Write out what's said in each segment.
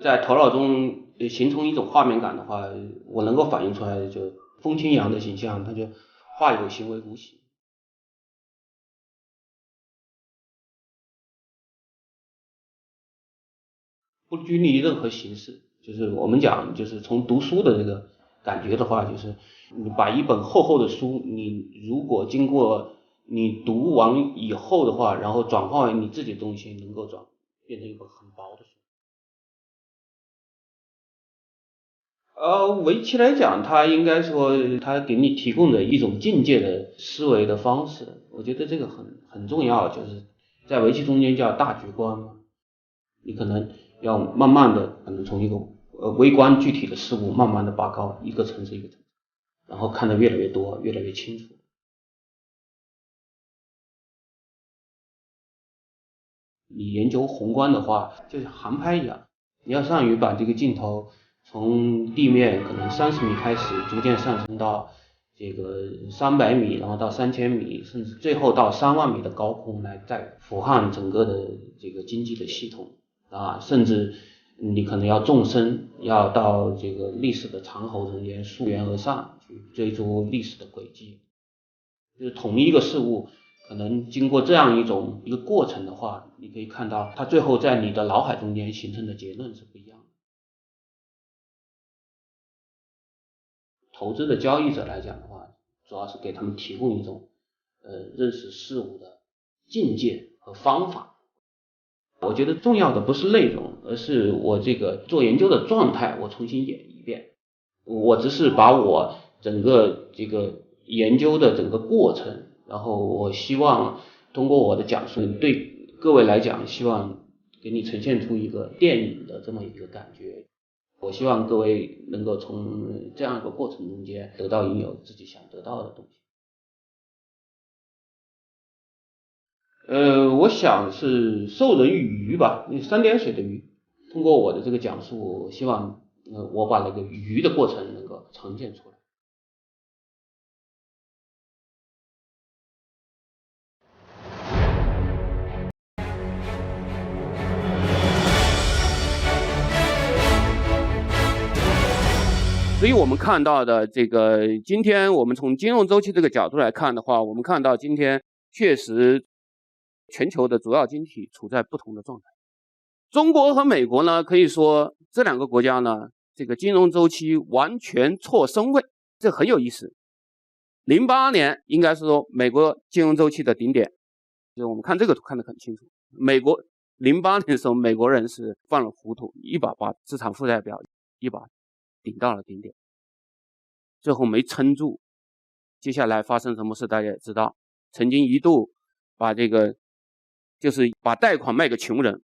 在头脑中形成一种画面感的话，我能够反映出来，就风清扬的形象，他就化有形为无形。不拘泥于任何形式，就是我们讲，就是从读书的这个感觉的话，就是你把一本厚厚的书，你如果经过你读完以后的话，然后转化为你自己的东西，能够变成一本很薄的书。围棋来讲，它应该说它给你提供的一种境界的思维的方式，我觉得这个很重要，就是在围棋中间叫大局观嘛，你可能要慢慢的，可能从一个微观具体的事物，慢慢的拔高一个层次一个层次，然后看得越来越多，越来越清楚。你研究宏观的话，就像航拍一样，你要善于把这个镜头从地面可能30米开始，逐渐上升到这个300米，然后到3000米，甚至最后到3万米的高空来再俯瞰整个的这个经济的系统啊，甚至你可能要纵深，要到这个历史的长河中间溯源而上，去追逐历史的轨迹。就是同一个事物，可能经过这样一个过程的话，你可以看到它最后在你的脑海中间形成的结论是不一样的。投资的交易者来讲的话，主要是给他们提供一种认识事物的境界和方法。我觉得重要的不是内容，而是我这个做研究的状态，我重新演一遍。我只是把我整个这个研究的整个过程，然后我希望通过我的讲述，对各位来讲，希望给你呈现出一个电影的这么一个感觉。我希望各位能够从这样一个过程中间得到应有自己想得到的东西。我想是授人以渔吧，3点水的鱼。通过我的这个讲述，我希望我把那个鱼的过程能够呈现出来。所以我们看到的这个，今天我们从金融周期这个角度来看的话，我们看到今天确实全球的主要经济处在不同的状态。中国和美国呢，可以说这两个国家呢，这个金融周期完全错身位，这很有意思。08年应该是说美国金融周期的顶点，就是我们看这个图看得很清楚。美国08年的时候，美国人是犯了糊涂，一把把资产负债表一把顶到了顶点，最后没撑住。接下来发生什么事大家也知道，曾经一度把这个就是把贷款卖给穷人，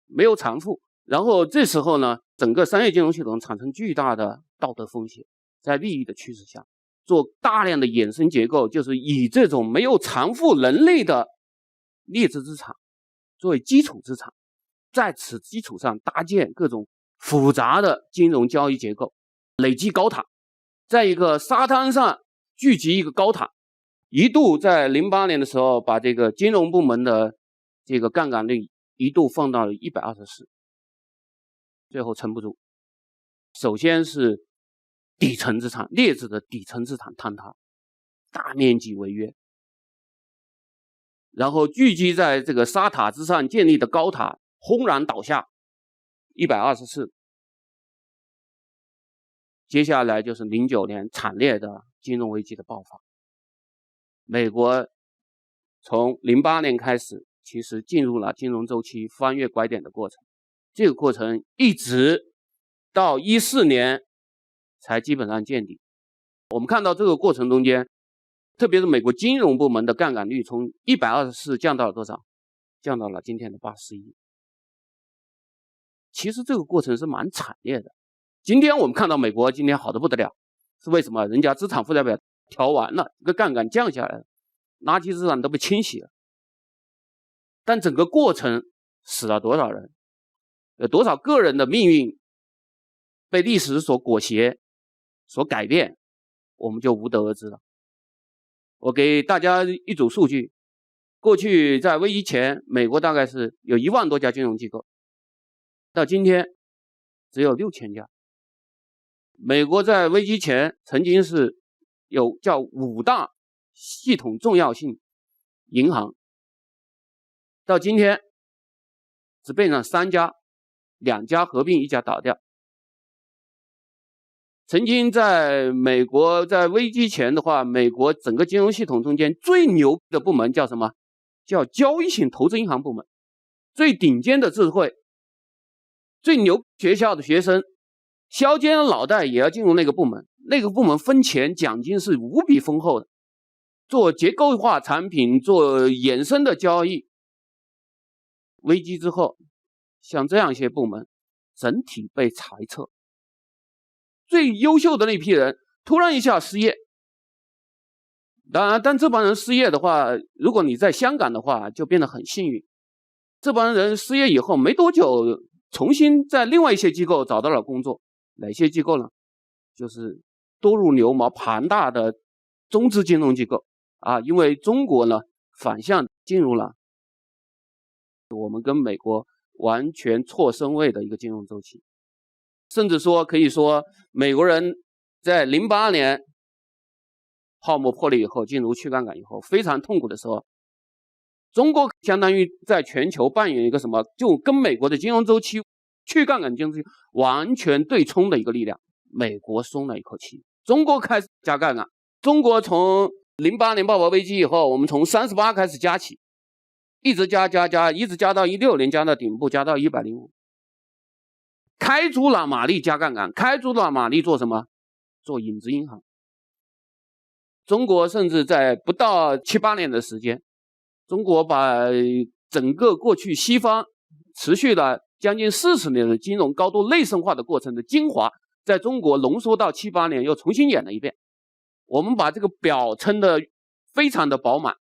没有偿付。然后这时候呢，整个商业金融系统产生巨大的道德风险，在利益的驱使下，做大量的衍生结构，就是以这种没有偿付能力的劣质资产作为基础资产，在此基础上搭建各种复杂的金融交易结构，累积高塔，在一个沙滩上聚集一个高塔。一度在08年的时候，把这个金融部门的这个杠杆率一度放到了124，最后撑不住。首先是底层资产，劣质的底层资产坍塌，大面积违约，然后聚集在这个沙塔之上建立的高塔轰然倒下，124。接下来就是09年惨烈的金融危机的爆发。美国从08年开始，其实进入了金融周期翻越拐点的过程，这个过程一直到14年才基本上见底。我们看到这个过程中间，特别是美国金融部门的杠杆率从124降到了多少？降到了今天的81。其实这个过程是蛮惨烈的。今天我们看到美国今天好得不得了，是为什么？人家资产负债表调完了，这个杠杆降下来了，垃圾资产都被清洗了。但整个过程死了多少人？有多少个人的命运被历史所裹挟、所改变，我们就无得而知了。我给大家一组数据，过去在危机前，美国大概是有1万多家金融机构，到今天只有6000家。美国在危机前曾经是有叫5大系统重要性银行，到今天只变成3家，2家合并，1家倒掉。曾经在美国在危机前的话，美国整个金融系统中间最牛的部门叫什么？叫交易性投资银行部门。最顶尖的智慧，最牛学校的学生，削尖了脑袋也要进入那个部门。那个部门分钱奖金是无比丰厚的，做结构化产品，做衍生的交易。危机之后，像这样一些部门整体被裁撤，最优秀的那批人突然一下失业。当然，但这帮人失业的话，如果你在香港的话，就变得很幸运。这帮人失业以后没多久，重新在另外一些机构找到了工作。哪些机构呢？就是多如牛毛庞大的中资金融机构啊，因为中国呢反向进入了我们跟美国完全错身位的一个金融周期。甚至说可以说美国人在08年泡沫破裂以后，进入去杠杆以后，非常痛苦的时候，中国相当于在全球扮演一个什么，就跟美国的金融周期去杠杆金融周期完全对冲的一个力量。美国松了一口气，中国开始加杠杆。中国从08年爆发危机以后，我们从38开始加起，一直加，一直加到16年，加到顶部，加到105。开足了马力加杠杆，开足了马力做什么？做影子银行。中国甚至在不到7、8年的时间，中国把整个过去西方持续了将近40年的金融高度内生化的过程的精华，在中国浓缩到7、8年又重新演了一遍。我们把这个表撑得非常的饱满。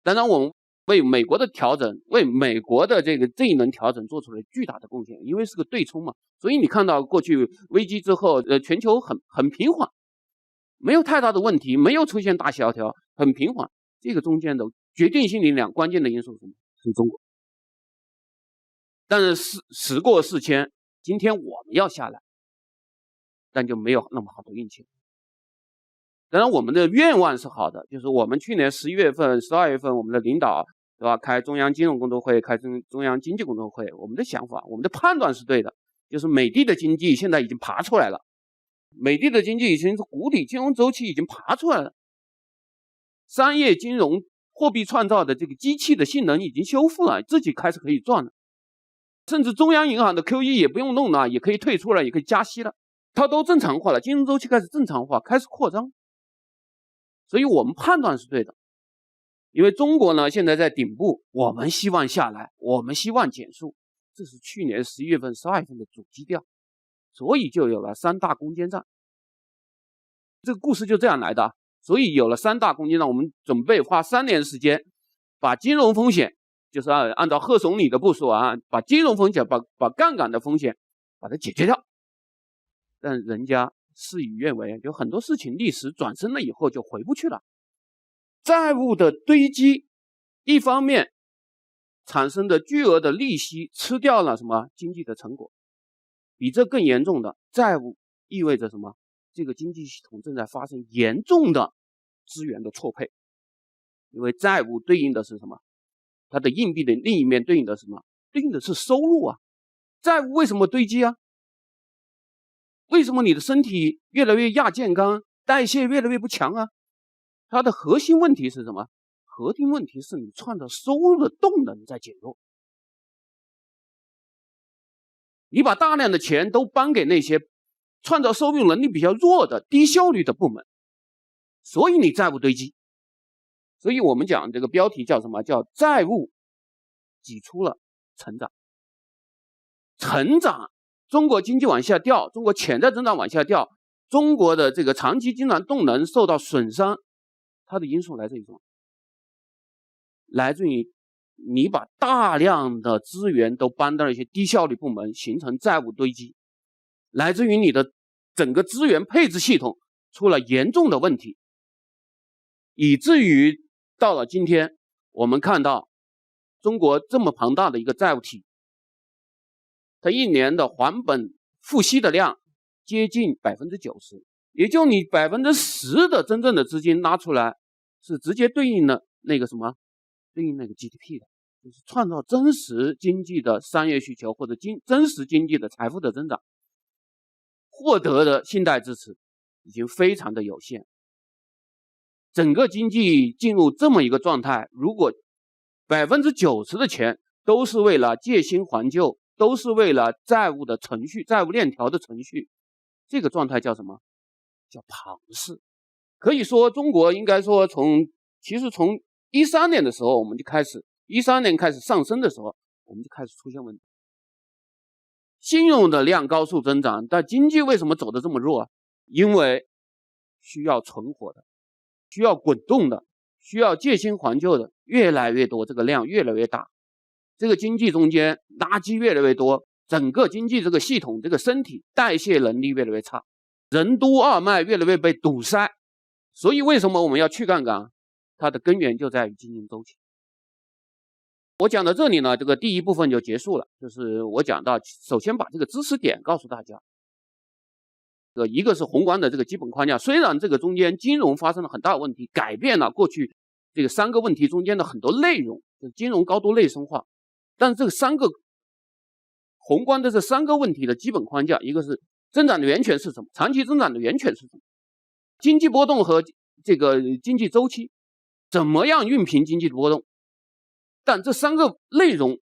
当然我们为美国的调整，为美国的这一轮调整做出了巨大的贡献，因为是个对冲嘛，所以你看到过去危机之后，全球很平缓，没有太大的问题，没有出现大萧条，很平缓。这个中间的决定性力量，关键的因素是什么？是中国。但是时过世迁，今天我们要下来，但就没有那么好的运气。当然我们的愿望是好的，就是我们去年11月份、12月份，我们的领导对吧，开中央金融工作会，开中央经济工作会，我们的想法，我们的判断是对的，就是美的的经济现在已经爬出来了，美的的经济已经是谷底，金融周期已经爬出来了，商业金融货币创造的这个机器的性能已经修复了，自己开始可以赚了，甚至中央银行的 QE 也不用弄了，也可以退出了，也可以加息了，它都正常化了，金融周期开始正常化，开始扩张。所以我们判断是对的，因为中国呢现在在顶部，我们希望下来，我们希望减速，这是去年11月份、12月份的主基调，所以就有了3大攻坚战。这个故事就这样来的，所以有了3大攻坚战，我们准备花3年时间，把金融风险，就是按照贺总理的部署啊，把金融风险、把杠杆的风险把它解决掉。但人家事与愿违，有很多事情历史转身了以后就回不去了。债务的堆积，一方面产生的巨额的利息吃掉了什么经济的成果，比这更严重的债务意味着什么？这个经济系统正在发生严重的资源的错配，因为债务对应的是什么？它的硬币的另一面对应的是什么？对应的是收入啊。债务为什么堆积啊？为什么你的身体越来越亚健康，代谢越来越不强啊？它的核心问题是什么？核心问题是你创造收入的动能在减弱。你把大量的钱都搬给那些创造收入能力比较弱的低效率的部门，所以你债务堆积。所以我们讲这个标题叫什么？叫债务挤出了成长。成长，中国经济往下掉，中国潜在增长往下掉，中国的这个长期经常动能受到损伤，它的因素来自于什么？来自于你把大量的资源都搬到了一些低效率部门，形成债务堆积，来自于你的整个资源配置系统出了严重的问题，以至于到了今天，我们看到中国这么庞大的一个债务体，它一年的还本付息的量接近90%，也就你10%的真正的资金拉出来，是直接对应了那个什么，对应那个 GDP 的，就是创造真实经济的商业需求或者真实经济的财富的增长，获得的信贷支持已经非常的有限。整个经济进入这么一个状态，如果90%的钱都是为了借新还旧，都是为了债务的程序、债务链条的程序，这个状态叫什么？叫庞氏。可以说中国应该说其实从13年的时候我们就开始，13年开始上升的时候，我们就开始出现问题。信用的量高速增长，但经济为什么走得这么弱啊？因为需要存活的，需要滚动的，需要借新还旧的越来越多，这个量越来越大，这个经济中间垃圾越来越多，整个经济这个系统这个身体代谢能力越来越差，任督二脉越来越被堵塞。所以为什么我们要去杠杆？它的根源就在于经营周期。我讲到这里呢，这个第一部分就结束了，就是我讲到首先把这个知识点告诉大家。一个是宏观的这个基本框架，虽然这个中间金融发生了很大的问题，改变了过去这个3个问题中间的很多内容，金融高度内生化，但是这个宏观的这3个问题的基本框架，一个是增长的源泉是什么，长期增长的源泉是什么，经济波动和这个经济周期怎么样熨平经济的波动，但这3个内容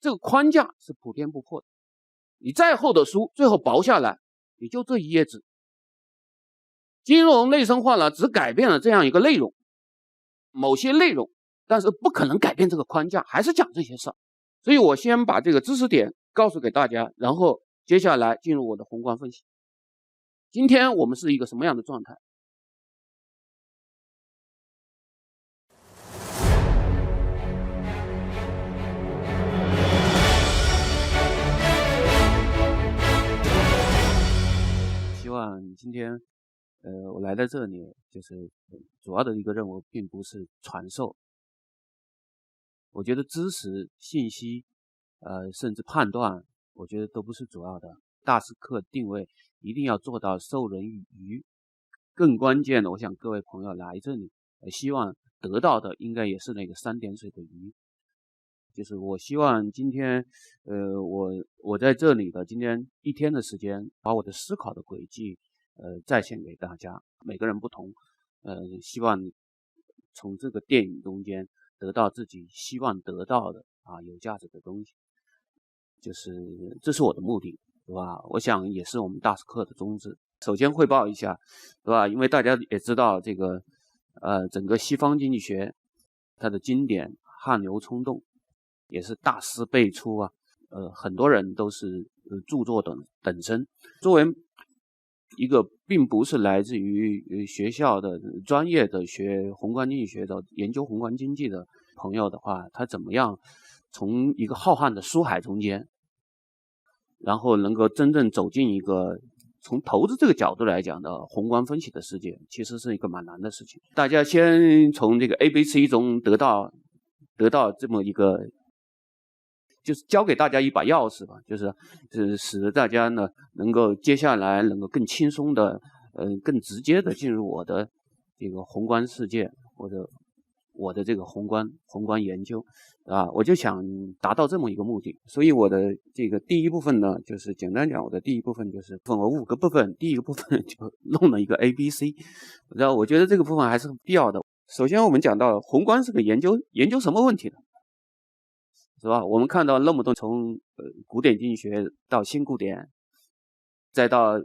这个框架是普遍不破的，你再厚的书最后薄下来也就这一页纸。金融内生化了，只改变了这样一个内容，某些内容，但是不可能改变这个框架，还是讲这些事儿。所以我先把这个知识点告诉给大家，然后接下来进入我的宏观分析。今天我们是一个什么样的状态？希望今天我来到这里，就是主要的一个任务并不是传授。我觉得知识、信息，甚至判断，我觉得都不是主要的。大师课定位一定要做到授人以渔。更关键的，我想各位朋友来这里，希望得到的应该也是那个3点水的鱼。就是我希望今天，我在这里的今天一天的时间，把我的思考的轨迹，再现给大家。每个人不同，希望从这个电影中间得到自己希望得到的有价值的东西。就是这是我的目的，对吧？我想也是我们大师课的宗旨。首先汇报一下，对吧？因为大家也知道这个，整个西方经济学它的经典汗牛充栋。也是大师辈出啊，很多人都是著作等身。作为一个并不是来自于学校的专业的学宏观经济学的研究宏观经济的朋友的话，他怎么样从一个浩瀚的书海中间，然后能够真正走进一个从投资这个角度来讲的宏观分析的世界，其实是一个蛮难的事情。大家先从这个 ABC 中得到这么一个，就是教给大家一把钥匙吧，就是使得大家呢能够接下来能够更轻松的，更直接的进入我的这个宏观世界，或者我的这个宏观研究我就想达到这么一个目的。所以我的这个第一部分呢，就是简单讲，我的第一部分就是分为5个部分，第一个部分就弄了一个 ABC， 然后我觉得这个部分还是很必要的。首先我们讲到宏观是个研究什么问题的，是吧？我们看到那么多从古典经济学到新古典，再到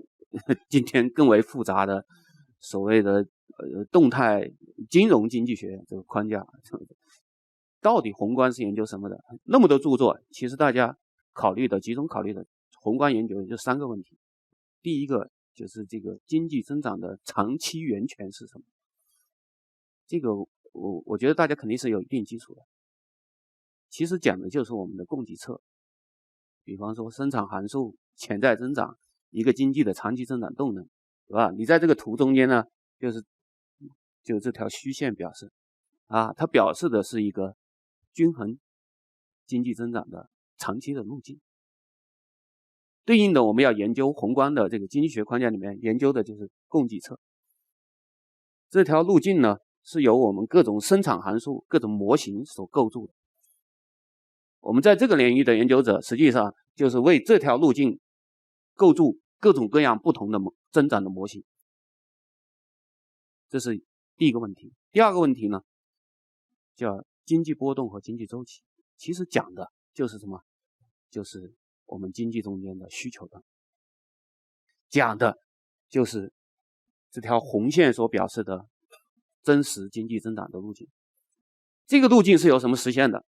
今天更为复杂的所谓的动态金融经济学这个框架，到底宏观是研究什么的？那么多著作，其实大家集中考虑的宏观研究就3个问题。第一个就是这个经济增长的长期源泉是什么？这个我觉得大家肯定是有一定基础的。其实讲的就是我们的供给侧，比方说生产函数、潜在增长，一个经济的长期增长动能，对吧？你在这个图中间呢，就这条虚线表示它表示的是一个均衡经济增长的长期的路径。对应的我们要研究宏观的这个经济学框架里面研究的就是供给侧。这条路径呢是由我们各种生产函数、各种模型所构筑的。我们在这个领域的研究者实际上就是为这条路径构筑各种各样不同的增长的模型。这是第一个问题。第二个问题呢，叫经济波动和经济周期。其实讲的就是什么？就是我们经济中间的需求端，讲的就是这条红线所表示的真实经济增长的路径。这个路径是由什么实现的？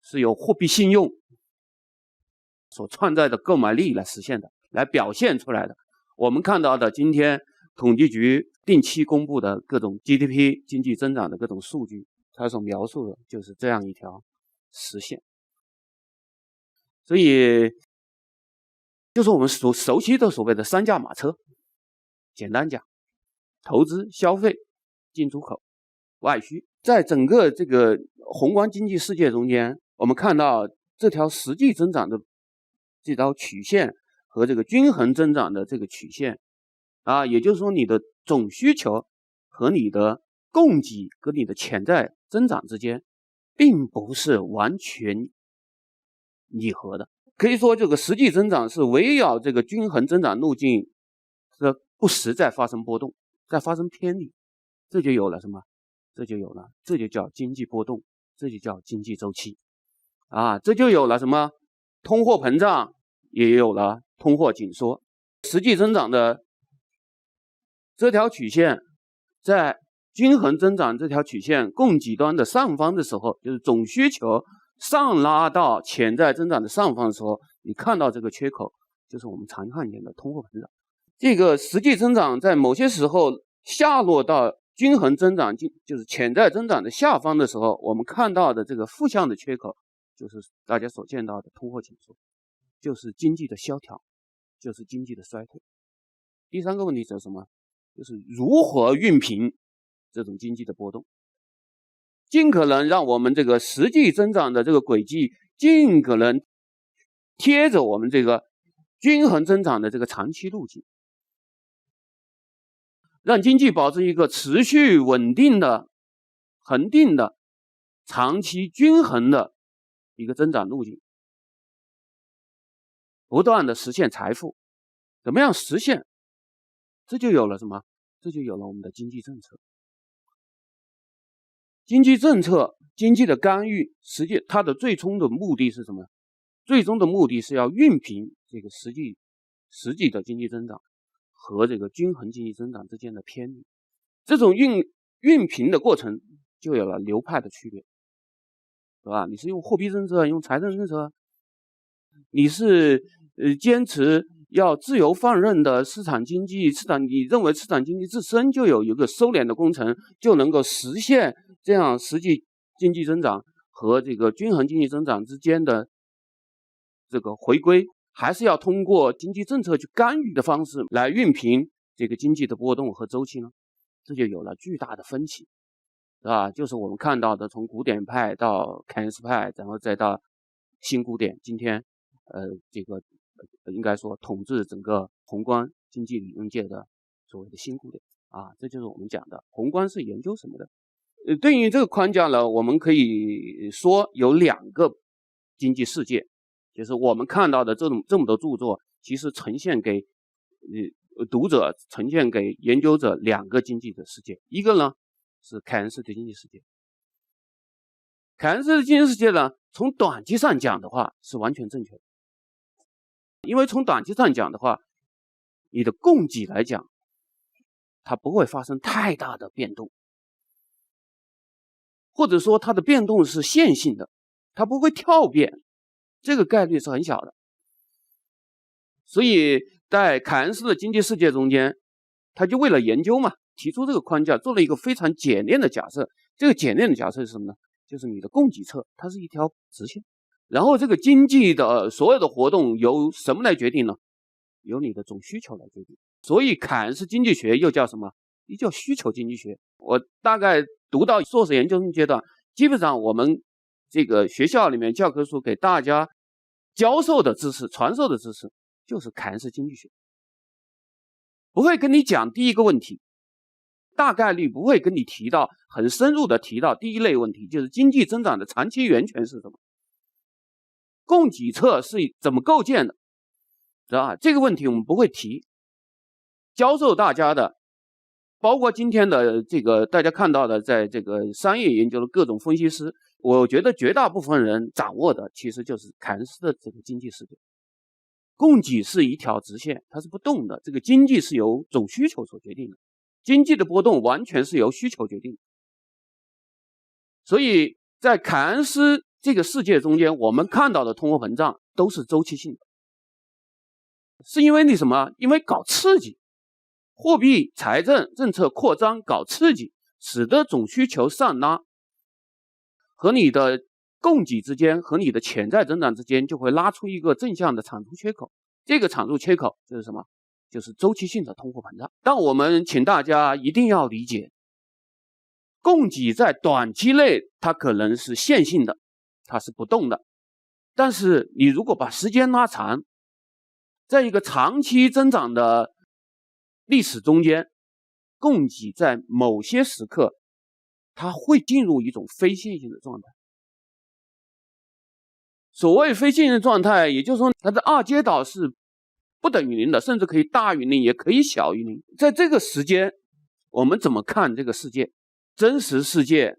是由货币信用所创造的购买力来实现的，来表现出来的。我们看到的今天统计局定期公布的各种 GDP 经济增长的各种数据，它所描述的就是这样一条实线。所以就是我们所熟悉的所谓的三驾马车。简单讲，投资、消费、进出口、外需。在整个这个宏观经济世界中间，我们看到这条实际增长的这条曲线和这个均衡增长的这个曲线也就是说你的总需求和你的供给跟你的潜在增长之间并不是完全拟合的。可以说这个实际增长是围绕这个均衡增长路径的不时在发生波动，在发生偏离。这就有了什么？这就叫经济波动，这就叫经济周期这就有了什么？通货膨胀，也有了通货紧缩。实际增长的这条曲线在均衡增长这条曲线供给端的上方的时候，就是总需求上拉到潜在增长的上方的时候，你看到这个缺口就是我们常看见的通货膨胀。这个实际增长在某些时候下落到均衡增长就是潜在增长的下方的时候，我们看到的这个负向的缺口就是大家所见到的通货紧缩，就是经济的萧条，就是经济的衰退。第三个问题是什么？就是如何熨平这种经济的波动，尽可能让我们这个实际增长的这个轨迹尽可能贴着我们这个均衡增长的这个长期路径，让经济保持一个持续稳定的、恒定的、长期均衡的一个增长路径，不断的实现财富。怎么样实现？这就有了什么？这就有了我们的经济政策。经济政策、经济的干预，实际它的最终的目的是什么？最终的目的是要熨平这个实际的经济增长和这个均衡经济增长之间的偏离。这种熨平的过程就有了流派的区别，是吧？你是用货币政策，用财政政策，你是坚持要自由放任的市场经济，你认为市场经济自身就有一个收敛的工程，就能够实现这样实际经济增长和这个均衡经济增长之间的这个回归，还是要通过经济政策去干预的方式来熨平这个经济的波动和周期呢？这就有了巨大的分歧，是吧？就是我们看到的从古典派到凯恩斯派，然后再到新古典，今天这个应该说统治整个宏观经济理论界的所谓的新古典这就是我们讲的宏观是研究什么的。对于这个框架呢，我们可以说有两个经济世界，就是我们看到的这么多著作，其实呈现给读者、呈现给研究者两个经济的世界。一个呢是凯恩斯的经济世界。凯恩斯的经济世界呢，从短期上讲的话是完全正确的，因为从短期上讲的话，你的供给来讲，它不会发生太大的变动，或者说它的变动是线性的，它不会跳变，这个概率是很小的。所以在凯恩斯的经济世界中间，他就为了研究嘛，提出这个框架，做了一个非常简练的假设。这个简练的假设是什么呢？就是你的供给侧它是一条直线，然后这个经济的所有的活动由什么来决定呢？由你的总需求来决定。所以凯恩斯经济学又叫什么？又叫需求经济学。我大概读到硕士研究生阶段，基本上我们这个学校里面教科书给大家教授的知识、传授的知识就是凯恩斯经济学，不会跟你讲第一个问题，大概率不会跟你提到很深入的提到第一类问题，就是经济增长的长期源泉是什么，供给侧是怎么构建的，知道吧？这个问题我们不会提。教授大家的，包括今天的这个大家看到的，在这个商业研究的各种分析师，我觉得绝大部分人掌握的其实就是凯恩斯的这个经济世界。供给是一条直线，它是不动的，这个经济是由总需求所决定的，经济的波动完全是由需求决定的。所以在凯恩斯这个世界中间，我们看到的通货膨胀都是周期性的，是因为你什么？因为搞刺激，货币财政政策扩张搞刺激，使得总需求上拉，和你的供给之间和你的潜在增长之间就会拉出一个正向的产出缺口，这个产出缺口就是什么？就是周期性的通货膨胀。但我们请大家一定要理解，供给在短期内它可能是线性的，它是不动的，但是你如果把时间拉长，在一个长期增长的历史中间，供给在某些时刻它会进入一种非线性的状态。所谓非线性状态，也就是说它的二阶导是不等于零的，甚至可以大于零，也可以小于零。在这个时间，我们怎么看这个世界？真实世界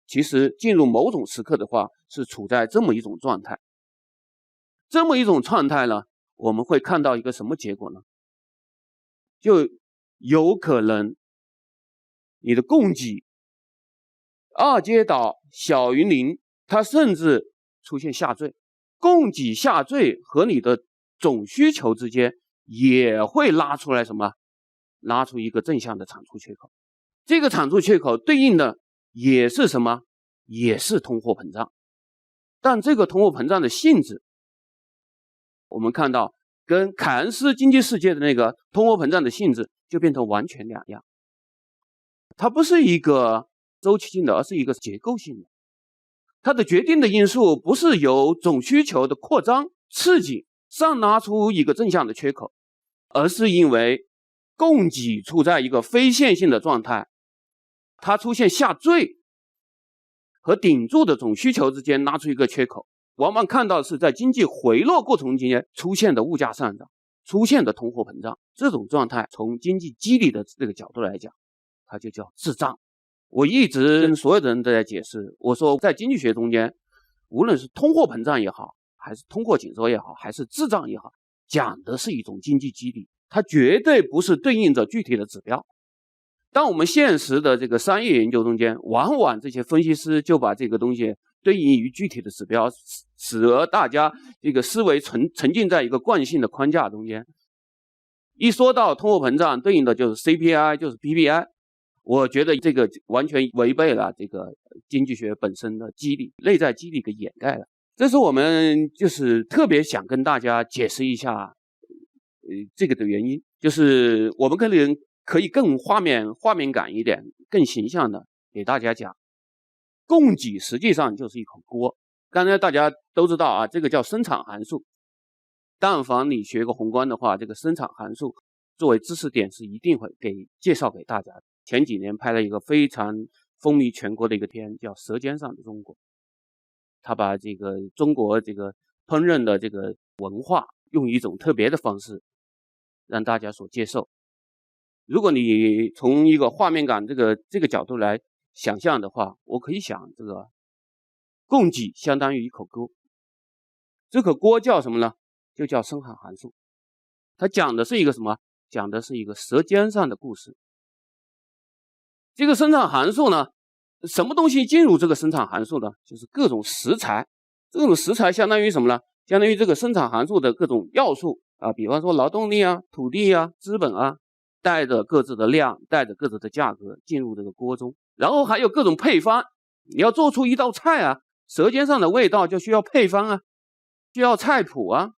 其实进入某种时刻的话，是处在这么一种状态。这么一种状态呢，我们会看到一个什么结果呢？就有可能你的供给二阶导小于零，它甚至出现下坠，供给下坠和你的总需求之间也会拉出来什么？拉出一个正向的产出缺口。这个产出缺口对应的也是什么？也是通货膨胀。但这个通货膨胀的性质，我们看到跟凯恩斯经济世界的那个通货膨胀的性质就变成完全两样。它不是一个周期性的，而是一个结构性的。它的决定的因素不是由总需求的扩张刺激上拉出一个正向的缺口，而是因为供给处在一个非线性的状态，它出现下坠和顶住的总需求之间拉出一个缺口。往往看到是在经济回落过程中间出现的物价上涨，出现的通货膨胀，这种状态从经济机理的这个角度来讲，它就叫滞胀。我一直跟所有的人都在解释，我说在经济学中间，无论是通货膨胀也好，还是通货紧缩也好，还是滞胀也好，讲的是一种经济机理，它绝对不是对应着具体的指标。当我们现实的这个商业研究中间，往往这些分析师就把这个东西对应于具体的指标，使得大家这个思维沉浸在一个惯性的框架中间。一说到通货膨胀，对应的就是 CPI， 就是 PPI。我觉得这个完全违背了这个经济学本身的机理，内在机理给掩盖了。这是我们就是特别想跟大家解释一下这个的原因，就是我们可以更画面感一点，更形象的给大家讲，供给实际上就是一口锅。刚才大家都知道啊，这个叫生产函数。但凡你学过宏观的话，这个生产函数作为知识点是一定会介绍给大家的。前几年拍了一个非常风靡全国的一个片，叫《舌尖上的中国》，他把这个中国这个烹饪的这个文化用一种特别的方式让大家所接受。如果你从一个画面感这个角度来想象的话，我可以想这个供给相当于一口锅，这口锅叫什么呢？就叫生产函数。它讲的是一个什么？讲的是一个舌尖上的故事。这个生产函数呢，什么东西进入这个生产函数呢？就是各种食材。这种食材相当于什么呢？相当于这个生产函数的各种要素啊，比方说劳动力啊、土地啊、资本啊，带着各自的量，带着各自的价格进入这个锅中。然后还有各种配方，你要做出一道菜啊，舌尖上的味道就需要配方啊，需要菜谱啊，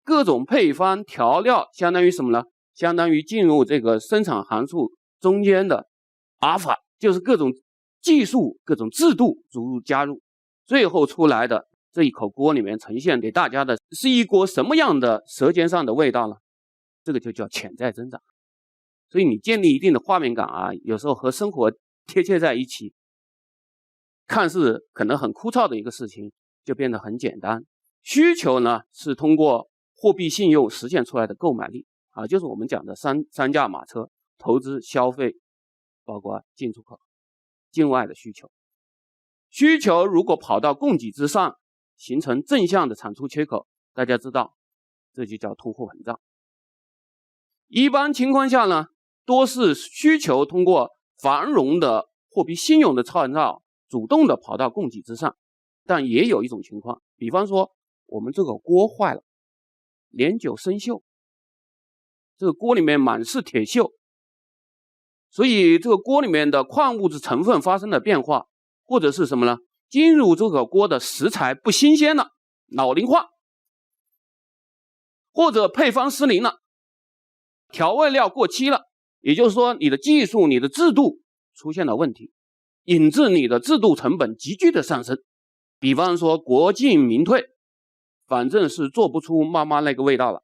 各种配方调料相当于什么呢？相当于进入这个生产函数中间的阿尔法，就是各种技术、各种制度逐入加入，最后出来的这一口锅里面呈现给大家的是一锅什么样的舌尖上的味道呢？这个就叫潜在增长。所以你建立一定的画面感啊，有时候和生活贴切在一起，看似可能很枯燥的一个事情就变得很简单。需求呢是通过货币信用实现出来的购买力啊，就是我们讲的三驾马车：投资、消费，包括进出口、境外的需求。需求如果跑到供给之上，形成正向的产出缺口，大家知道这就叫通货膨胀。一般情况下呢，多是需求通过繁荣的货币信用的创造，主动的跑到供给之上。但也有一种情况，比方说我们这个锅坏了，年久生锈，这个锅里面满是铁锈，所以这个锅里面的矿物质成分发生了变化，或者是什么呢？进入这个锅的食材不新鲜了，老龄化，或者配方失灵了，调味料过期了，也就是说你的技术、你的制度出现了问题，引致你的制度成本急剧的上升。比方说国进民退，反正是做不出妈妈那个味道了。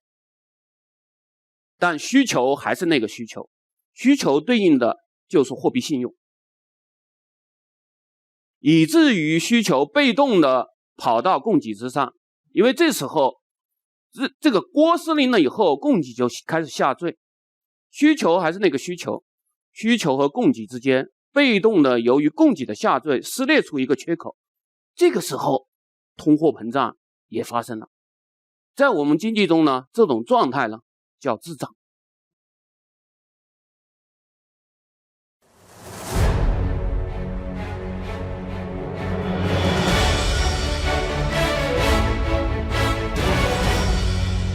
但需求还是那个需求，需求对应的就是货币信用，以至于需求被动的跑到供给之上。因为这时候这个锅失灵了以后，供给就开始下坠，需求还是那个需求，需求和供给之间被动的由于供给的下坠撕裂出一个缺口，这个时候通货膨胀也发生了。在我们经济中呢，这种状态呢叫滞胀。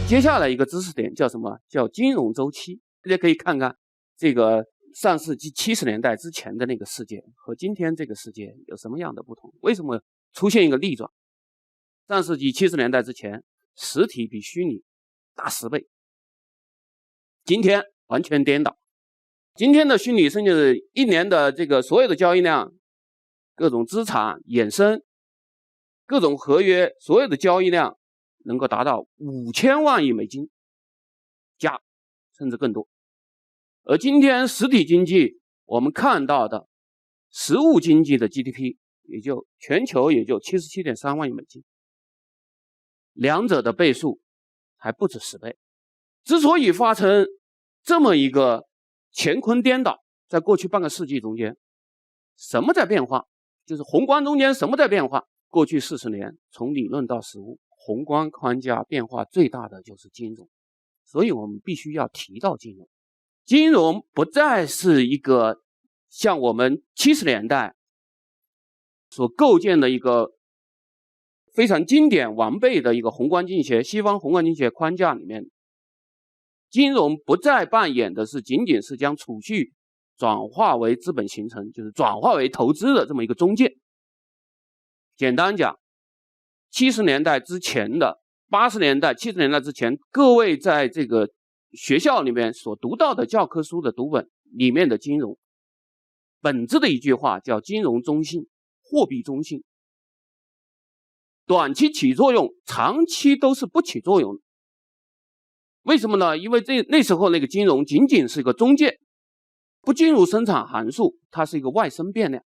接下来一个知识点叫什么？叫金融周期。大家可以看看这个上世纪70年代之前的那个世界和今天这个世界有什么样的不同？为什么出现一个逆转？上世纪70年代之前，实体比虚拟大10倍，今天完全颠倒。今天的虚拟甚至一年的这个所有的交易量，各种资产衍生，各种合约，所有的交易量能够达到5000万亿美金加，甚至更多。而今天实体经济我们看到的实物经济的 GDP 全球也就 77.3 万亿美金，两者的倍数还不止10倍。之所以发生这么一个乾坤颠倒，在过去半个世纪中间，什么在变化？就是宏观中间什么在变化？过去40年，从理论到实务，宏观框架变化最大的就是金融。所以我们必须要提到金融。金融不再是一个像我们70年代所构建的一个非常经典完备的一个宏观经济学，西方宏观经济学框架里面，金融不再扮演的是仅仅是将储蓄转化为资本形成，就是转化为投资的这么一个中介。简单讲，70年代之前的80年代、70年代之前，各位在这个学校里面所读到的教科书的读本里面的金融，本质的一句话叫金融中性、货币中性。短期起作用，长期都是不起作用的。为什么呢？因为那时候那个金融仅仅是一个中介，不进入生产函数，它是一个外生变量。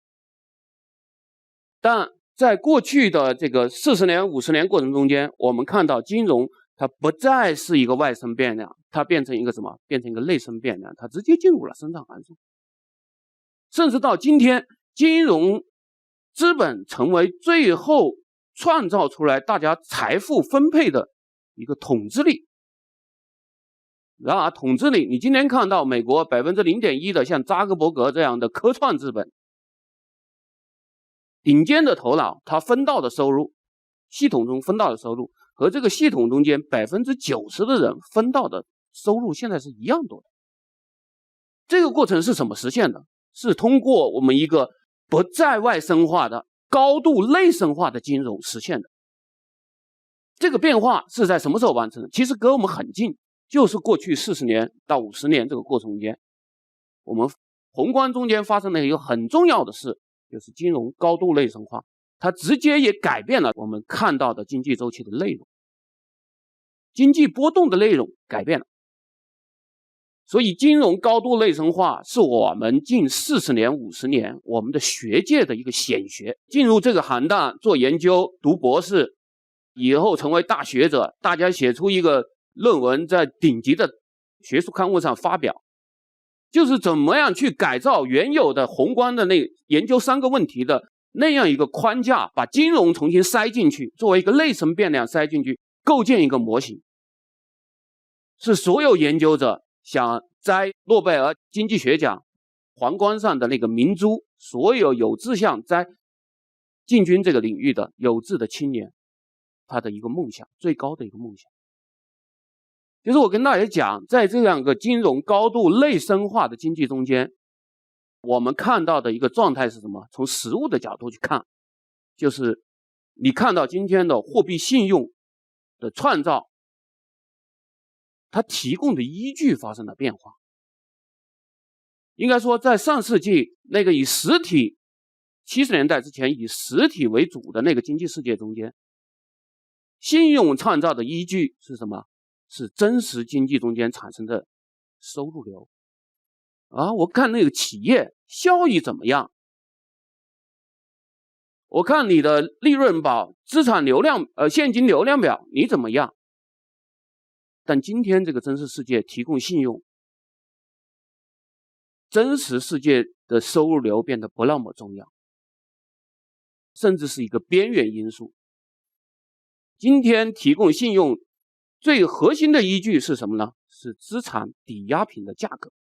但在过去的这个40年、50年过程中间，我们看到金融它不再是一个外生变量，它变成一个什么？变成一个内生变量，它直接进入了生产函数。甚至到今天，金融资本成为最后创造出来大家财富分配的一个统治力。然而统治力，你今天看到美国 0.1% 的像扎克伯格这样的科创资本，顶尖的头脑，他分到的收入，系统中分到的收入和这个系统中间 90% 的人分到的收入现在是一样多的。这个过程是怎么实现的？是通过我们一个不再外生化的高度内生化的金融实现的。这个变化是在什么时候完成的？其实隔我们很近，就是过去40年到50年这个过程中间，我们宏观中间发生了一个很重要的事，就是金融高度内生化。它直接也改变了我们看到的经济周期的内容，经济波动的内容改变了。所以金融高度内生化是我们近40年、50年我们的学界的一个显学。进入这个行当做研究、读博士，以后成为大学者，大家写出一个论文，在顶级的学术刊物上发表，就是怎么样去改造原有的宏观的研究3个问题的那样一个框架，把金融重新塞进去，作为一个内生变量塞进去，构建一个模型，是所有研究者想摘诺贝尔经济学奖皇冠上的那个明珠，所有有志向摘进军这个领域的有志的青年，他的一个梦想，最高的一个梦想。就是我跟大家讲，在这样一个金融高度内生化的经济中间，我们看到的一个状态是什么？从实物的角度去看，就是你看到今天的货币信用的创造，它提供的依据发生了变化。应该说在上世纪那个以实体70年代之前以实体为主的那个经济世界中间，信用创造的依据是什么？是真实经济中间产生的收入流。我看那个企业效益怎么样，我看你的利润表、资产流量、现金流量表你怎么样。但今天这个真实世界提供信用，真实世界的收入流变得不那么重要，甚至是一个边缘因素。今天提供信用最核心的依据是什么呢？是资产抵押品的价格。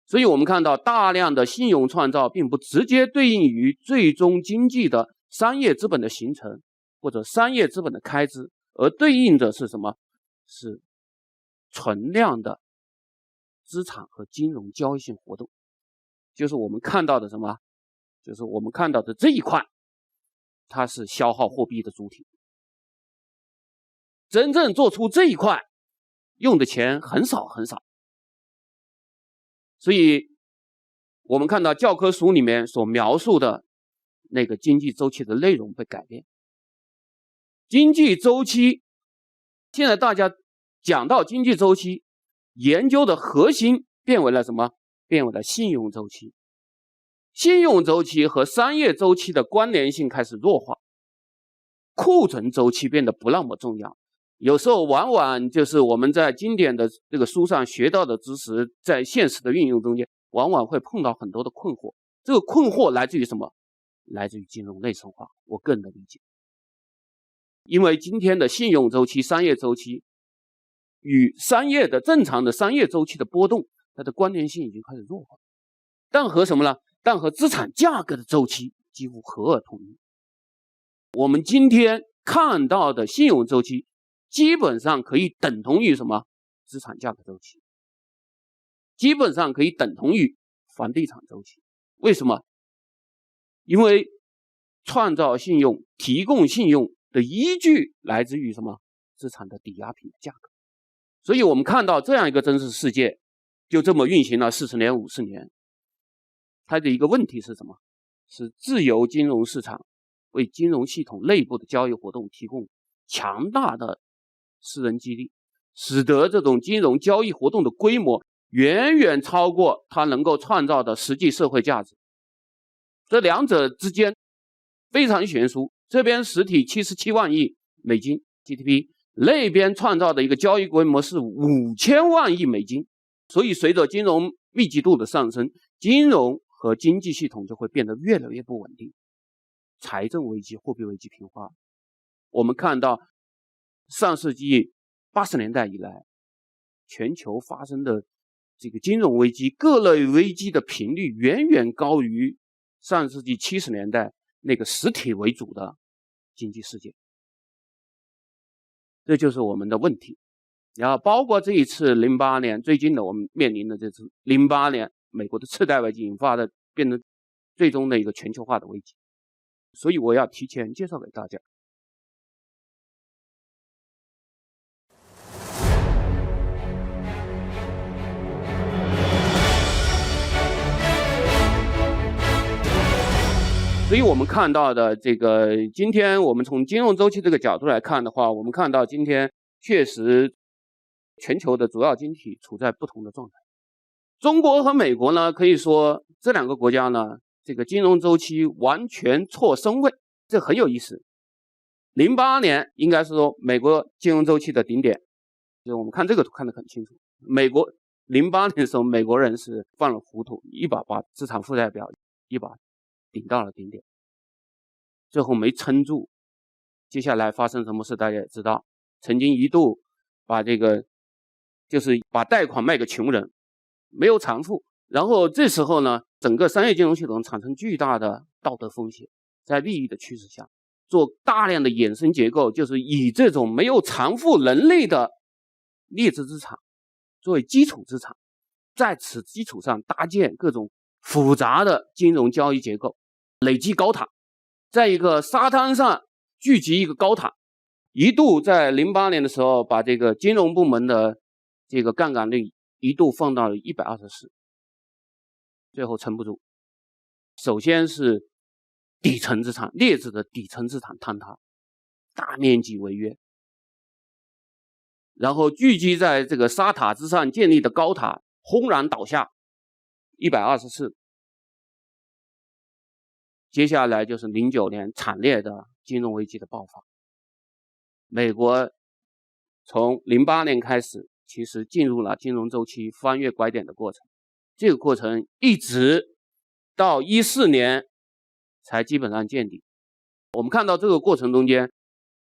所以我们看到大量的信用创造并不直接对应于最终经济的商业资本的形成或者商业资本的开支，而对应的是什么？是存量的资产和金融交易性活动，就是我们看到的什么？就是我们看到的这一块，它是消耗货币的主体。真正做出这一块用的钱很少很少。所以我们看到教科书里面所描述的那个经济周期的内容被改变。经济周期，现在大家讲到经济周期，研究的核心变为了什么？变为了信用周期。信用周期和商业周期的关联性开始弱化，库存周期变得不那么重要。有时候往往就是我们在经典的这个书上学到的知识，在现实的运用中间往往会碰到很多的困惑。这个困惑来自于什么？来自于金融内生化，我个人的理解。因为今天的信用周期、商业周期与商业的正常的商业周期的波动，它的关联性已经开始弱化。但和什么呢？但和资产价格的周期几乎合二统一。我们今天看到的信用周期基本上可以等同于什么？资产价格周期，基本上可以等同于房地产周期。为什么？因为创造信用、提供信用的依据来自于什么？资产的抵押品的价格。所以我们看到这样一个真实世界就这么运行了40年、50年。它的一个问题是什么？是自由金融市场为金融系统内部的交易活动提供强大的私人激励，使得这种金融交易活动的规模远远超过它能够创造的实际社会价值。这两者之间非常悬殊，这边实体77万亿美金 GDP， 那边创造的一个交易规模是5000万亿美金。所以随着金融密集度的上升，金融和经济系统就会变得越来越不稳定，财政危机、货币危机频发。我们看到上世纪80年代以来，全球发生的这个金融危机、各类危机的频率远远高于上世纪70年代那个实体为主的经济世界。这就是我们的问题。然后包括这一次08年，最近的我们面临的这次08年美国的次贷危机引发的，变成最终的一个全球化的危机。所以我要提前介绍给大家。所所以我们看到的这个，今天我们从金融周期这个角度来看的话，我们看到今天确实全球的主要经济处在不同的状态。中国和美国呢，可以说这两个国家呢，这个金融周期完全错身位，这很有意思。08年应该是说美国金融周期的顶点，就我们看这个图看得很清楚。美国08年的时候，美国人是犯了糊涂，一把把资产负债表一把顶到了顶点，最后没撑住。接下来发生什么事大家也知道，曾经一度把这个就是把贷款卖给穷人，没有偿付。然后这时候呢，整个商业金融系统产生巨大的道德风险，在利益的驱使下，做大量的衍生结构，就是以这种没有偿付能力的劣质资产作为基础资产，在此基础上搭建各种复杂的金融交易结构，累积高塔，在一个沙滩上聚集一个高塔，一度在08年的时候，把这个金融部门的这个杠杆率一度放到了124，最后撑不住。首先是底层资产，劣质的底层资产坍塌，大面积违约，然后聚集在这个沙塔之上建立的高塔轰然倒下，124。接下来就是09年惨烈的金融危机的爆发。美国从08年开始，其实进入了金融周期翻越拐点的过程，这个过程一直到14年才基本上见底。我们看到这个过程中间，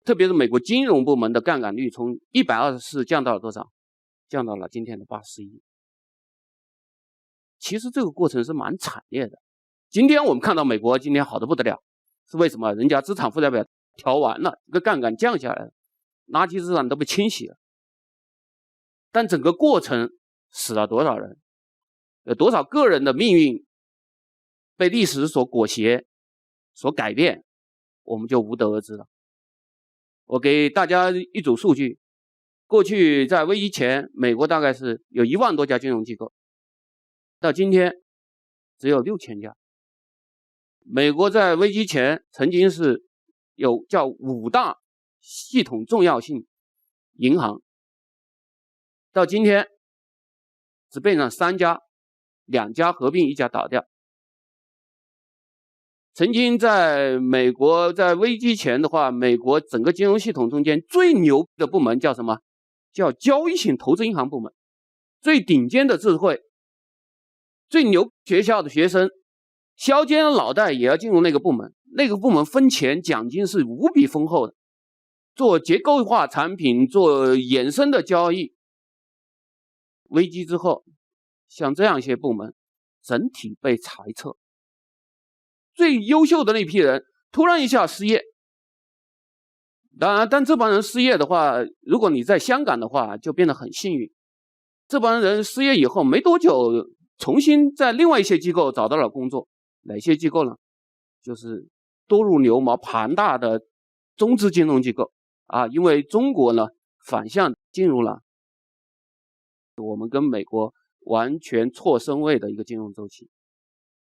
特别是美国金融部门的杠杆率从124降到了多少？降到了今天的81。其实这个过程是蛮惨烈的。今天我们看到美国今天好得不得了，是为什么？人家资产负债表调完了，这个杠杆降下来了，垃圾资产都被清洗了。但整个过程死了多少人？有多少个人的命运被历史所裹挟、所改变，我们就无得而知了。我给大家一组数据，过去在危机前，美国大概是有1万多家金融机构，到今天只有6000家。美国在危机前曾经是有叫5大系统重要性银行，到今天只变成3家，2家合并，1家倒掉。曾经在美国在危机前的话，美国整个金融系统中间最牛的部门叫什么？叫交易性投资银行部门，最顶尖的智慧，最牛学校的学生，削尖了脑袋也要进入那个部门，那个部门分钱奖金是无比丰厚的，做结构化产品，做衍生的交易。危机之后，像这样一些部门整体被裁撤，最优秀的那批人突然一下失业。当然，但这帮人失业的话，如果你在香港的话，就变得很幸运。这帮人失业以后没多久，重新在另外一些机构找到了工作。哪些机构呢？就是多如牛毛庞大的中资金融机构啊，因为中国呢反向进入了我们跟美国完全错身位的一个金融周期，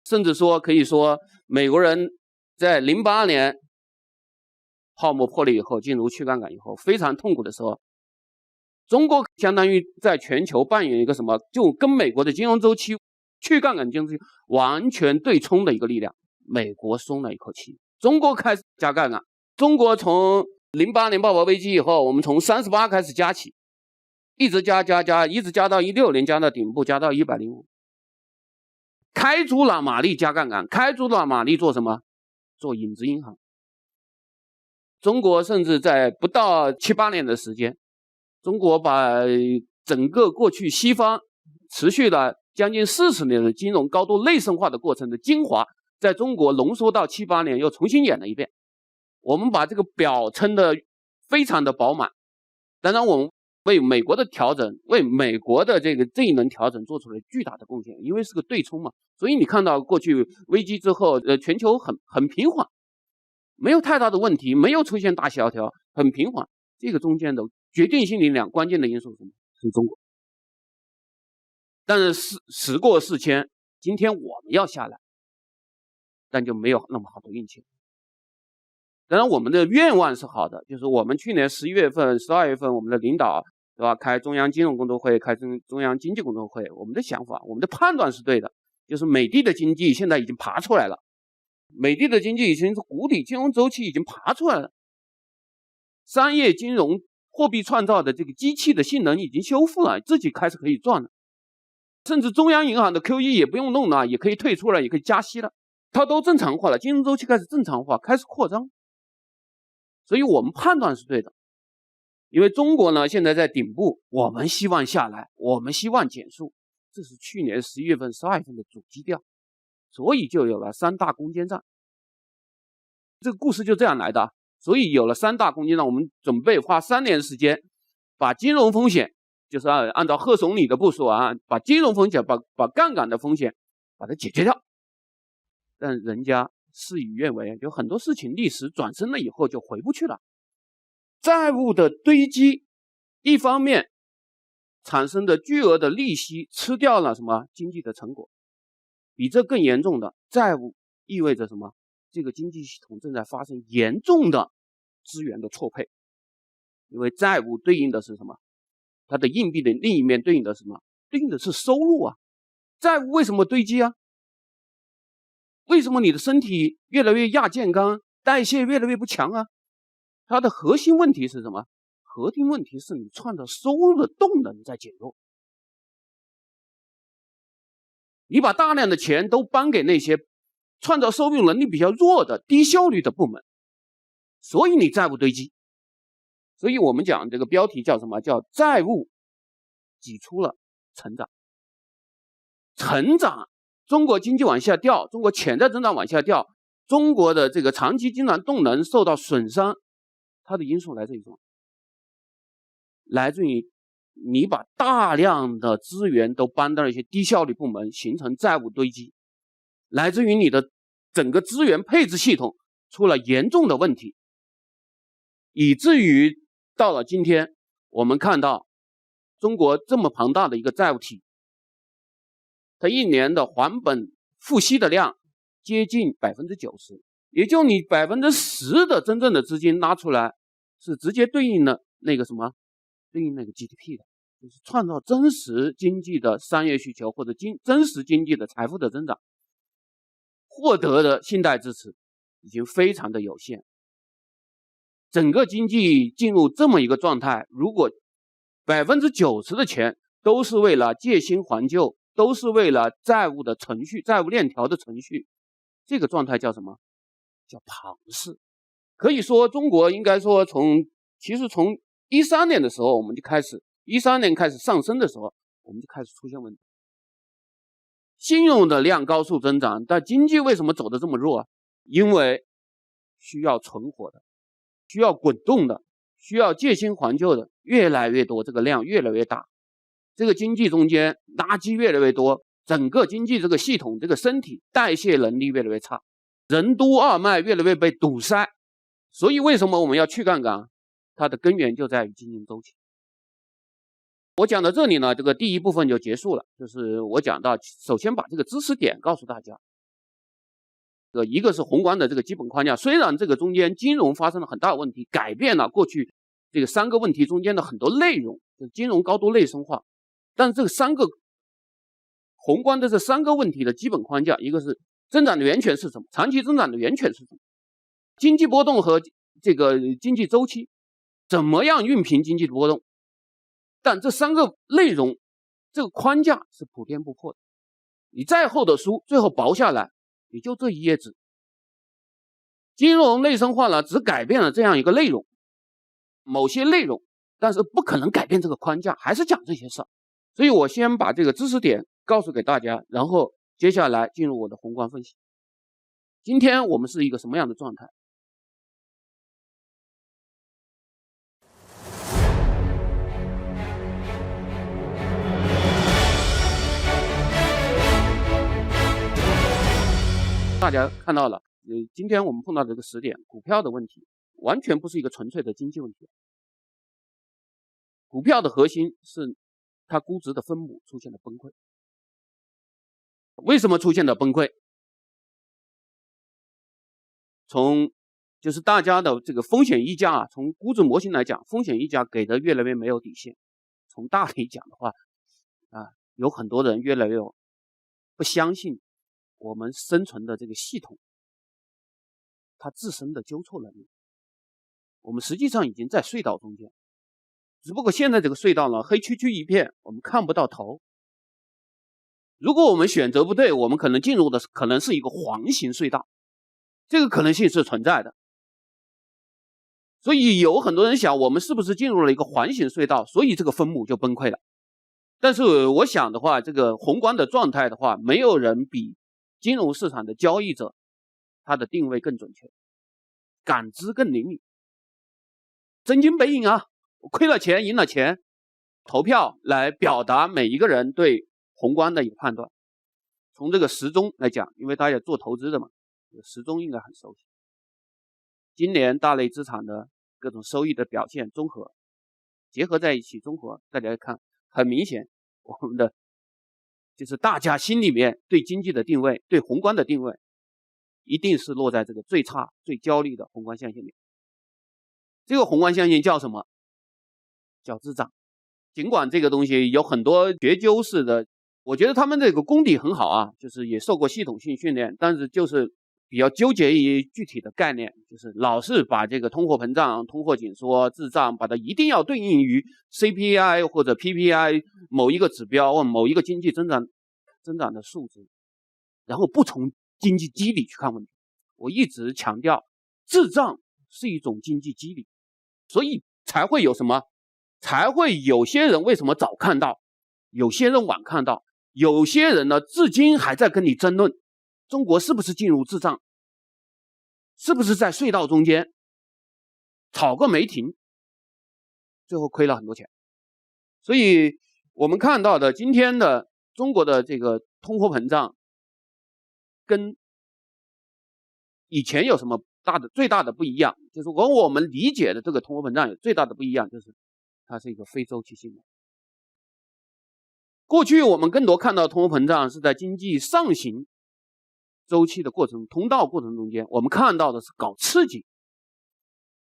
甚至说可以说美国人在08年泡沫破裂以后，进入去杠杆以后，非常痛苦的时候，中国相当于在全球扮演一个什么，就跟美国的金融周期去杠杆金融周期完全对冲的一个力量。美国松了一口气，中国开始加杠杆。中国从08年爆发危机以后，我们从38开始加起，一直加，一直加到16年，加到顶部，加到105，开足了马力加杠杆，开足了马力做什么？做影子银行。中国甚至在不到7、8年的时间，中国把整个过去西方持续了将近40年的金融高度内生化的过程的精华，在中国浓缩到7、8年又重新演了一遍。我们把这个表撑得非常的饱满。当然我们为美国的调整，为美国的这一轮调整做出了巨大的贡献，因为是个对冲嘛，所以你看到过去危机之后，全球很平缓，没有太大的问题，没有出现大萧条，很平缓。这个中间的决定性力量、关键的因素是什么？是中国。但是时过境迁，今天我们要下来，但就没有那么好的运气。当然我们的愿望是好的，就是我们去年11月份、12月份，我们的领导对吧，开中央金融工作会，开中央经济工作会，我们的想法，我们的判断是对的，就是美的的经济现在已经爬出来了，美的的经济已经是谷底，金融周期已经爬出来了，商业金融货币创造的这个机器的性能已经修复了，自己开始可以赚了，甚至中央银行的 QE 也不用弄了，也可以退出了，也可以加息了，它都正常化了，金融周期开始正常化，开始扩张。所以我们判断是对的，因为中国呢现在在顶部，我们希望下来，我们希望减速，这是去年11月份、12月份的主基调，所以就有了3大攻坚战。这个故事就这样来的，所以有了3大攻坚战，我们准备花3年时间，把金融风险，就是按照贺总理的部署啊，把金融风险、把杠杆的风险把它解决掉。但人家事与愿违，有很多事情历史转身了以后就回不去了。债务的堆积，一方面产生的巨额的利息吃掉了什么经济的成果，比这更严重的债务意味着什么？这个经济系统正在发生严重的资源的错配，因为债务对应的是什么？它的硬币的另一面对应的是什么？对应的是收入啊。债务为什么堆积啊？为什么你的身体越来越亚健康，代谢越来越不强啊？它的核心问题是什么？核心问题是你创造收入的动能在减弱。你把大量的钱都搬给那些创造收入能力比较弱的低效率的部门，所以你债务堆积。所以我们讲这个标题叫什么？叫债务挤出了成长。成长，中国经济往下掉，中国潜在增长往下掉，中国的这个长期经常动能受到损伤，它的因素来自于什么？来自于你把大量的资源都搬到了一些低效率部门，形成债务堆积，来自于你的整个资源配置系统出了严重的问题，以至于到了今天，我们看到中国这么庞大的一个债务体，它一年的还本付息的量接近 90%， 也就你 10% 的真正的资金拉出来，是直接对应了那个什么？对应那个 GDP 的，就是创造真实经济的商业需求或者真实经济的财富的增长，获得的信贷支持已经非常的有限。整个经济进入这么一个状态，如果 90% 的钱都是为了借新还旧，都是为了债务的程序、债务链条的程序，这个状态叫什么？叫庞氏。可以说中国应该说其实从13年的时候我们就开始，13年开始上升的时候，我们就开始出现问题。信用的量高速增长，但经济为什么走得这么弱啊？因为需要存活的，需要滚动的，需要借新还旧的越来越多，这个量越来越大，这个经济中间垃圾越来越多，整个经济这个系统这个身体代谢能力越来越差，任督二脉越来越被堵塞。所以为什么我们要去杠杆？它的根源就在于经营周期。我讲到这里呢，这个第一部分就结束了，就是我讲到首先把这个知识点告诉大家。一个是宏观的这个基本框架，虽然这个中间金融发生了很大的问题，改变了过去这个3个问题中间的很多内容，金融高度内生化，但这个宏观的这3个问题的基本框架，一个是增长的源泉是什么，长期增长的源泉是什么，经济波动和这个经济周期怎么样熨平经济的波动，但这3个内容这个框架是普遍不破的，你再厚的书最后薄下来也就这一页纸。金融内生化了，只改变了这样一个内容，某些内容，但是不可能改变这个框架，还是讲这些事儿。所以我先把这个知识点告诉给大家，然后接下来进入我的宏观分析。今天我们是一个什么样的状态？大家看到了，今天我们碰到这个时点，股票的问题完全不是一个纯粹的经济问题。股票的核心是它估值的分母出现了崩溃。为什么出现了崩溃？就是大家的这个风险溢价从估值模型来讲，风险溢价给的越来越没有底线。从大类讲的话，有很多人越来越不相信我们生存的这个系统它自身的纠错能力。我们实际上已经在隧道中间，只不过现在这个隧道呢，黑黢黢一片，我们看不到头。如果我们选择不对，我们可能进入的可能是一个环形隧道，这个可能性是存在的。所以有很多人想，我们是不是进入了一个环形隧道，所以这个分母就崩溃了。但是我想的话，这个宏观的状态的话，没有人比金融市场的交易者他的定位更准确，感知更灵敏。真金白银啊，亏了钱赢了钱，投票来表达每一个人对宏观的一个判断。从这个时钟来讲，因为大家做投资的嘛，时钟应该很熟悉。今年大类资产的各种收益的表现综合结合在一起，大家看很明显，我们的就是大家心里面对经济的定位，对宏观的定位，一定是落在这个最差最焦虑的宏观象限里。这个宏观象限叫什么？叫滞胀。尽管这个东西有很多学究式的，我觉得他们这个功底很好啊，就是也受过系统性训练，但是就是比较纠结于具体的概念，就是老是把这个通货膨胀、通货紧缩、滞胀，把它一定要对应于 CPI 或者 PPI 某一个指标或某一个经济增长的数值，然后不从经济机理去看问题。我一直强调，滞胀是一种经济机理，所以才会有什么？才会有些人为什么早看到，有些人晚看到，有些人呢至今还在跟你争论中国是不是进入滞胀，是不是在隧道中间，吵个没停，最后亏了很多钱。所以我们看到的今天的中国的这个通货膨胀跟以前有什么最大的不一样，就是我们理解的这个通货膨胀有最大的不一样，就是它是一个非周期性的。过去我们更多看到通货膨胀是在经济上行周期的通道过程中间，我们看到的是搞刺激，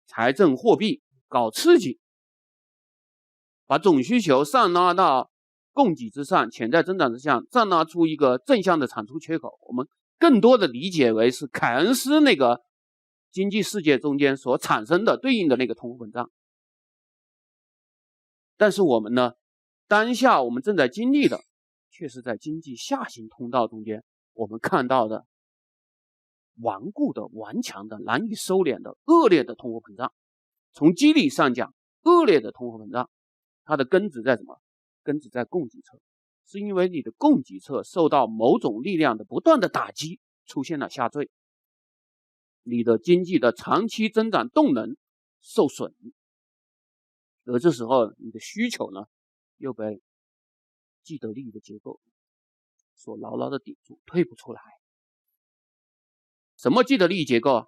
财政货币搞刺激，把总需求上拉到供给之上，潜在增长之上，上拉出一个正向的产出缺口。我们更多的理解为是凯恩斯那个经济世界中间所产生的对应的那个通货膨胀。但是我们呢，当下我们正在经历的却是在经济下行通道中间我们看到的顽固的、顽强的、难以收敛的恶劣的通货膨胀。从机理上讲，恶劣的通货膨胀它的根子在什么？根子在供给侧，是因为你的供给侧受到某种力量的不断的打击，出现了下坠，你的经济的长期增长动能受损，而这时候你的需求呢又被既得利益的结构所牢牢的顶住，退不出来。什么既得利益结构啊？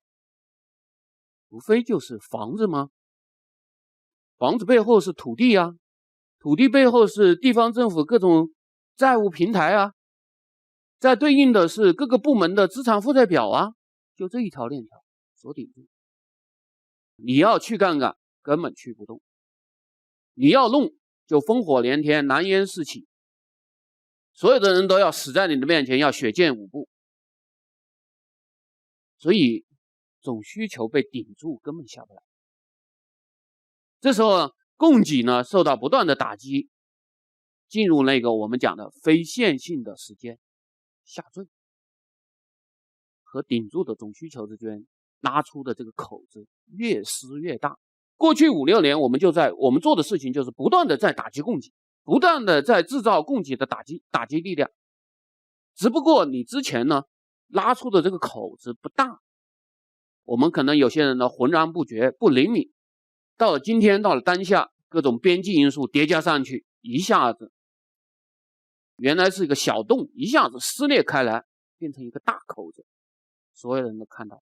无非就是房子吗？房子背后是土地啊，土地背后是地方政府各种债务平台啊，再对应的是各个部门的资产负债表啊，就这一条链条所顶住。你要去杠杆根本去不动，你要弄就烽火连天，蓝烟四起，所有的人都要死在你的面前，要血溅五步。所以总需求被顶住，根本下不来。这时候供给呢受到不断的打击，进入那个我们讲的非线性的时间下坠，和顶住的总需求之间拉出的这个口子越撕越大。过去5-6年我们做的事情就是不断的在打击供给，不断的在制造供给的打击力量，只不过你之前呢拉出的这个口子不大，我们可能有些人呢浑然不觉不灵敏，到了今天，到了当下，各种边际因素叠加上去，一下子原来是一个小洞，一下子撕裂开来，变成一个大口子，所有人都看到，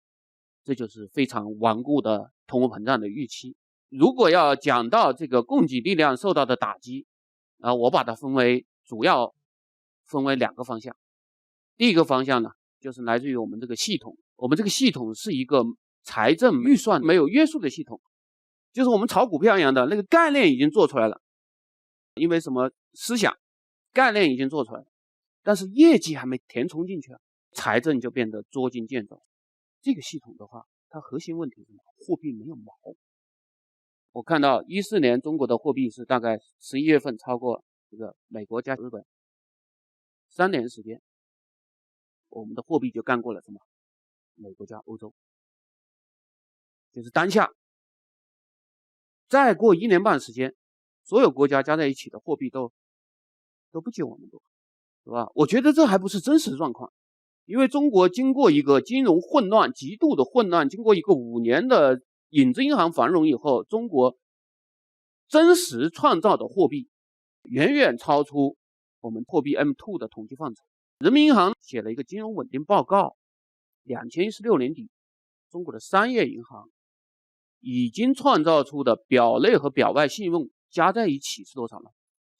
这就是非常顽固的通货膨胀的预期。如果要讲到这个供给力量受到的打击，我把它主要分为2个方向。第一个方向呢，就是来自于我们这个系统，我们这个系统是一个财政预算没有约束的系统，就是我们炒股票一样的，那个概念已经做出来了，因为什么思想概念已经做出来了，但是业绩还没填充进去，财政就变得捉襟见肘。这个系统的话，它核心问题是什么？货币没有毛。我看到14年中国的货币是大概11月份超过这个美国加日本，3年时间，我们的货币就干过了什么？美国加欧洲，就是当下。再过1年半时间，所有国家加在一起的货币都不及我们多，是吧？我觉得这还不是真实状况，因为中国经过一个金融混乱，极度的混乱，经过一个5年的影子银行繁荣以后，中国真实创造的货币远远超出我们货币 M2 的统计范畴。人民银行写了一个金融稳定报告，2016年底，中国的商业银行已经创造出的表内和表外信用加在一起是多少呢？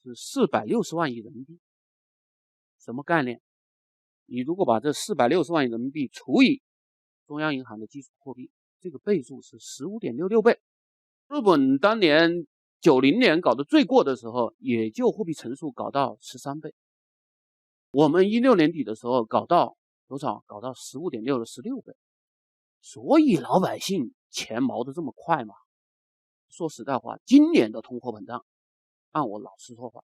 是460万亿人民币。什么概念？你如果把这460万亿人民币除以中央银行的基础货币，这个倍数是 15.66 倍。日本当年90年搞得最过的时候，也就货币乘数搞到13倍。我们16年底的时候搞到多少？搞到 15.6 的16倍。所以老百姓钱毛得这么快嘛？说实在话，今年的通货膨胀，按我老实说话，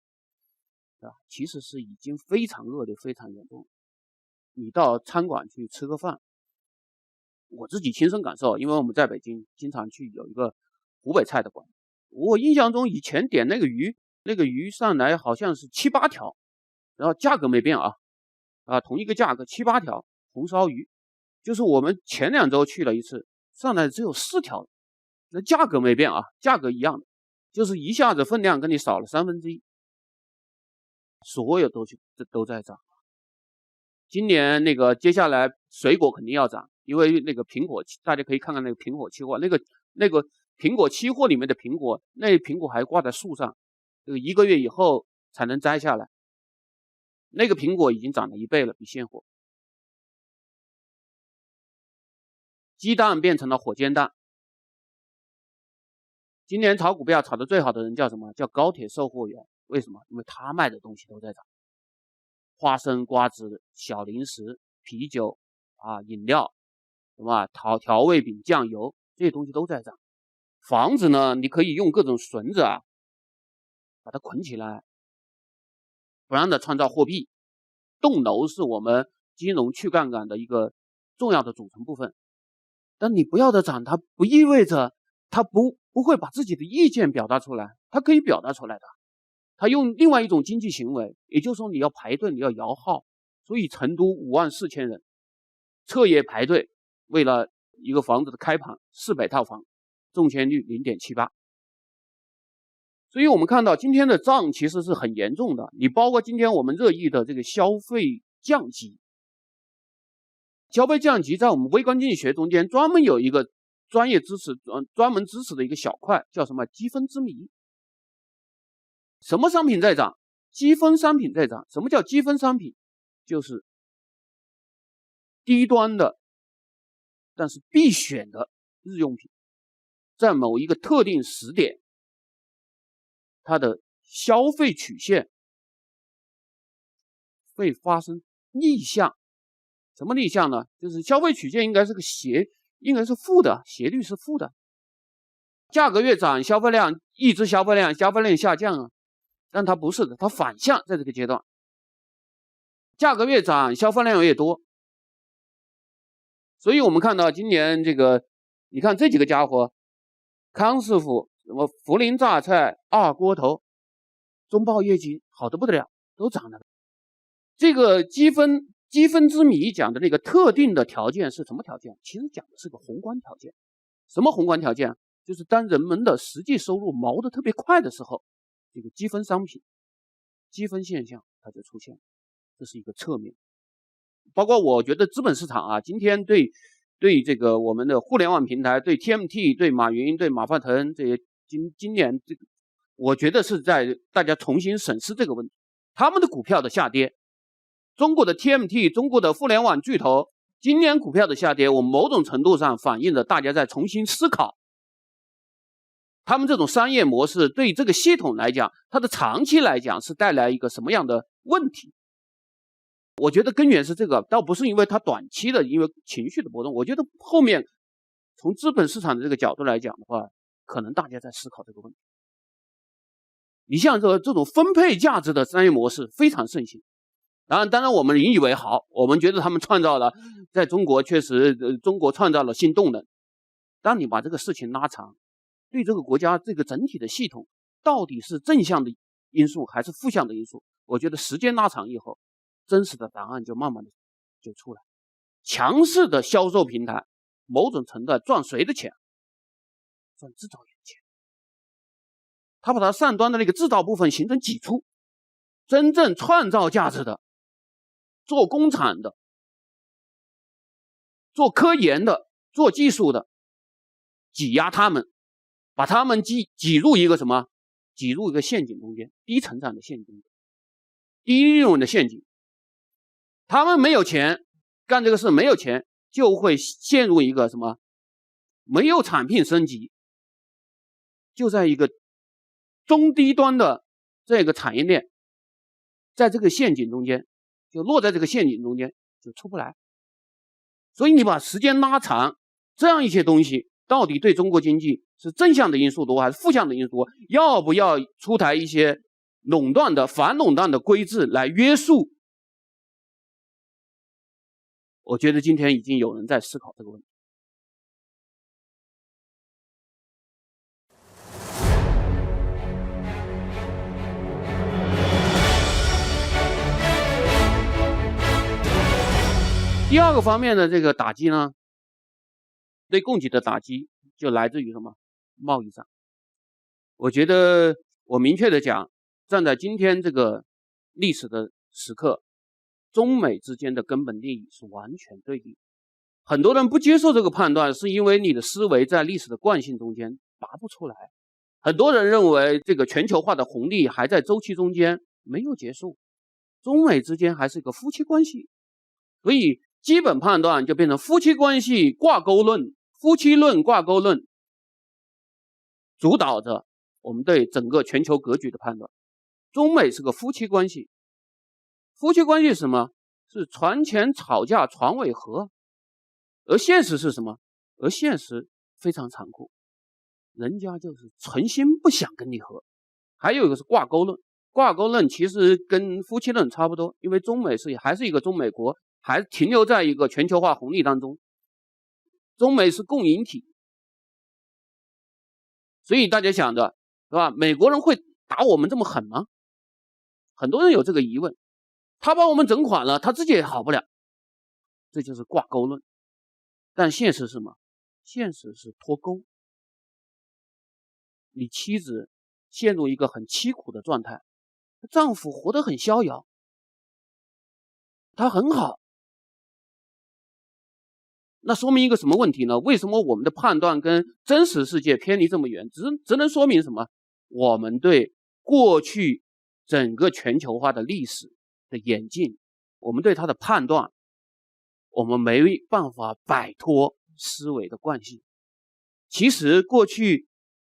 其实是已经非常恶劣、非常严重。你到餐馆去吃个饭，我自己亲身感受，因为我们在北京经常去有一个湖北菜的馆，我印象中以前点那个鱼上来好像是7、8条，然后价格没变同一个价格7、8条红烧鱼，就是我们前2周去了一次，上来只有4条，那价格没变价格一样的，就是一下子分量跟你少了1/3，所有东西都在涨。今年那个接下来水果肯定要涨，因为那个苹果，大家可以看看那个苹果期货，那个苹果期货里面的苹果，那苹果还挂在树上，这个1个月以后才能摘下来，那个苹果已经涨了1倍了，比现货。鸡蛋变成了火箭蛋。今年炒股票炒得最好的人叫什么？叫高铁售货员。为什么？因为他卖的东西都在涨，花生、瓜子、小零食、啤酒饮料，什么调味饼、酱油，这些东西都在涨。房子呢，你可以用各种绳子把它捆起来，不让它创造货币。栋楼是我们金融去杠杆的一个重要的组成部分。但你不要的涨，它不意味着它不会把自己的意见表达出来，它可以表达出来的。他用另外一种经济行为，也就是说你要排队，你要摇号。所以成都54000人彻夜排队，为了一个房子的开盘，400套房，中签率 0.78。所以我们看到今天的涨其实是很严重的。你包括今天我们热议的这个消费降级，消费降级在我们微观经济学中间专门有一个专门支持的一个小块，叫什么积分之谜。什么商品在涨？积分商品在涨。什么叫积分商品？就是低端的但是必选的日用品，在某一个特定时点，它的消费曲线会发生逆向。什么逆向呢？就是消费曲线应该是负的，斜率是负的。价格越涨，消费量抑制消费量下降但它不是的，它反向在这个阶段，价格越涨，消费量越多。所以我们看到今年这个，你看这几个家伙，康师傅、什么涪陵榨菜、二锅头，中报业绩好得不得了，都涨了。这个积分之谜讲的那个特定的条件是什么条件？其实讲的是个宏观条件。什么宏观条件？就是当人们的实际收入毛得特别快的时候，这个积分商品、积分现象它就出现了，这是一个侧面。包括我觉得资本市场今天对这个我们的互联网平台，对 TMT、对马云、对马化腾这些今年这个，我觉得是在大家重新审视这个问题。他们的股票的下跌，中国的 TMT、中国的互联网巨头今年股票的下跌，我某种程度上反映了大家在重新思考他们这种商业模式对这个系统来讲，它的长期来讲是带来一个什么样的问题。我觉得根源是这个，倒不是因为它短期的因为情绪的波动，我觉得后面从资本市场的这个角度来讲的话，可能大家在思考这个问题。你像这种分配价值的商业模式非常盛行，当然我们引以为豪，我们觉得他们创造了在中国确实中国创造了新动能。当你把这个事情拉长，对这个国家这个整体的系统到底是正向的因素还是负向的因素，我觉得时间拉长以后，真实的答案就慢慢的就出来。强势的销售平台某种程度赚谁的钱？赚制造业的钱。他把它上端的那个制造部分形成挤出，真正创造价值的做工厂的做科研的做技术的挤压他们，把他们挤入一个什么？挤入一个陷阱中间，低成长的陷阱，低利润的陷阱。他们没有钱干这个事，没有钱就会陷入一个什么？没有产品升级，就在一个中低端的这个产业链，在这个陷阱中间，就落在这个陷阱中间就出不来。所以你把时间拉长，这样一些东西到底对中国经济是正向的因素多还是负向的因素多？要不要出台一些垄断的反垄断的规制来约束？我觉得今天已经有人在思考这个问题。第二个方面的这个打击呢，对供给的打击就来自于什么？贸易战。我觉得我明确的讲，站在今天这个历史的时刻，中美之间的根本利益是完全对立。很多人不接受这个判断，是因为你的思维在历史的惯性中间拔不出来。很多人认为这个全球化的红利还在周期中间没有结束，中美之间还是一个夫妻关系，所以基本判断就变成夫妻关系挂钩论、夫妻论挂钩论，主导着我们对整个全球格局的判断。中美是个夫妻关系，夫妻关系是什么？是船前吵架船尾和。而现实是什么？而现实非常残酷，人家就是存心不想跟你和。还有一个是挂钩论，挂钩论其实跟夫妻论差不多，因为中美还是一个中美国，还停留在一个全球化红利当中，中美是共赢体。所以大家想的是吧？美国人会打我们这么狠吗？很多人有这个疑问。他把我们整垮了，他自己也好不了，这就是挂钩论。但现实是什么？现实是脱钩。你妻子陷入一个很凄苦的状态，丈夫活得很逍遥，他很好。那说明一个什么问题呢？为什么我们的判断跟真实世界偏离这么远？只能说明什么？我们对过去整个全球化的历史的演进，我们对它的判断，我们没办法摆脱思维的惯性。其实过去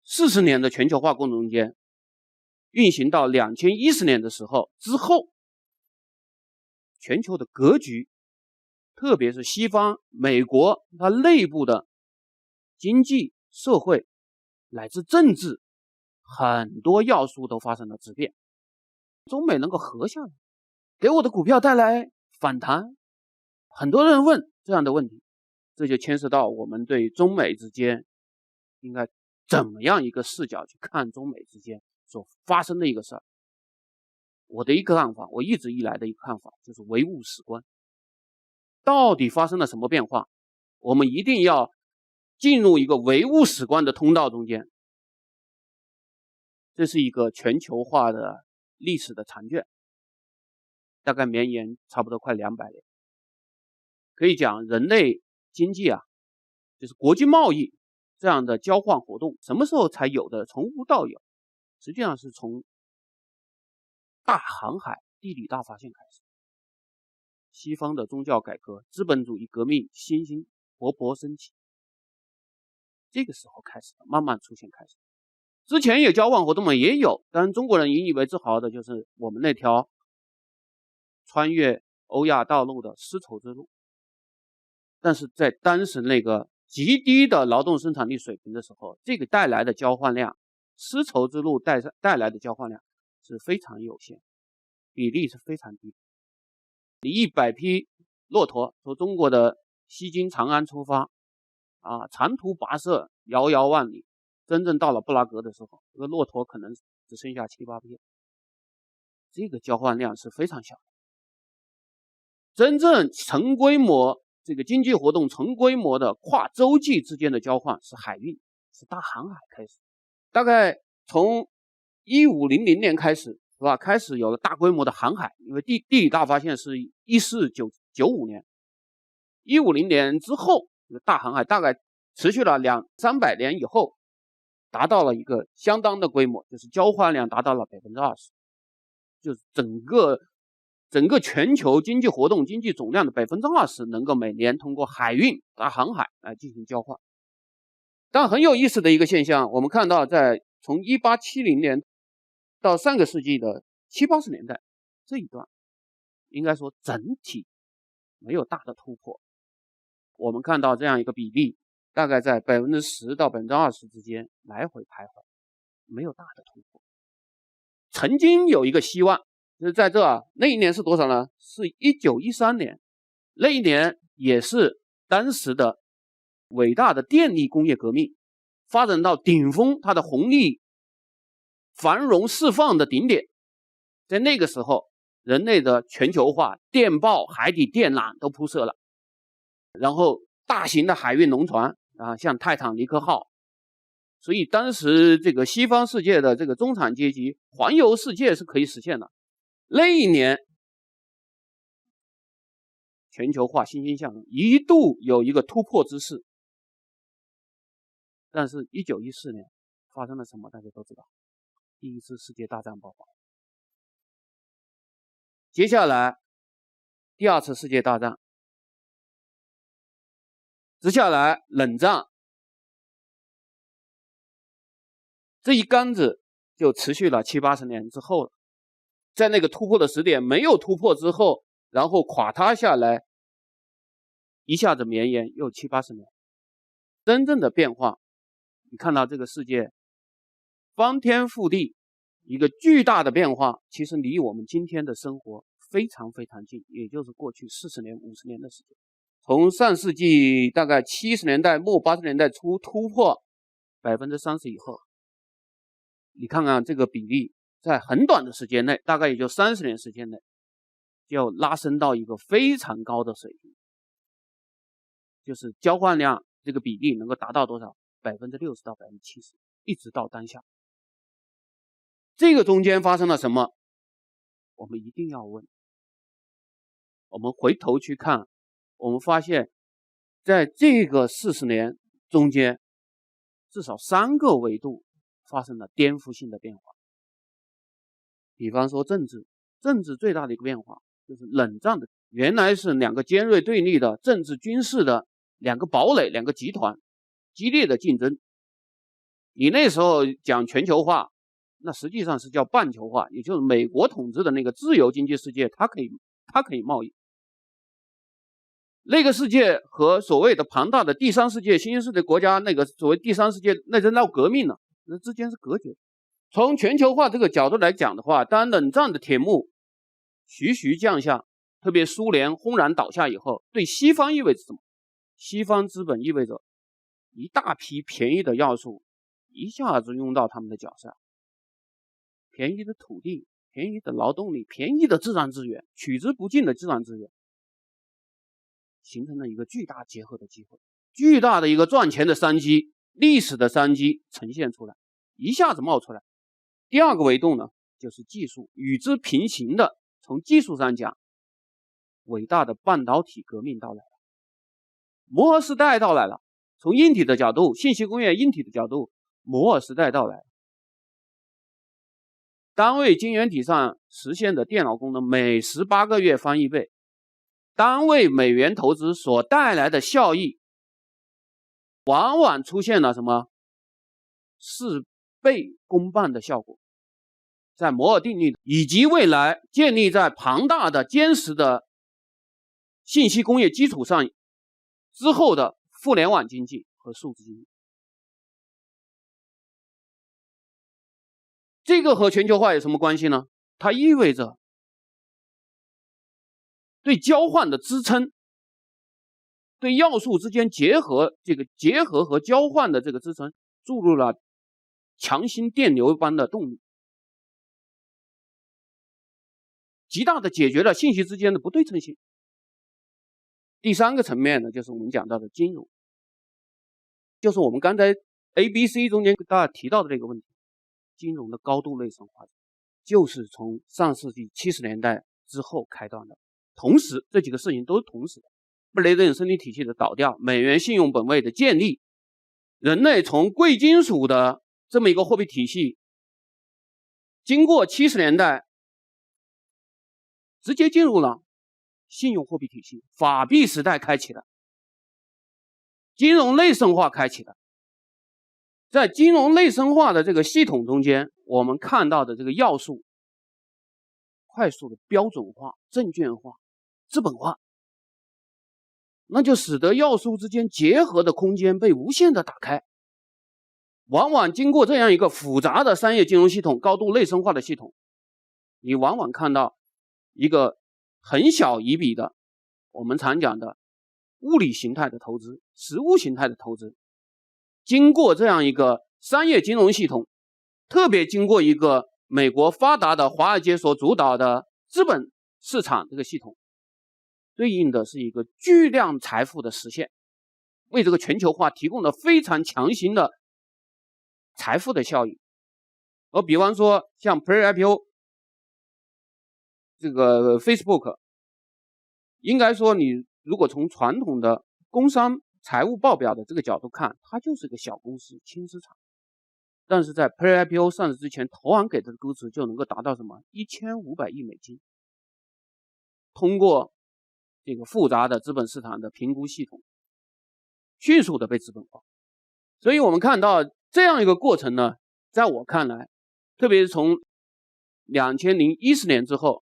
40年的全球化过程中间，运行到2010年的时候之后，全球的格局，特别是西方美国它内部的经济社会乃至政治很多要素都发生了质变。中美能够合下来，给我的股票带来反弹。很多人问这样的问题，这就牵涉到我们对中美之间应该怎么样一个视角去看中美之间所发生的一个事儿。我的一个看法，我一直以来的一个看法就是唯物史观。到底发生了什么变化？我们一定要进入一个唯物史观的通道中间。这是一个全球化的历史的长卷，大概绵延差不多快200年。可以讲人类经济啊，就是国际贸易这样的交换活动，什么时候才有的？从无到有，实际上是从大航海、地理大发现开始。西方的宗教改革，资本主义革命兴兴勃勃升起。这个时候开始慢慢出现开始。之前有交换活动嘛，也有，但是中国人引以为自豪的就是我们那条穿越欧亚大陆的丝绸之路。但是在当时那个极低的劳动生产力水平的时候，这个带来的交换量，丝绸之路带来的交换量是非常有限，比例是非常低。你100匹骆驼从中国的西京长安出发长途跋涉，遥遥万里，真正到了布拉格的时候，这个骆驼可能只剩下7、8匹，这个交换量是非常小的。真正成规模这个经济活动成规模的跨洲际之间的交换是海运，是大航海开始。大概从1500年开始，是吧？开始有了大规模的航海，因为地理大发现是1495年，150年之后，这个大航海大概持续了200-300年以后，达到了一个相当的规模，就是交换量达到了 20%， 就是整个全球经济活动经济总量的 20% 能够每年通过海运大航海来进行交换。但很有意思的一个现象，我们看到在从1870年到上个世纪的70、80年代这一段，应该说整体没有大的突破。我们看到这样一个比例，大概在 10% 到 20% 之间来回徘徊，没有大的突破。曾经有一个希望，就是在那一年是多少呢？是1913年，那一年也是当时的伟大的电力工业革命发展到顶峰，它的红利繁荣释放的顶点。在那个时候，人类的全球化，电报、海底电缆都铺设了，然后大型的海运农船像泰坦尼克号，所以当时这个西方世界的这个中产阶级环游世界是可以实现的。那一年全球化欣欣向荣，一度有一个突破之势。但是1914年发生了什么大家都知道，第一次世界大战爆发。接下来第二次世界大战，接下来冷战，这一杆子就持续了7、80年之后了。在那个突破的时点没有突破之后，然后垮塌下来，一下子绵延又7、80年。真正的变化，你看到这个世界翻天覆地，一个巨大的变化，其实离我们今天的生活非常非常近，也就是过去40年、50年的时间。从上世纪大概70年代末、80年代初突破 30% 以后，你看看这个比例，在很短的时间内，大概也就30年时间内，就拉升到一个非常高的水平，就是交换量这个比例能够达到多少？ 60%到 70%， 一直到当下。这个中间发生了什么？我们一定要问。我们回头去看，我们发现在这个40年中间，至少3个维度发生了颠覆性的变化。比方说政治最大的一个变化就是冷战的，原来是2个尖锐对立的政治军事的2个堡垒、2个集团激烈的竞争。你那时候讲全球化，那实际上是叫半球化，也就是美国统治的那个自由经济世界，它可以贸易。那个世界和所谓的庞大的第三世界、新兴世界国家，那个所谓第三世界，那是闹革命了，那之间是隔绝的。从全球化这个角度来讲的话，当冷战的铁幕徐徐降下，特别苏联轰然倒下以后，对西方意味着什么？西方资本意味着一大批便宜的要素一下子用到他们的脚上，便宜的土地、便宜的劳动力、便宜的自然资源、取之不尽的自然资源，形成了一个巨大结合的机会，巨大的一个赚钱的商机，历史的商机呈现出来，一下子冒出来。第二个维度呢，就是技术，与之平行的，从技术上讲，伟大的半导体革命到来了，摩尔时代到来了。从硬体的角度，信息工业硬体的角度，摩尔时代到来了。单位晶圆体上实现的电脑功能每18个月翻1倍，单位美元投资所带来的效益，往往出现了什么事倍功半的效果。在摩尔定律以及未来建立在庞大的坚实的信息工业基础上之后的互联网经济和数字经济，这个和全球化有什么关系呢？它意味着对交换的支撑，对要素之间结合和交换的这个支撑注入了强心电流般的动力，极大的解决了信息之间的不对称性。第三个层面呢，就是我们讲到的金融，就是我们刚才 ABC 中间大家提到的这个问题，金融的高度内生化就是从上世纪70年代之后开端的。同时这几个事情都是同时的，布雷顿森林体系的倒掉，美元信用本位的建立，人类从贵金属的这么一个货币体系，经过70年代直接进入了信用货币体系，法币时代开启了，金融内生化开启了。在金融内生化的这个系统中间，我们看到的这个要素快速的标准化、证券化、资本化，那就使得要素之间结合的空间被无限的打开。往往经过这样一个复杂的商业金融系统、高度内生化的系统，你往往看到一个很小一笔的我们常讲的物理形态的投资、实物形态的投资，经过这样一个商业金融系统，特别经过一个美国发达的华尔街所主导的资本市场这个系统，对应的是一个巨量财富的实现，为这个全球化提供了非常强行的财富的效应。而比方说像 Pre-IPO 这个 Facebook， 应该说你如果从传统的工商财务报表的这个角度看，它就是个小公司轻资产，但是在 Pre-IPO 上市之前，投行给的估值就能够达到什么1500亿美金，通过这个复杂的资本市场的评估系统迅速的被资本化。所以我们看到这样一个过程呢，在我看来，特别是从2010-14年之后，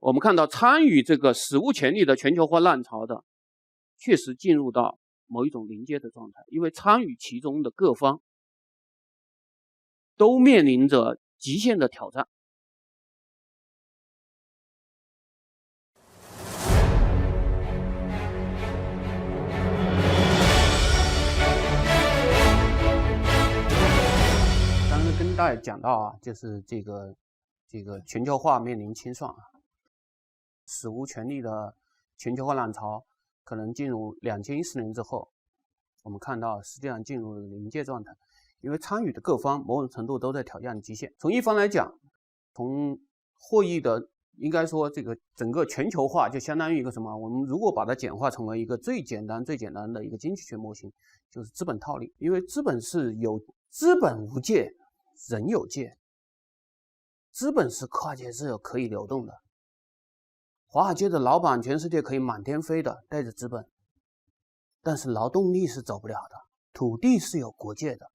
我们看到参与这个史无前例的全球化浪潮的确实进入到某一种临界的状态，因为参与其中的各方都面临着极限的挑战。刚刚跟大家讲到啊，就是这个全球化面临清算，史无前例的全球化浪潮可能进入2014年之后，我们看到实际上进入了临界状态，因为参与的各方某种程度都在挑战极限。从一方来讲，从获益的应该说这个整个全球化就相当于一个什么，我们如果把它简化成为一个最简单的一个经济学模型，就是资本套利。因为资本是有资本无界，人有界，资本是跨界是有可以流动的。华尔街的老板全世界可以满天飞的带着资本，但是劳动力是走不了的，土地是有国界的。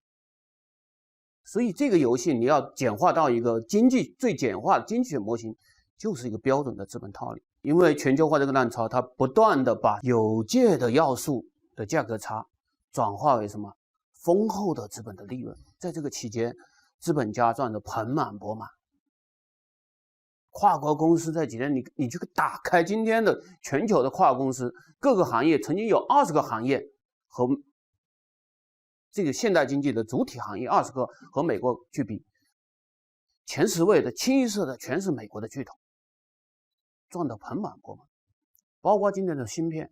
所以这个游戏你要简化到一个最简化的经济学模型，就是一个标准的资本套利。因为全球化这个浪潮，它不断的把有界的要素的价格差转化为什么丰厚的资本的利润，在这个期间资本家赚得盆满钵满。跨国公司在几年，你去打开今天的全球的跨国公司，各个行业曾经有20个行业和这个现代经济的主体行业20个和美国去比，前10位的清一色的全是美国的巨头，赚得盆满钵满。包括今天的芯片，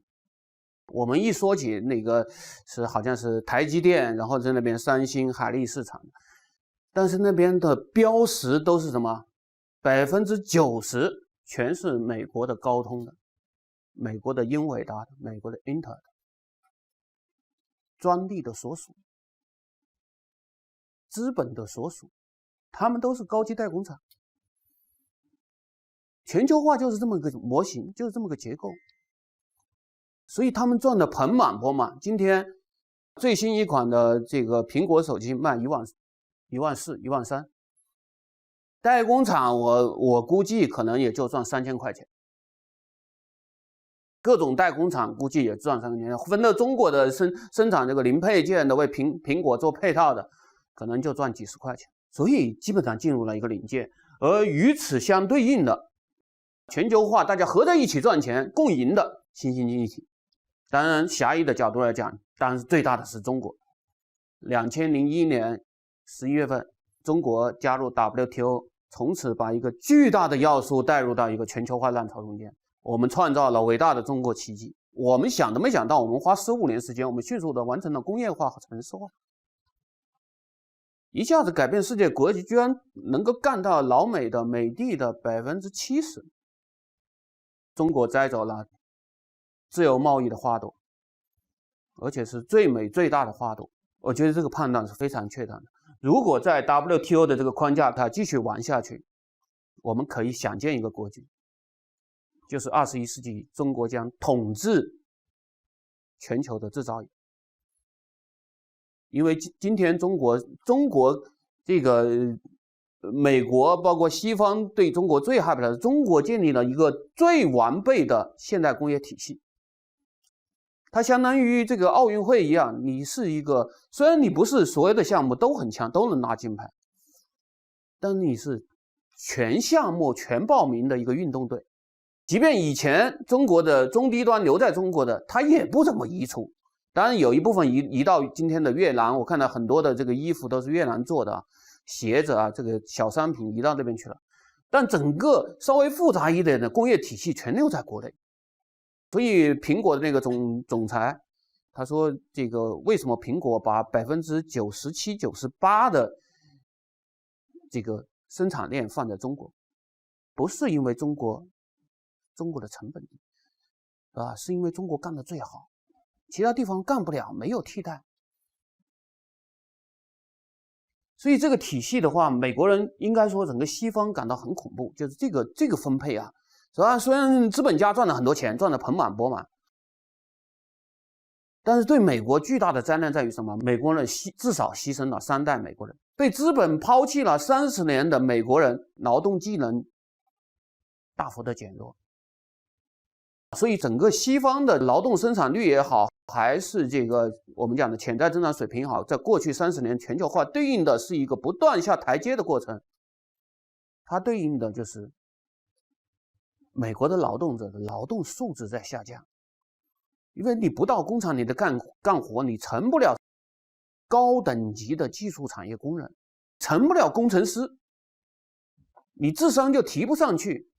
我们一说起那个是好像是台积电，然后在那边三星、海力士厂，但是那边的标识都是什么？90%全是美国的高通的，美国的英伟达的，美国的英特尔的，专利的所属，资本的所属，他们都是高级代工厂。全球化就是这么个模型，就是这么个结构。所以他们赚得盆满钵满。今天最新一款的这个苹果手机卖1万4、1万3，代工厂我估计可能也就赚3000块钱。各种代工厂估计也赚3000块钱，分到中国的生产这个零配件的，为苹果做配套的，可能就赚几十块钱。所以基本上进入了一个临界。而与此相对应的，全球化大家合在一起赚钱共赢的新兴经济体。当然，狭义的角度来讲，当然是最大的是中国。2001年11月份，中国加入 WTO， 从此把一个巨大的要素带入到一个全球化浪潮中间。我们创造了伟大的中国奇迹。我们想都没想到，我们花15年时间，我们迅速的完成了工业化和城市化，一下子改变世界格局，居然能够干到老美的美的的70%。中国摘走了自由贸易的花朵，而且是最美最大的花朵。我觉得这个判断是非常确当的。如果在 WTO 的这个框架下继续玩下去，我们可以想见一个格局，就是21世纪中国将统治全球的制造业。因为今天中国这个美国包括西方对中国最害怕的是，中国建立了一个最完备的现代工业体系。它相当于这个奥运会一样，你是一个，虽然你不是所有的项目都很强，都能拿金牌，但你是全项目全报名的一个运动队。即便以前中国的中低端留在中国的，它也不怎么移出。当然有一部分移到今天的越南，我看到很多的这个衣服都是越南做的，鞋子啊，这个小商品移到那边去了。但整个稍微复杂一点的工业体系全留在国内。所以苹果的那个总裁他说，这个为什么苹果把97%、98%的这个生产链放在中国，不是因为中国的成本低啊，是因为中国干得最好，其他地方干不了，没有替代。所以这个体系的话，美国人应该说整个西方感到很恐怖，就是这个分配啊，虽然资本家赚了很多钱，赚得盆满钵满，但是对美国巨大的灾难在于什么？美国人至少牺牲了3代美国人，被资本抛弃了30年的美国人，劳动技能大幅的减弱。所以整个西方的劳动生产率也好，还是这个我们讲的潜在增长水平好，在过去30年全球化对应的是一个不断下台阶的过程。它对应的就是美国的劳动者的劳动素质在下降，因为你不到工厂里的干活，你成不了高等级的技术产业工人，成不了工程师，你智商就提不上去。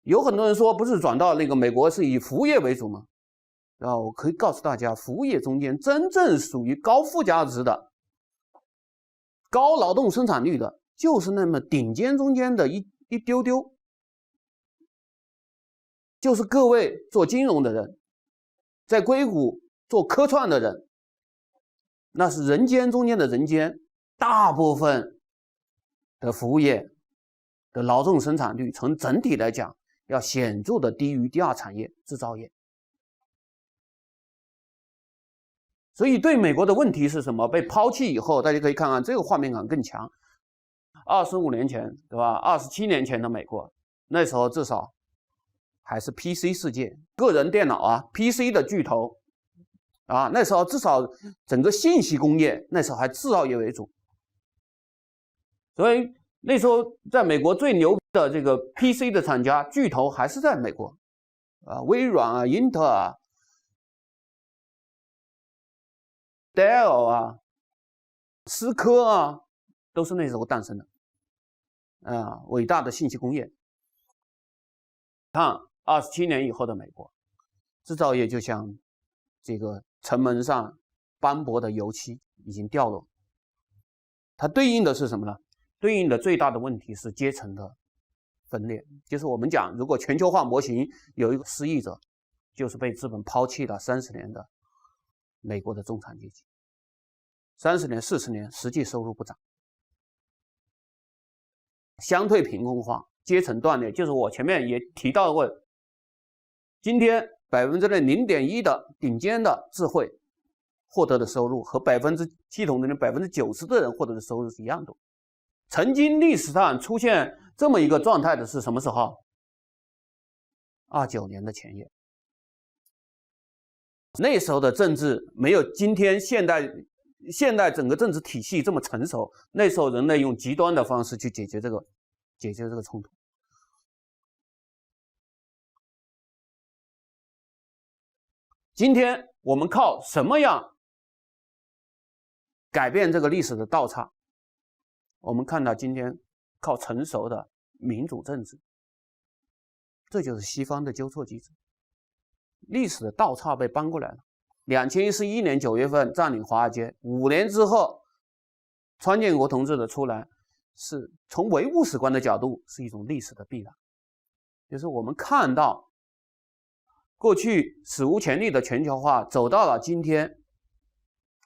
有很多人说，不是转到那个美国是以服务业为主吗？我可以告诉大家，服务业中间真正属于高附加值的、高劳动生产率的，就是那么顶尖中间的一丢丢，就是各位做金融的人，在硅谷做科创的人，那是人间中间的人间。大部分的服务业的劳动生产率，从整体来讲，要显著的低于第二产业制造业。所以对美国的问题是什么？被抛弃以后，大家可以看看这个画面感更强。25年前，对吧？27年前的美国，那时候至少还是 PC 世界，个人电脑啊 ，PC 的巨头啊，那时候至少整个信息工业那时候还制造业为主，所以那时候在美国最牛的这个 PC 的厂家巨头还是在美国啊，微软啊、英特尔、Dell 啊、思科啊，都是那时候诞生的啊，伟大的信息工业。看27年以后的美国，制造业就像这个城门上斑驳的油漆已经掉落。它对应的是什么呢？对应的最大的问题是阶层的分裂，就是我们讲，如果全球化模型有一个失意者，就是被资本抛弃了30年的美国的中产阶级，30年、40年实际收入不涨，相对贫困化，阶层断裂，就是我前面也提到过，今天0.1%的顶尖的智慧获得的收入和系统的90%的人获得的收入是一样多。曾经历史上出现这么一个状态的是什么时候？29年的前夜。那时候的政治没有今天现代整个政治体系这么成熟，那时候人类用极端的方式去解决这个冲突。今天我们靠什么样改变这个历史的倒岔？我们看到今天靠成熟的民主政治，这就是西方的纠错机制。历史的倒岔被搬过来了。2011年9月份占领华尔街，5年之后，川建国同志的出来，是从唯物史观的角度是一种历史的必然。就是我们看到过去史无前例的全球化走到了今天，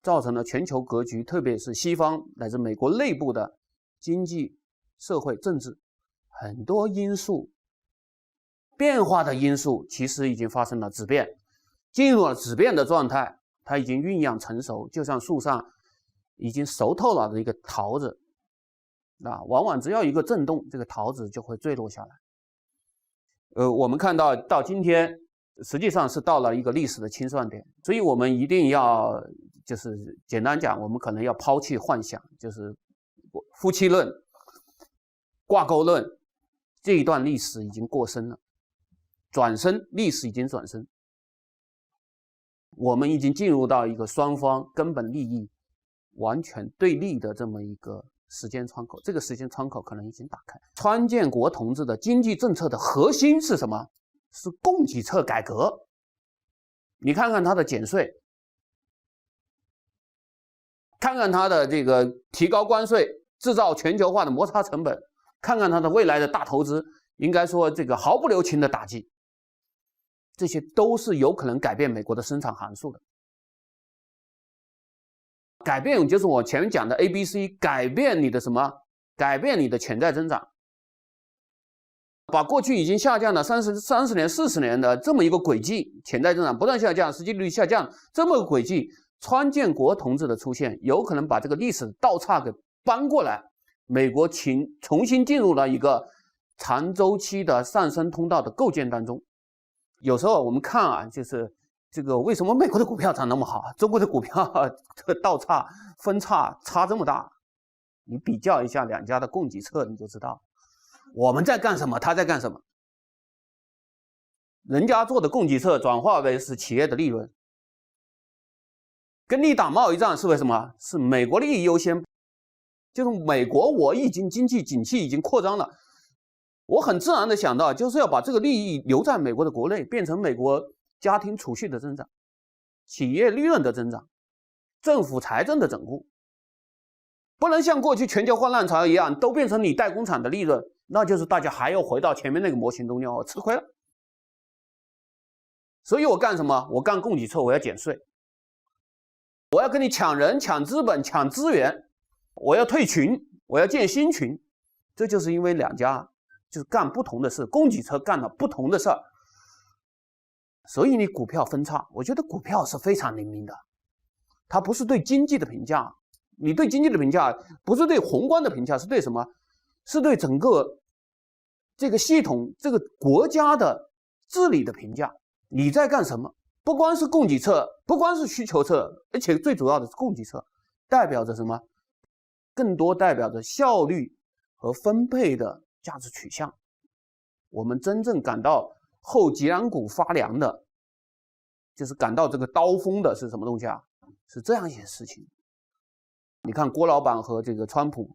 造成了全球格局，特别是西方乃至美国内部的经济、社会、政治很多因素变化的因素，其实已经发生了质变，进入了质变的状态，它已经酝酿成熟，就像树上已经熟透了的一个桃子，往往只要一个震动，这个桃子就会坠落下来。我们看到今天，实际上是到了一个历史的清算点，所以我们一定要就是简单讲，我们可能要抛弃幻想，就是夫妻论、挂钩论，这一段历史已经过身了。转身，历史已经转身，我们已经进入到一个双方根本利益完全对立的这么一个时间窗口，这个时间窗口可能已经打开。川建国同志的经济政策的核心是什么？是供给侧改革。你看看他的减税，看看他的这个提高关税，制造全球化的摩擦成本，看看他的未来的大投资，应该说这个毫不留情的打击。这些都是有可能改变美国的生产函数的。改变就是我前面讲的 ABC， 改变你的什么？改变你的潜在增长，把过去已经下降了30年、40年的这么一个轨迹，潜在增长不断下降，实际利率下降，这么个轨迹，川建国同志的出现，有可能把这个历史倒岔给搬过来，美国重新进入了一个长周期的上升通道的构建当中。有时候我们看啊，就是这个为什么美国的股票涨那么好，中国的股票这个倒岔分差这么大？你比较一下两家的供给侧，你就知道我们在干什么，他在干什么。人家做的供给侧转化为是企业的利润，跟你打贸易战是为什么？是美国利益优先，就是美国我已经经济景气已经扩张了。我很自然的想到，就是要把这个利益留在美国的国内，变成美国家庭储蓄的增长、企业利润的增长、政府财政的整固，不能像过去全球化浪潮一样，都变成你代工厂的利润，那就是大家还要回到前面那个模型中间，我吃亏了。所以我干什么？我干供给侧，我要减税，我要跟你抢人、抢资本、抢资源，我要退群，我要建新群。这就是因为两家就是干不同的事，供给侧干了不同的事儿，所以你股票分叉。我觉得股票是非常灵敏的，它不是对经济的评价，你对经济的评价不是对宏观的评价，是对什么？是对整个这个系统、这个国家的治理的评价。你在干什么？不光是供给侧，不光是需求侧，而且最主要的是供给侧，代表着什么？更多代表着效率和分配的价值取向。我们真正感到后脊梁骨发凉的，就是感到这个刀锋的是什么东西啊？是这样一些事情。你看郭老板和这个川普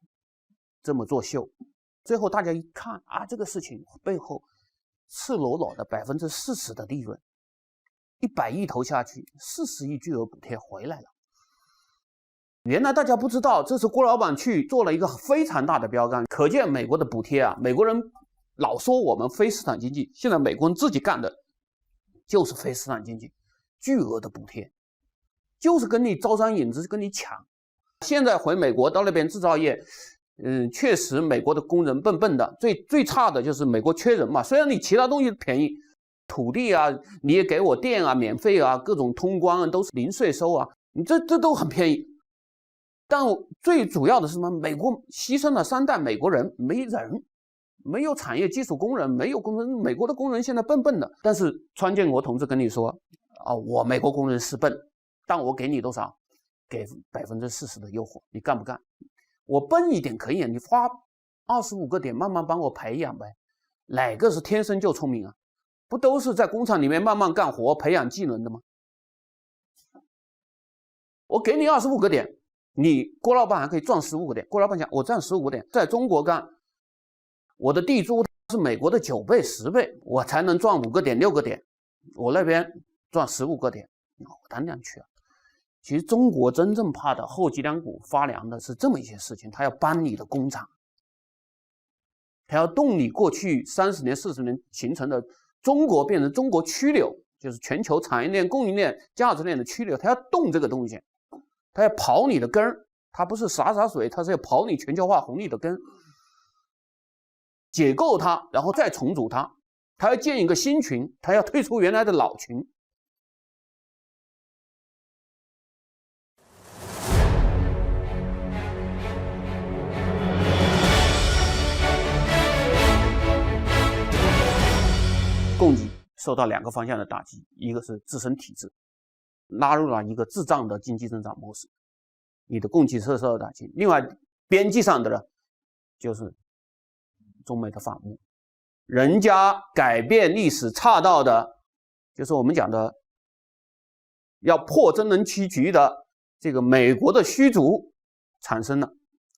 这么作秀，最后大家一看啊，这个事情背后赤裸裸的40%的利润，100亿投下去，40亿巨额补贴回来了。原来大家不知道，这是郭老板去做了一个非常大的标杆，可见美国的补贴啊，美国人老说我们非市场经济，现在美国人自己干的就是非市场经济，巨额的补贴，就是跟你招商引资，跟你抢。现在回美国到那边制造业，确实美国的工人笨笨的，最差的就是美国缺人嘛。虽然你其他东西便宜，土地啊，你也给我电啊，免费啊，各种通关啊，都是零税收啊，你这都很便宜。但最主要的是什么？美国牺牲了3代美国人，没人，没有产业技术工人，没有工人。美国的工人现在笨笨的，但是川建国同志跟你说啊，我美国工人是笨，但我给你多少？给40%的优惠，你干不干？我笨一点可以，你花25个点慢慢帮我培养呗。哪个是天生就聪明啊？不都是在工厂里面慢慢干活培养技能的吗？我给你25个点，你郭老板还可以赚15个点。郭老板讲我赚15个点，在中国干，我的地租是美国的9倍10倍，我才能赚5个点6个点，我那边赚15个点，我当然去啊。其实中国真正怕的后脊梁骨发凉的是这么一些事情，他要搬你的工厂，他要动你过去30年40年形成的中国变成中国区流，就是全球产业链供应链价值链的区流，他要动这个东西，他要刨你的根儿，他不是洒水，他是要刨你全球化红利的根，解构它，然后再重组它，他要建一个新群，他要退出原来的老群。供给受到2个方向的打击，一个是自身体制，拉入了一个滞胀的经济增长模式，你的供给受到打击。另外，边际上的呢，就是中美的反目，人家改变历史岔道的，就是我们讲的要破真人棋局的这个美国的虚竹产生了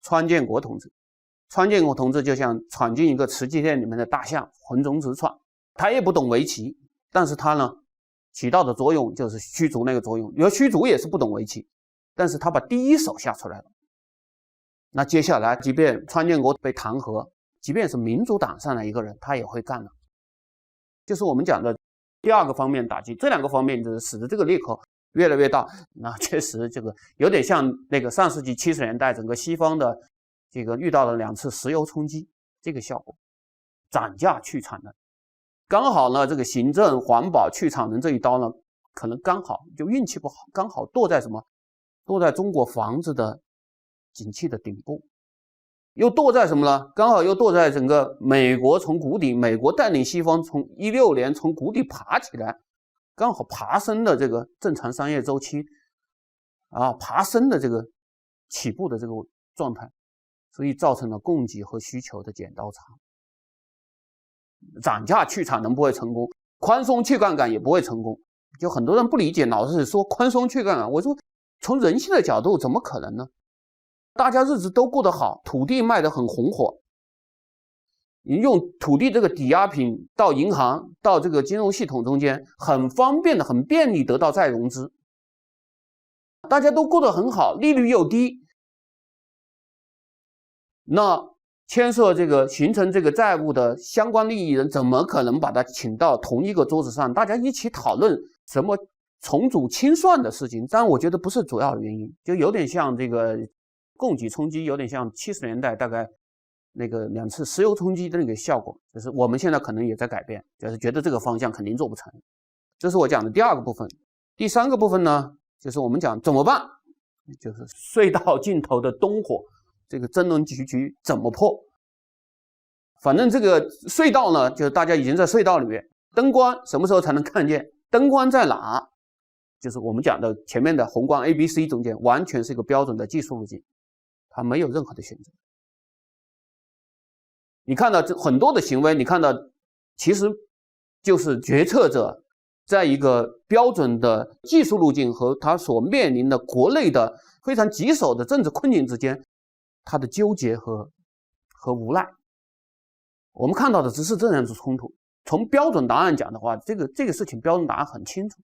川建国同志。川建国同志就像闯进一个瓷器店里面的大象，横冲直闯。他也不懂围棋，但是他呢起到的作用就是虚竹那个作用。因为虚竹也是不懂围棋，但是他把第一手下出来了。那接下来，即便川建国被弹劾，即便是民主党上来一个人，他也会干了。就是我们讲的第2个方面打击，这2个方面就是使得这个裂口越来越大。那确实这个有点像那个上世纪70年代整个西方的这个遇到了2次石油冲击这个效果，涨价去产能。刚好呢，这个行政环保去产能这一刀呢，可能刚好就运气不好，刚好剁在什么？剁在中国房子的景气的顶部，又剁在什么呢？刚好又剁在整个美国从谷底，美国带领西方从16年从谷底爬起来，刚好爬升的这个正常商业周期啊，爬升的这个起步的这个状态，所以造成了供给和需求的剪刀差。涨价去产能不会成功，宽松去杠杆也不会成功。就很多人不理解，老是说宽松去杠杆，我说从人性的角度怎么可能呢？大家日子都过得好，土地卖得很红火，你用土地这个抵押品到银行到这个金融系统中间很方便的很便利得到再融资，大家都过得很好，利率又低，那牵涉这个形成这个债务的相关利益人，怎么可能把他请到同一个桌子上，大家一起讨论什么重组清算的事情？但我觉得不是主要的原因，就有点像这个供给冲击，有点像70年代大概那个2次石油冲击的那个效果，就是我们现在可能也在改变，就是觉得这个方向肯定做不成。这是我讲的第2个部分。第3个部分呢，就是我们讲怎么办，就是隧道尽头的灯火。这个真人局怎么破？反正这个隧道呢，就是大家已经在隧道里面，灯光什么时候才能看见？灯光在哪？就是我们讲的前面的红光 ABC 中间，完全是一个标准的技术路径，它没有任何的选择。你看到这很多的行为，你看到其实就是决策者在一个标准的技术路径和他所面临的国内的非常棘手的政治困境之间，他的纠结和无奈，我们看到的只是这样子冲突。从标准答案讲的话，这个事情标准答案很清楚。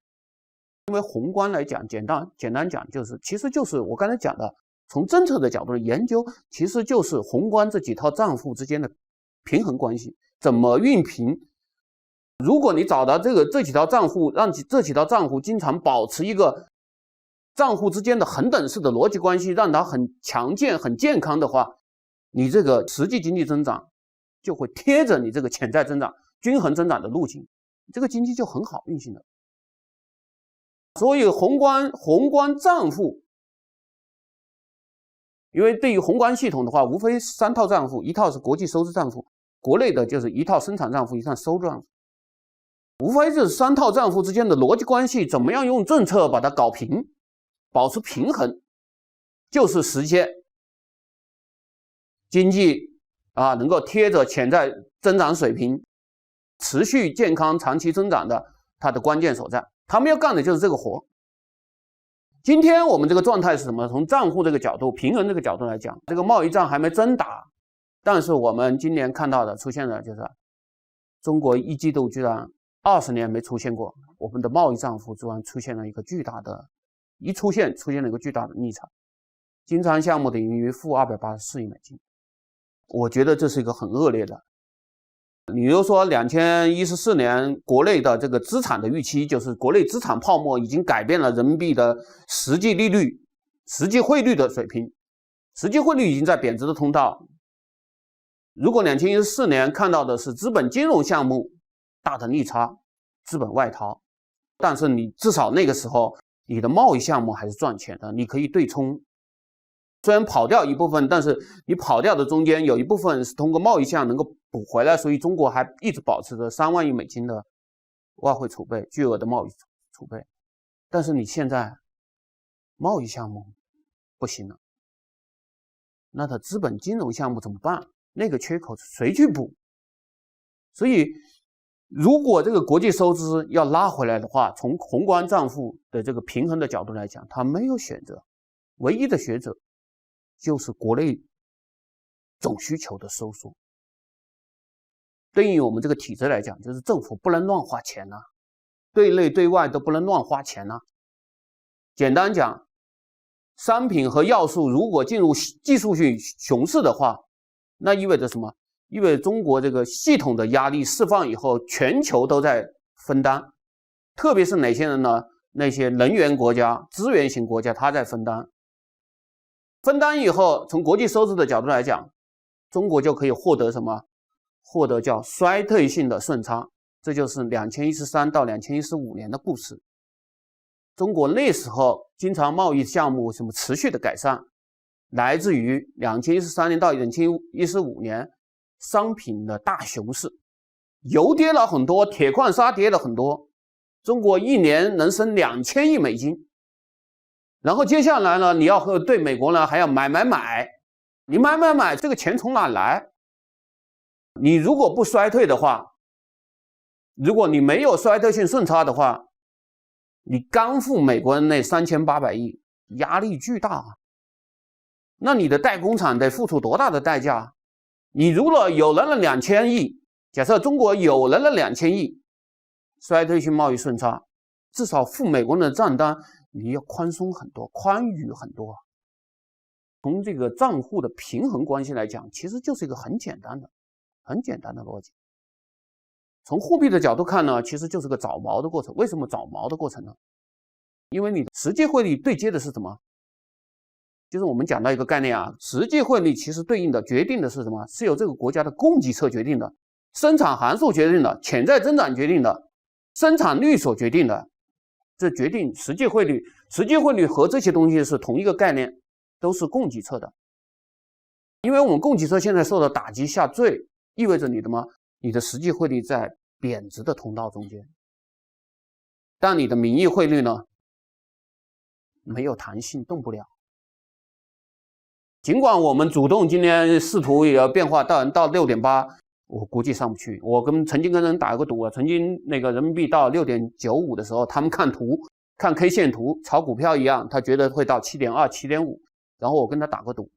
因为宏观来讲，简单讲其实就是我刚才讲的，从政策的角度的研究，其实就是宏观这几套账户之间的平衡关系，怎么运平。如果你找到这几条账户，让这几条账户经常保持一个账户之间的恒等式的逻辑关系，让它很强健、很健康的话，你这个实际经济增长就会贴着你这个潜在增长、均衡增长的路径，这个经济就很好运行的。所以宏观账户，因为对于宏观系统的话，无非3套账户，一套是国际收支账户，国内的就是一套生产账户，一套收入账户，无非是3套账户之间的逻辑关系，怎么样用政策把它搞平，保持平衡，就是实现经济能够贴着潜在增长水平，持续健康长期增长的它的关键所在。他们要干的就是这个活。今天我们这个状态是什么？从账户这个角度、平衡这个角度来讲，这个贸易战还没真打，但是我们今年看到的出现的就是中国一季度居然20年没出现过，我们的贸易账户居然出现了一个巨大的，出现了一个巨大的逆差，经常项目的盈余负284亿美金。我觉得这是一个很恶劣的。比如说2014年国内的这个资产的预期，就是国内资产泡沫已经改变了人民币的实际利率、实际汇率的水平，实际汇率已经在贬值的通道。如果2014年看到的是资本金融项目大的逆差，资本外逃，但是你至少那个时候你的贸易项目还是赚钱的，你可以对冲。虽然跑掉一部分，但是你跑掉的中间有一部分是通过贸易项能够补回来，所以中国还一直保持着3万亿美金的外汇储备，巨额的贸易储备。但是你现在贸易项目不行了，那它资本金融项目怎么办？那个缺口谁去补？所以如果这个国际收支要拉回来的话，从宏观账户的这个平衡的角度来讲，它没有选择，唯一的选择就是国内总需求的收缩。对于我们这个体制来讲，就是政府不能乱花钱啊，对内对外都不能乱花钱啊。简单讲，商品和要素如果进入技术性熊市的话，那意味着什么？意味着中国这个系统的压力释放以后，全球都在分担，特别是哪些人呢？那些能源国家、资源型国家，它在分担。分担以后，从国际收支的角度来讲，中国就可以获得什么？获得叫衰退性的顺差，这就是2013到2015年的故事。中国那时候经常贸易项目什么持续的改善，来自于2013年到2015年商品的大熊市，油跌了很多，铁矿砂跌了很多，中国一年能生2000亿美金。然后接下来呢，你要对美国呢还要买，你买，这个钱从哪来？你如果不衰退的话，如果你没有衰退性顺差的话，你刚付美国人那3800亿，压力巨大啊。那你的代工厂得付出多大的代价？你如果有了2000亿，假设中国有了2000亿衰退性贸易顺差，至少付美国人的账单你要宽松很多，宽裕很多。从这个账户的平衡关系来讲，其实就是一个很简单的逻辑。从货币的角度看呢，其实就是个找毛的过程。为什么找毛的过程呢？因为你实际汇率对接的是什么？就是我们讲到一个概念啊，实际汇率其实对应的决定的是什么？是由这个国家的供给侧决定的，生产函数决定的，潜在增长决定的，生产率所决定的，这决定实际汇率。实际汇率和这些东西是同一个概念，都是供给侧的。因为我们供给侧现在受到打击下坠，意味着你的实际汇率在贬值的通道中间，但你的名义汇率呢，没有弹性，动不了。尽管我们主动今天试图也要变化到 6.8， 我估计上不去。我曾经跟人打过赌啊，曾经那个人民币到 6.95 的时候，他们看图看 K 线图，炒股票一样，他觉得会到 7.2 7.5， 然后我跟他打过赌，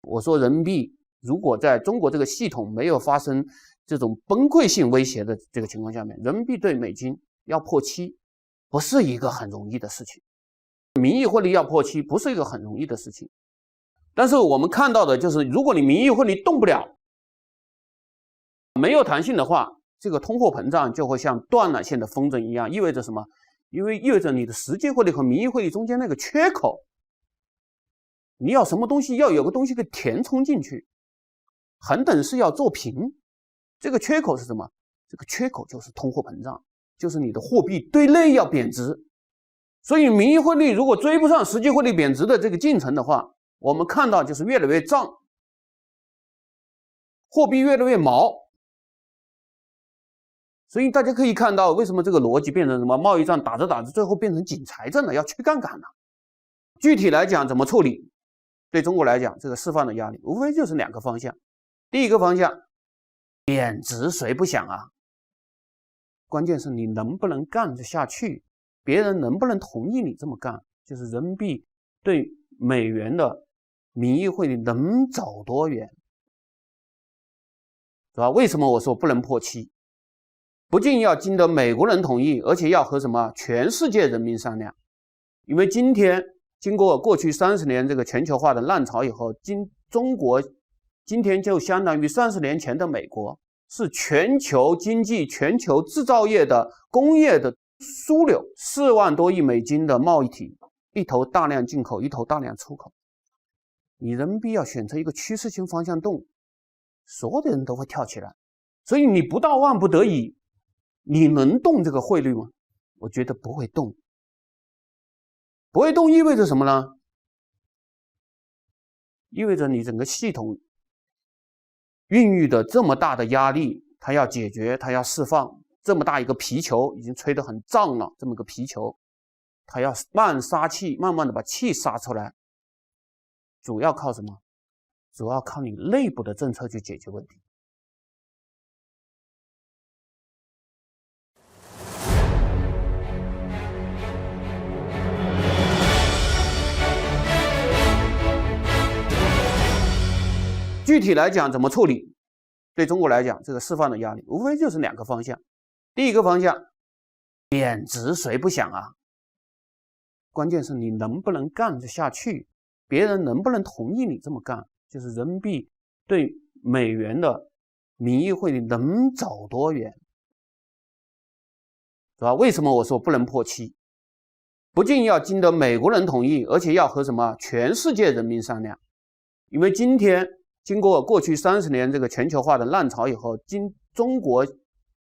我说人民币如果在中国这个系统没有发生这种崩溃性威胁的这个情况下面，人民币对美金要破7不是一个很容易的事情，名义汇率要破7不是一个很容易的事情。但是我们看到的就是，如果你名义汇率动不了，没有弹性的话，这个通货膨胀就会像断了线的风筝一样。意味着什么？意味着你的实际汇率和名义汇率中间那个缺口，你要什么东西，要有个东西给填充进去，恒等式要做平，这个缺口是什么？这个缺口就是通货膨胀，就是你的货币对内要贬值。所以名义汇率如果追不上实际汇率贬值的这个进程的话，我们看到就是越来越胀，货币越来越毛。所以大家可以看到，为什么这个逻辑变成什么？贸易战打着打着，最后变成紧财政了，要去杠杆了。具体来讲怎么处理？对中国来讲，这个释放的压力无非就是两个方向。第一个方向，贬值谁不想啊？关键是你能不能干得下去，别人能不能同意你这么干，就是人民币对美元的名义汇率能走多远，是吧？为什么我说不能破7？不仅要经得美国人同意，而且要和什么全世界人民商量。因为今天经过过去30年这个全球化的浪潮以后，中国今天就相当于30年前的美国，是全球经济、全球制造业的工业的枢纽，4万多亿美金的贸易体，一头大量进口，一头大量出口。你人民币要选择一个趋势性方向动，所有的人都会跳起来。所以你不到万不得已，你能动这个汇率吗？我觉得不会动。不会动意味着什么呢？意味着你整个系统孕育的这么大的压力，它要解决，它要释放，这么大一个皮球已经吹得很胀了，这么个皮球，它要慢杀气，慢慢的把气杀出来。主要靠什么？主要靠你内部的政策去解决问题。具体来讲怎么处理？对中国来讲，这个释放的压力无非就是两个方向。第一个方向，贬值谁不想啊？关键是你能不能干得下去，别人能不能同意你这么干，就是人民币对美元的名义汇率能走多远，是吧？为什么我说不能破7？不仅要经得美国人同意，而且要和什么全世界人民商量。因为今天经过过去30年这个全球化的浪潮以后，中国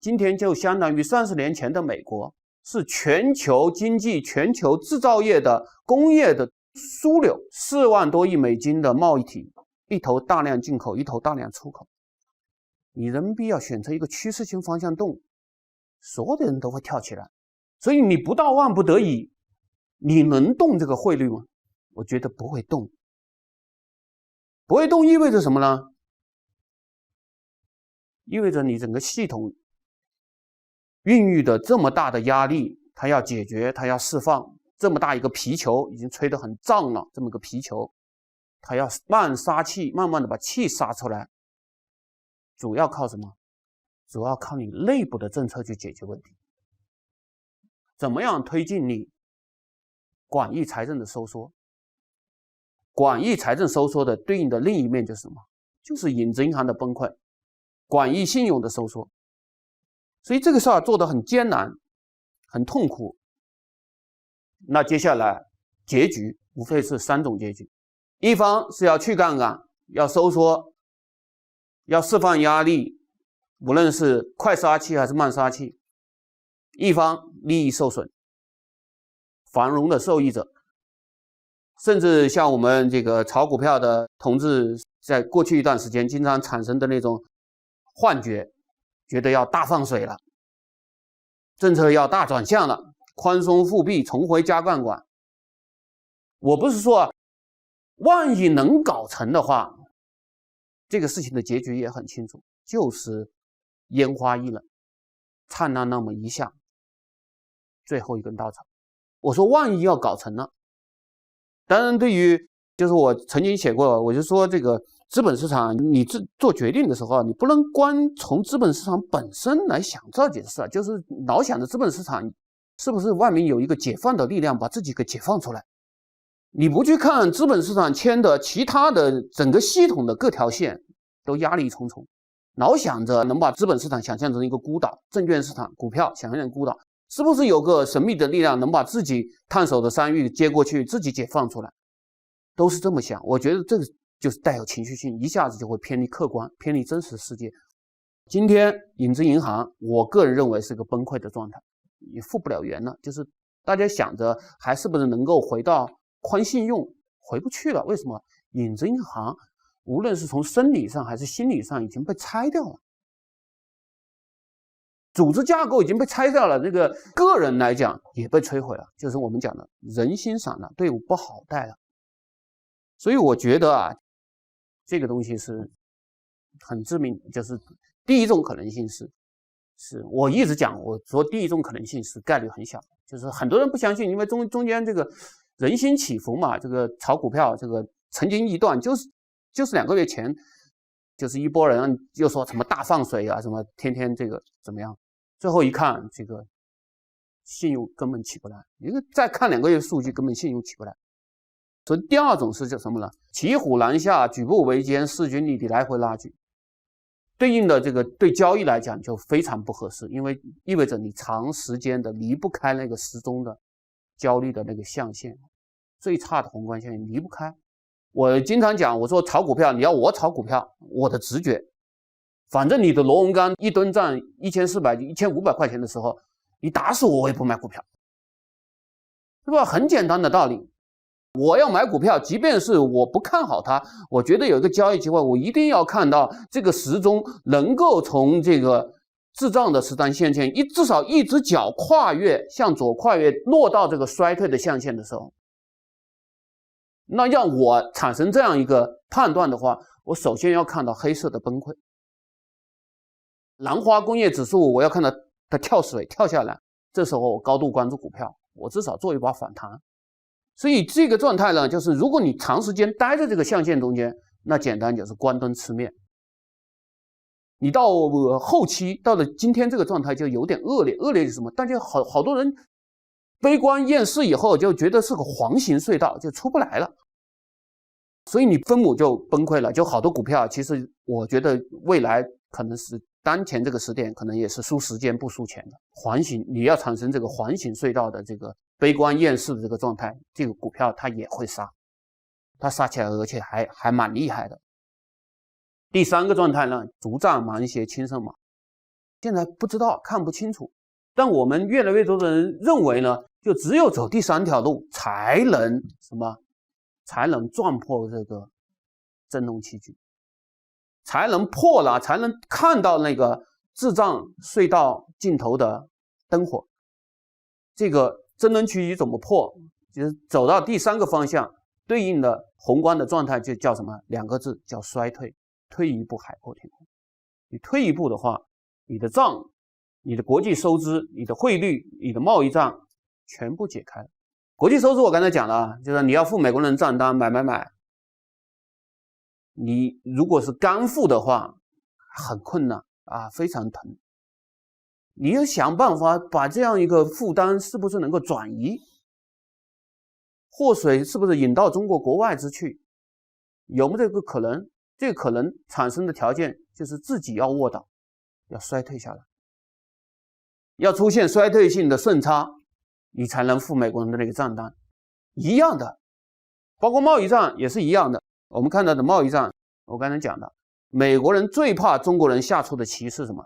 今天就相当于30年前的美国，是全球经济、全球制造业的工业的枢纽，4万多亿美金的贸易体，一头大量进口，一头大量出口。你人民币要选择一个趋势性方向动，所有的人都会跳起来。所以你不到万不得已，你能动这个汇率吗？我觉得不会动。不会动意味着什么呢？意味着你整个系统孕育的这么大的压力，它要解决，它要释放，这么大一个皮球已经吹得很胀了，这么个皮球，它要慢杀气，慢慢的把气杀出来。主要靠什么？主要靠你内部的政策去解决问题。怎么样推进你广义财政的收缩？广义财政收缩的对应的另一面就是什么？就是影子银行的崩溃，广义信用的收缩。所以这个事儿做得很艰难，很痛苦。那接下来结局无非是3种结局：一方是要去杠杆，要收缩，要释放压力，无论是快杀气还是慢杀气；一方利益受损，繁荣的受益者。甚至像我们这个炒股票的同志，在过去一段时间经常产生的那种幻觉，觉得要大放水了，政策要大转向了，宽松复辟，重回加杠杆。我不是说万一能搞成的话，这个事情的结局也很清楚，就是烟花易冷，灿烂那么一下，最后一根稻草。我说万一要搞成了，当然对于就是我曾经写过，我就说这个资本市场你做决定的时候，你不能光从资本市场本身来想这件事，就是老想着资本市场是不是外面有一个解放的力量把自己给解放出来，你不去看资本市场牵的其他的整个系统的各条线都压力重重，老想着能把资本市场想象成一个孤岛，证券市场股票想象成孤岛，是不是有个神秘的力量能把自己探索的山域接过去，自己解放出来，都是这么想。我觉得这个就是带有情绪性，一下子就会偏离客观，偏离真实世界。今天影子银行，我个人认为是个崩溃的状态，也复不了原了。就是大家想着还是不是能够回到宽信用，回不去了。为什么？影子银行无论是从生理上还是心理上已经被拆掉了，组织架构已经被拆掉了，这个个人来讲也被摧毁了，就是我们讲的人心散了，队伍不好带了。所以我觉得啊，这个东西是很致命的。就是第一种可能性是我一直讲，我说第一种可能性是概率很小，就是很多人不相信，因为中间这个人心起伏嘛，这个炒股票这个曾经一段就是2个月前，就是一波人又说什么大放水啊，什么天天这个怎么样，最后一看这个信用根本起不来，一个再看2个月数据根本信用起不来。所以第二种是叫什么呢？骑虎难下，举步维艰，势均力敌，来回拉锯。对应的这个对交易来讲就非常不合适，因为意味着你长时间的离不开那个时钟的交易的那个象限，最差的宏观象限离不开。我经常讲，我说炒股票，你要我炒股票，我的直觉，反正你的螺纹钢一吨占1400、1500块钱的时候，你打死我也不买股票，是吧？很简单的道理。我要买股票，即便是我不看好它，我觉得有一个交易机会，我一定要看到这个时钟能够从这个滞胀的时单线线至少一只脚跨越，向左跨越，落到这个衰退的象限的时候，那让我产生这样一个判断的话，我首先要看到黑色的崩溃。兰花工业指数我要看到它跳水跳下来，这时候我高度关注股票，我至少做一把反弹。所以这个状态呢，就是如果你长时间待在这个象限中间，那简单就是关灯吃面。你到后期到了今天这个状态就有点恶劣，恶劣是什么？大家好多人悲观厌世以后就觉得是个黄形隧道，就出不来了。所以你分母就崩溃了，就好多股票，其实我觉得未来可能是当前这个时点，可能也是输时间不输钱的环形。你要产生这个环形隧道的这个悲观厌世的这个状态，这个股票它也会杀，它杀起来而且还蛮厉害的。第三个状态呢，竹杖芒鞋轻胜马，现在不知道看不清楚，但我们越来越多的人认为呢，就只有走第三条路才能什么，才能撞破这个振动器具，才能破了，才能看到那个滞胀隧道尽头的灯火。这个振动器具怎么破？就是走到第三个方向，对应的宏观的状态就叫什么？2个字，叫衰退。退一步海阔天空。你退一步的话，你的账、你的国际收支、你的汇率、你的贸易账全部解开了。国际收支我刚才讲了，就是你要付美国人账单，买，你如果是干付的话，很困难啊，非常疼。你要想办法把这样一个负担是不是能够转移，祸水是不是引到中国国外之去，有没有这个可能？这个可能产生的条件就是自己要卧倒，要衰退下来，要出现衰退性的顺差，你才能付美国人的那个账单。一样的，包括贸易战也是一样的。我们看到的贸易战，我刚才讲的，美国人最怕中国人下出的棋是什么？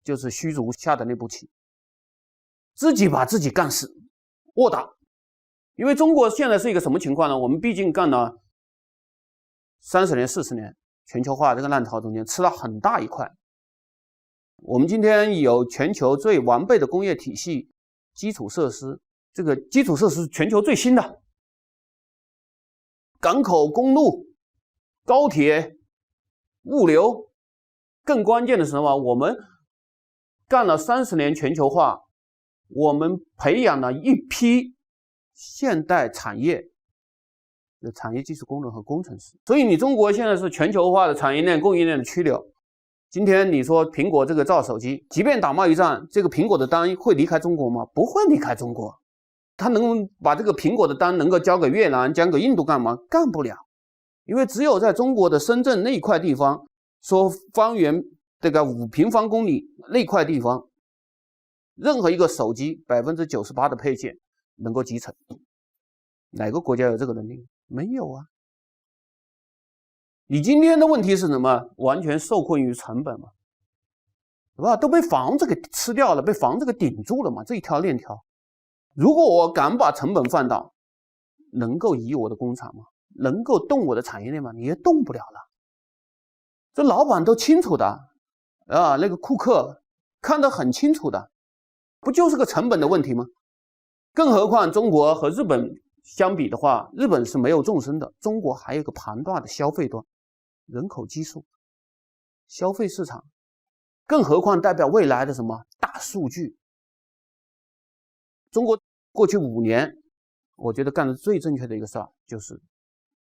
就是虚竹下的那步棋，自己把自己干死，卧倒。因为中国现在是一个什么情况呢？我们毕竟干了30年、40年，全球化这个浪潮中间吃了很大一块。我们今天有全球最完备的工业体系、基础设施，这个基础设施全球最新的，港口、公路、高铁、物流。更关键的是什么？我们干了30年全球化，我们培养了一批现代产业的产业技术工人和工程师。所以你中国现在是全球化的产业链、供应链的枢纽。今天你说苹果这个造手机，即便打贸易战，这个苹果的单会离开中国吗？不会离开中国。他能把这个苹果的单能够交给越南、交给印度干嘛？干不了。因为只有在中国的深圳那块地方，说方圆这个5平方公里那块地方，任何一个手机98%的配件能够集成。哪个国家有这个能力？没有啊。你今天的问题是什么？完全受困于成本嘛，对吧？都被房子给吃掉了，被房子给顶住了嘛，这一条链条。如果我敢把成本放大，能够移我的工厂吗？能够动我的产业链吗？你也动不了了。这老板都清楚的啊，那个库克看得很清楚的，不就是个成本的问题吗？更何况中国和日本相比的话，日本是没有纵深的，中国还有一个庞大的消费端，人口基数、消费市场，更何况代表未来的什么大数据。中国过去5年，我觉得干的最正确的一个事儿，就是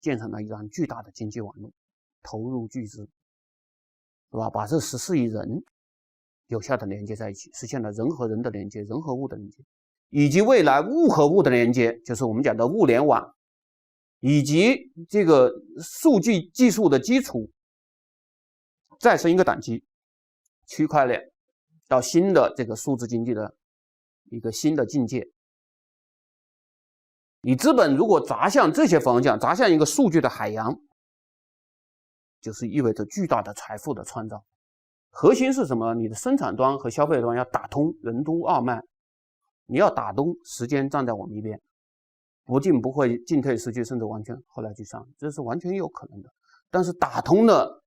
建成了一张巨大的经济网络，投入巨资，对吧？把这14亿人有效的连接在一起，实现了人和人的连接，人和物的连接，以及未来物和物的连接，就是我们讲的物联网，以及这个数据技术的基础再升一个档级，区块链到新的这个数字经济的一个新的境界。你资本如果砸向这些方向，砸向一个数据的海洋，就是意味着巨大的财富的创造。核心是什么？你的生产端和消费端要打通任督二脉，你要打通，时间站在我们一边，不进不会，进退失据，甚至完全后来居上，这是完全有可能的。但是打通的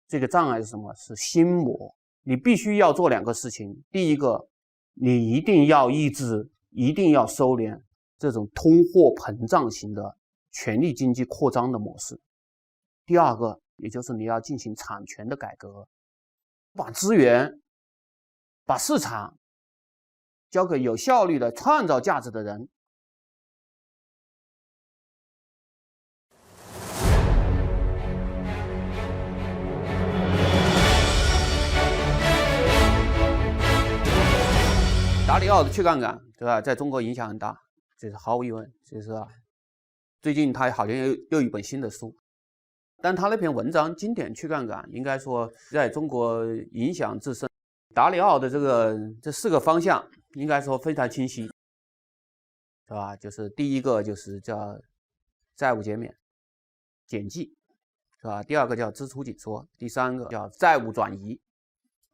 这个障碍是什么？是心魔。你必须要做2个事情，第一个，你一定要抑制，一定要收敛这种通货膨胀型的权力经济扩张的模式。第二个，也就是你要进行产权的改革，把资源、把市场交给有效率的创造价值的人。达里奥的去杠杆，对吧？在中国影响很大，这是毫无疑问。就是最近他好像又一本新的书，但他那篇文章《经典去杠杆》应该说在中国影响至深。达里奥的这4个方向应该说非常清晰，是吧？就是第一个就是叫债务减免、减记，是吧？第二个叫支出紧缩，第3个叫债务转移，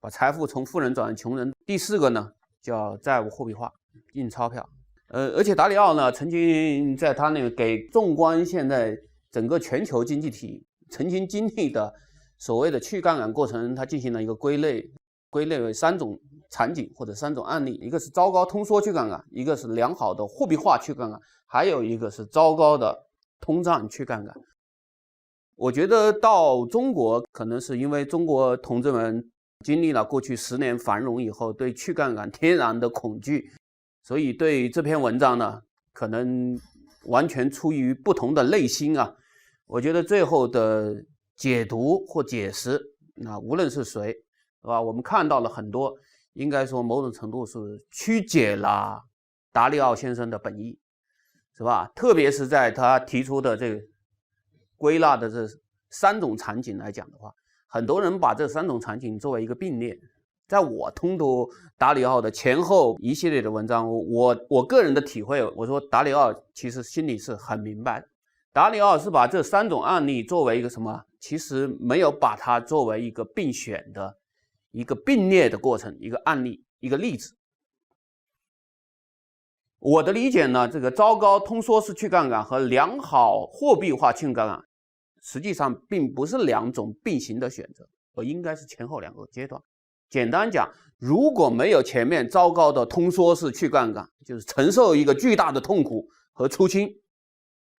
把财富从富人转向穷人，第4个呢叫债务货币化，印钞票。而且达里奥呢，曾经在他那个给纵观现在整个全球经济体曾经经历的所谓的去杠杆过程，他进行了一个归类为3种场景或者3种案例，一个是糟糕通缩去杠杆，一个是良好的货币化去杠杆，还有一个是糟糕的通胀去杠杆。我觉得到中国，可能是因为中国同志们经历了过去10年繁荣以后，对去杠杆天然的恐惧，所以对这篇文章呢，可能完全出于不同的内心啊。我觉得最后的解读或解释，无论是谁，是吧？我们看到了很多，应该说某种程度是曲解了达里奥先生的本意，是吧？特别是在他提出的这个归纳的这3种场景来讲的话，很多人把这3种场景作为一个并列。在我通读达里奥的前后一系列的文章，我个人的体会，我说达里奥其实心里是很明白的。达里奥是把这3种案例作为一个什么？其实没有把它作为一个并选的一个并列的过程，一个案例，一个例子。我的理解呢，这个糟糕通缩式去杠杆和良好货币化去杠杆，实际上并不是2种并行的选择，而应该是前后2个阶段。简单讲，如果没有前面糟糕的通缩式去杠杆，就是承受一个巨大的痛苦和出清，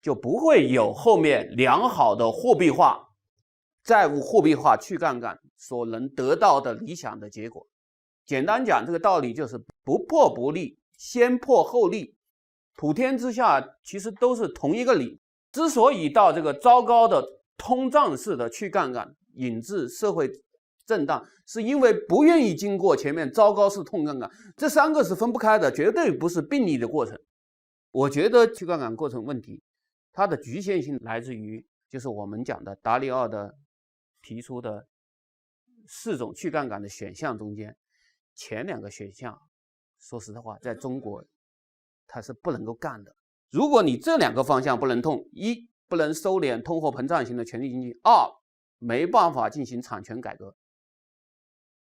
就不会有后面良好的货币化、债务货币化去杠杆所能得到的理想的结果。简单讲，这个道理就是不破不立，先破后立，普天之下其实都是同一个理。之所以到这个糟糕的通胀式的去杠杆引致社会震荡，是因为不愿意经过前面糟糕式痛杠杆，这3个是分不开的，绝对不是并立的过程。我觉得去杠杆过程问题，它的局限性来自于就是我们讲的达里奥的提出的4种去杠杆的选项中间，前2个选项，说实话，在中国它是不能够干的。如果你这2个方向不能通，一不能收敛通货膨胀型的权力经济；二，没办法进行产权改革。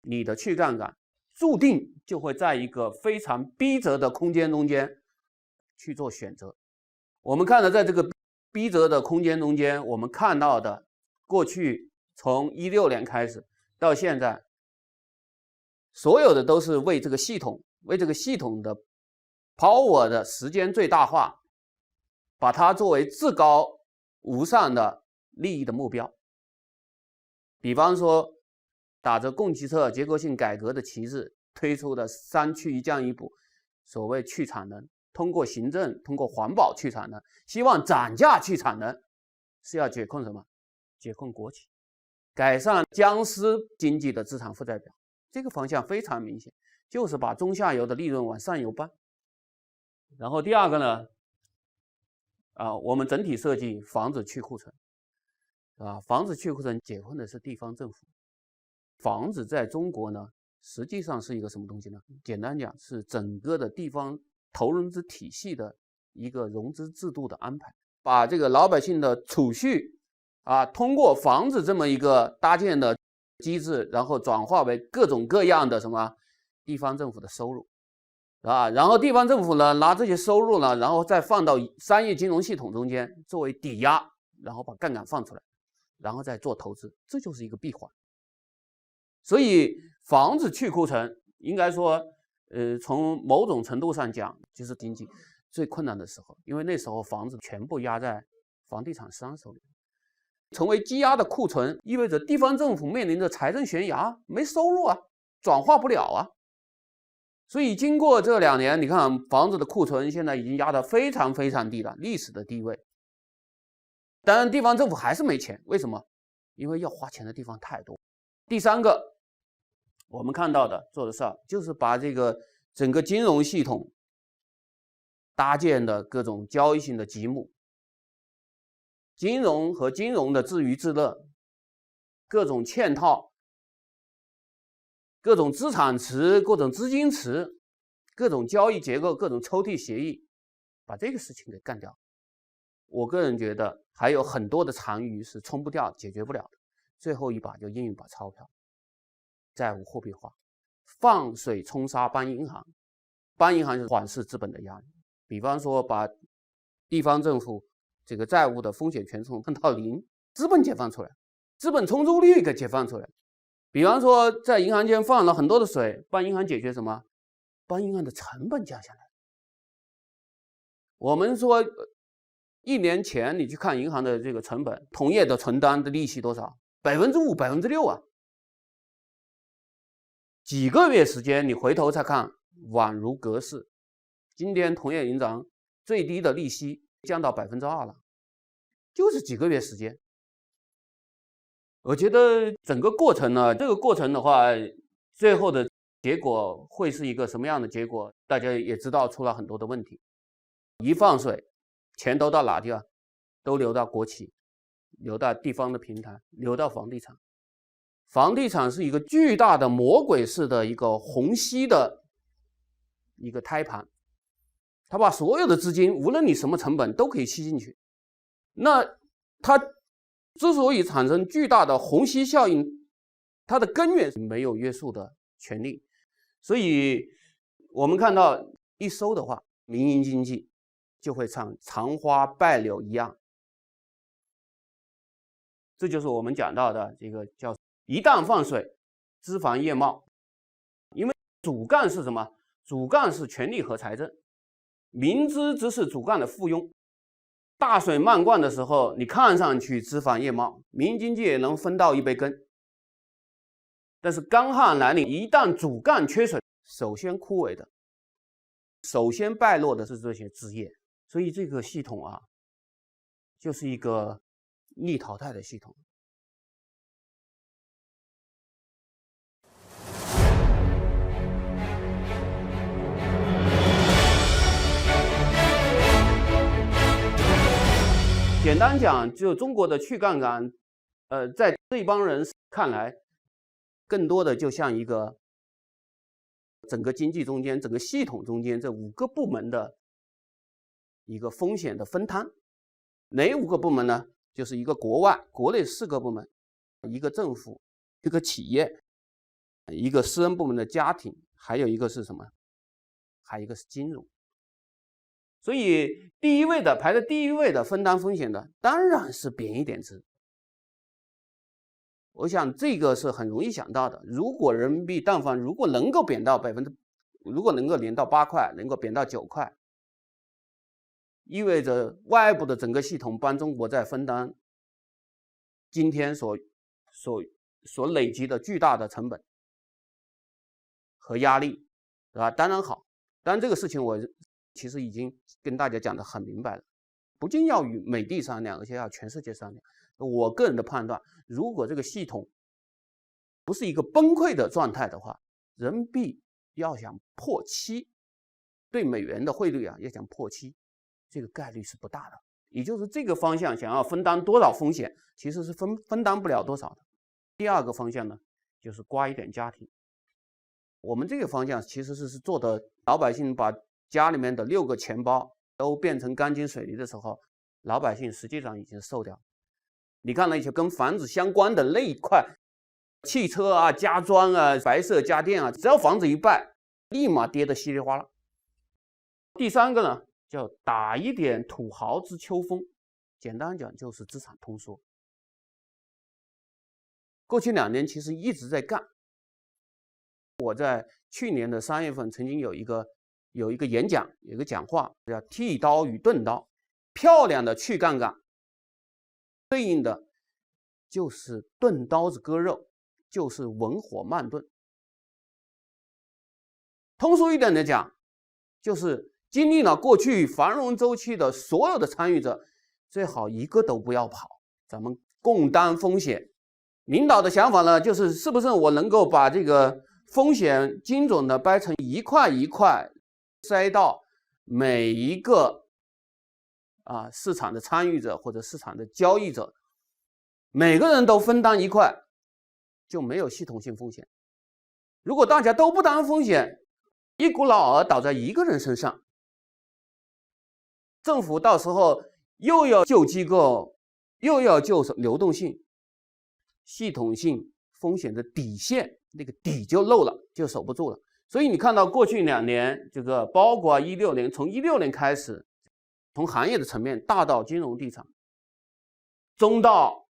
你的去杠杆注定就会在一个非常逼仄的空间中间去做选择。我们看到在这个逼仄的空间中间，我们看到的过去从16年开始到现在，所有的都是为这个系统的 power 的时间最大化，把它作为至高无上的利益的目标。比方说打着供给侧结构性改革的旗帜推出的3去1降1补，所谓去产能，通过行政通过环保去产能，希望涨价去产能，是要解控什么？解控国企，改善僵尸经济的资产负债表。这个方向非常明显，就是把中下游的利润往上游搬。然后第二个呢，我们整体设计防止去库存，防止去库存解困的是地方政府。房子在中国呢，实际上是一个什么东西呢？简单讲，是整个的地方投融资体系的一个融资制度的安排，把这个老百姓的储蓄通过房子这么一个搭建的机制，然后转化为各种各样的什么地方政府的收入，然后地方政府呢拿这些收入呢，然后再放到商业金融系统中间作为抵押，然后把杠杆放出来，然后再做投资，这就是一个闭环。所以防止去库存，应该说，从某种程度上讲，就是经济最困难的时候，因为那时候房子全部压在房地产商手里。成为积压的库存，意味着地方政府面临着财政悬崖，没收入转化不了所以经过这2年，你看房子的库存现在已经压得非常非常低了，历史的低位。当然，地方政府还是没钱，为什么？因为要花钱的地方太多。第三个，我们看到的做的事儿，就是把这个整个金融系统搭建的各种交易性的积木。金融和金融的自娱自乐，各种嵌套，各种资产池，各种资金池，各种交易结构，各种抽屉协议，把这个事情给干掉。我个人觉得还有很多的残余是冲不掉、解决不了的。最后一把就印一把钞票，债务货币化，放水冲沙帮银行，帮银行是缓释资本的压力。比方说把地方政府这个债务的风险权重降到0，资本解放出来，资本充足率给解放出来。比方说在银行间放了很多的水，帮银行解决什么？帮银行的成本降下来。我们说1年前你去看银行的这个成本，同业的存单的利息多少？5%、6%几个月时间你回头再看，宛如隔世。今天同业银行最低的利息降到2%了，就是几个月时间。我觉得整个过程呢，这个过程的话，最后的结果会是一个什么样的结果？大家也知道，出了很多的问题。一放水，钱都到哪地方？都流到国企，流到地方的平台，流到房地产。房地产是一个巨大的魔鬼式的一个虹吸的一个胎盘，它把所有的资金，无论你什么成本都可以吸进去。那它之所以产生巨大的虹吸效应，它的根源是没有约束的权利。所以我们看到一收的话，民营经济就会像残花败柳一样。这就是我们讲到的这个叫一旦放水，脂肪叶茂。因为主干是什么？主干是权力和财政，民资只是主干的附庸。大水漫灌的时候，你看上去脂肪叶茂，民营经济也能分到一杯羹。但是干旱来临，一旦主干缺水，首先枯萎的，首先败落的是这些枝叶。所以这个系统就是一个逆淘汰的系统。简单讲，就中国的去杠杆，在这帮人看来，更多的就像一个整个经济中间、整个系统中间这5个部门的一个风险的分摊。哪5个部门呢？就是一个国外、国内4个部门，一个政府，一个企业，一个私人部门的家庭，还有一个是什么？还有一个是金融。所以排在第一位的分担风险的当然是贬义贬值。我想这个是很容易想到的。如果人民币但凡如果能够贬到如果能够贬到8块，能够贬到9块，意味着外部的整个系统帮中国在分担今天所累积的巨大的成本和压力，对吧？当然好，当然这个事情我其实已经跟大家讲得很明白了，不仅要与美帝商量，而且要全世界商量。我个人的判断，如果这个系统不是一个崩溃的状态的话，人民币要想破7，对美元的汇率要想破7，这个概率是不大的。也就是这个方向想要分担多少风险，其实是分担不了多少的。第2个方向呢，就是刮一点家庭。我们这个方向其实是做的，老百姓把家里面的6个钱包都变成钢筋水泥的时候，老百姓实际上已经受掉。你看那些跟房子相关的那一块，汽车啊、家装啊、白色家电啊，只要房子一败，立马跌得稀里哗啦。第3个呢，叫打一点土豪之秋风，简单讲就是资产通缩。过去2年其实一直在干。我在去年的3月份曾经有一个演讲，有一个讲话叫剃刀与钝刀，漂亮的去杠杆对应的就是钝刀子割肉，就是文火慢炖。通俗一点的讲，就是经历了过去繁荣周期的所有的参与者，最好一个都不要跑，咱们共担风险。领导的想法呢，就是是不是我能够把这个风险精准的掰成一块一块塞到每一个市场的参与者或者市场的交易者，每个人都分担一块，就没有系统性风险。如果大家都不担风险，一股脑儿倒在一个人身上，政府到时候又要救机构，又要救流动性，系统性风险的底线，那个底就漏了，就守不住了。所以你看到过去2年，这个包括16年，从16年开始，从行业的层面大到金融地产，中到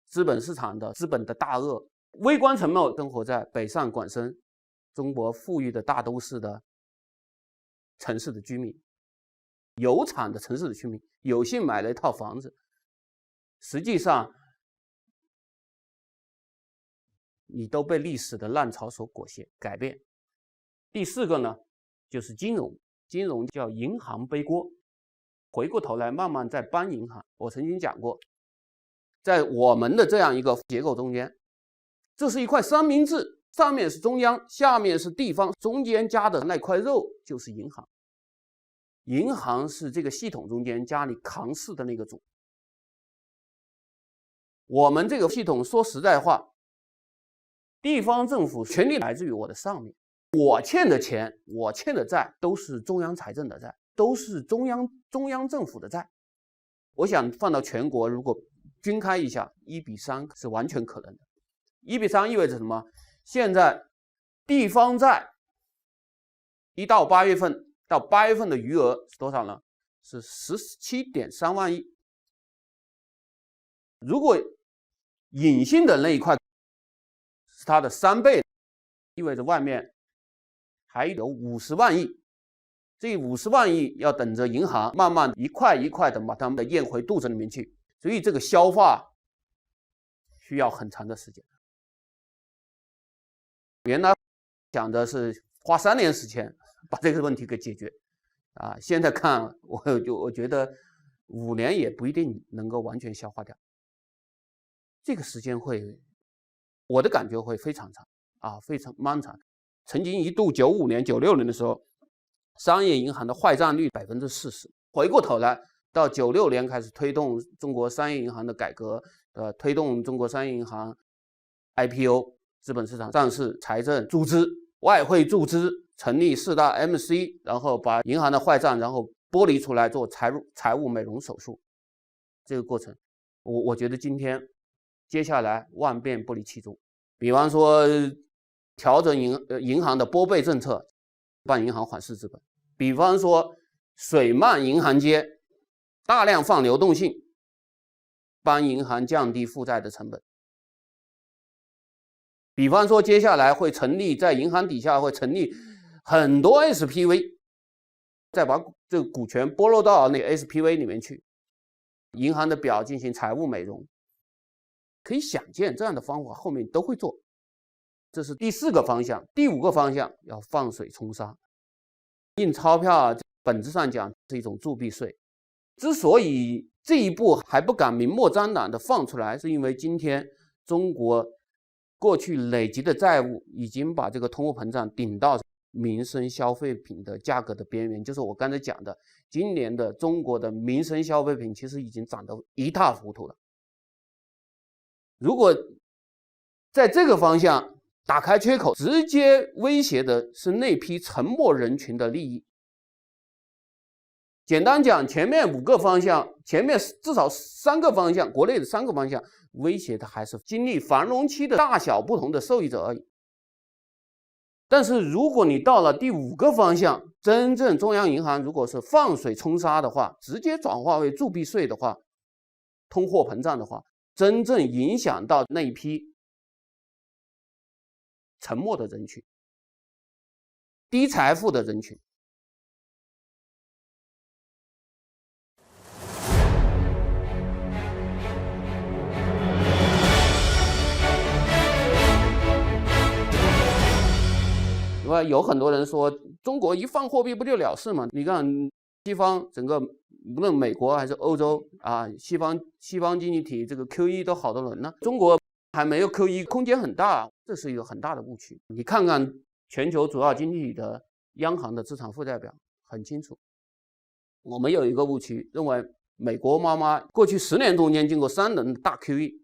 资本市场的资本的大鳄，微观层面生活在北上广深中国富裕的大都市的城市的居民，有产的城市的居民，有幸买了一套房子，实际上你都被历史的浪潮所裹挟改变。第4个呢，就是金融叫银行背锅，回过头来慢慢在帮银行。我曾经讲过，在我们的这样一个结构中间，这是一块三明治，上面是中央，下面是地方，中间夹的那块肉就是银行。银行是这个系统中间家里扛事的那个主。我们这个系统说实在话，地方政府权力来自于我的上面，我欠的钱，我欠的债都是中央财政的债，都是中央政府的债。我想放到全国，如果均开一下，1:3是完全可能的。1:3意味着什么？现在地方债1到8月份到8月份的余额是多少呢？是17.3万亿。如果隐性的那一块是它的3倍，意味着外面还有50万亿。这50万亿要等着银行慢慢一块一块的把它们咽回肚子里面去，所以这个消化需要很长的时间。原来讲的是花3年时间把这个问题给解决，现在看我觉得5年也不一定能够完全消化掉。这个时间我的感觉会非常长非常漫长。曾经一度95年、96年的时候，商业银行的坏账率40%。回过头来到96年开始推动中国商业银行的改革，推动中国商业银行 IPO 资本市场上市、财政注资、外汇注资，成立4大 MC， 然后把银行的坏账然后剥离出来做财务美容手术。这个过程，我觉得今天接下来万变不离其宗。比方说调整银行的拨备政策，帮银行缓释资本；比方说水漫银行街，大量放流动性，帮银行降低负债的成本；比方说接下来会成立在银行底下会成立很多 SPV， 再把这个股权拨落到那个 SPV 里面去，银行的表进行财务美容。可以想见这样的方法后面都会做。这是第4个方向。第5个方向要放水冲沙。印钞票本质上讲是一种铸币税，之所以这一步还不敢明目张胆的放出来，是因为今天中国过去累积的债务已经把这个通货膨胀顶到民生消费品的价格的边缘，就是我刚才讲的，今年的中国的民生消费品其实已经涨得一塌糊涂了。如果在这个方向打开缺口，直接威胁的是那批沉默人群的利益。简单讲，前面5个方向，前面至少3个方向，国内的3个方向，威胁的还是经历繁荣期的大小不同的受益者而已。但是如果你到了第5个方向，真正中央银行如果是放水冲沙的话，直接转化为铸币税的话，通货膨胀的话，真正影响到那一批沉默的人群，低财富的人群。因为有很多人说中国一放货币不就了事吗？你看西方整个无论美国还是欧洲啊，西方经济体这个 QE 都好多轮了，中国还没有 QE， 空间很大，这是一个很大的误区。你看看全球主要经济体的央行的资产负债表，很清楚。我们有一个误区，认为美国妈妈过去10年中间经过3轮的大 QE，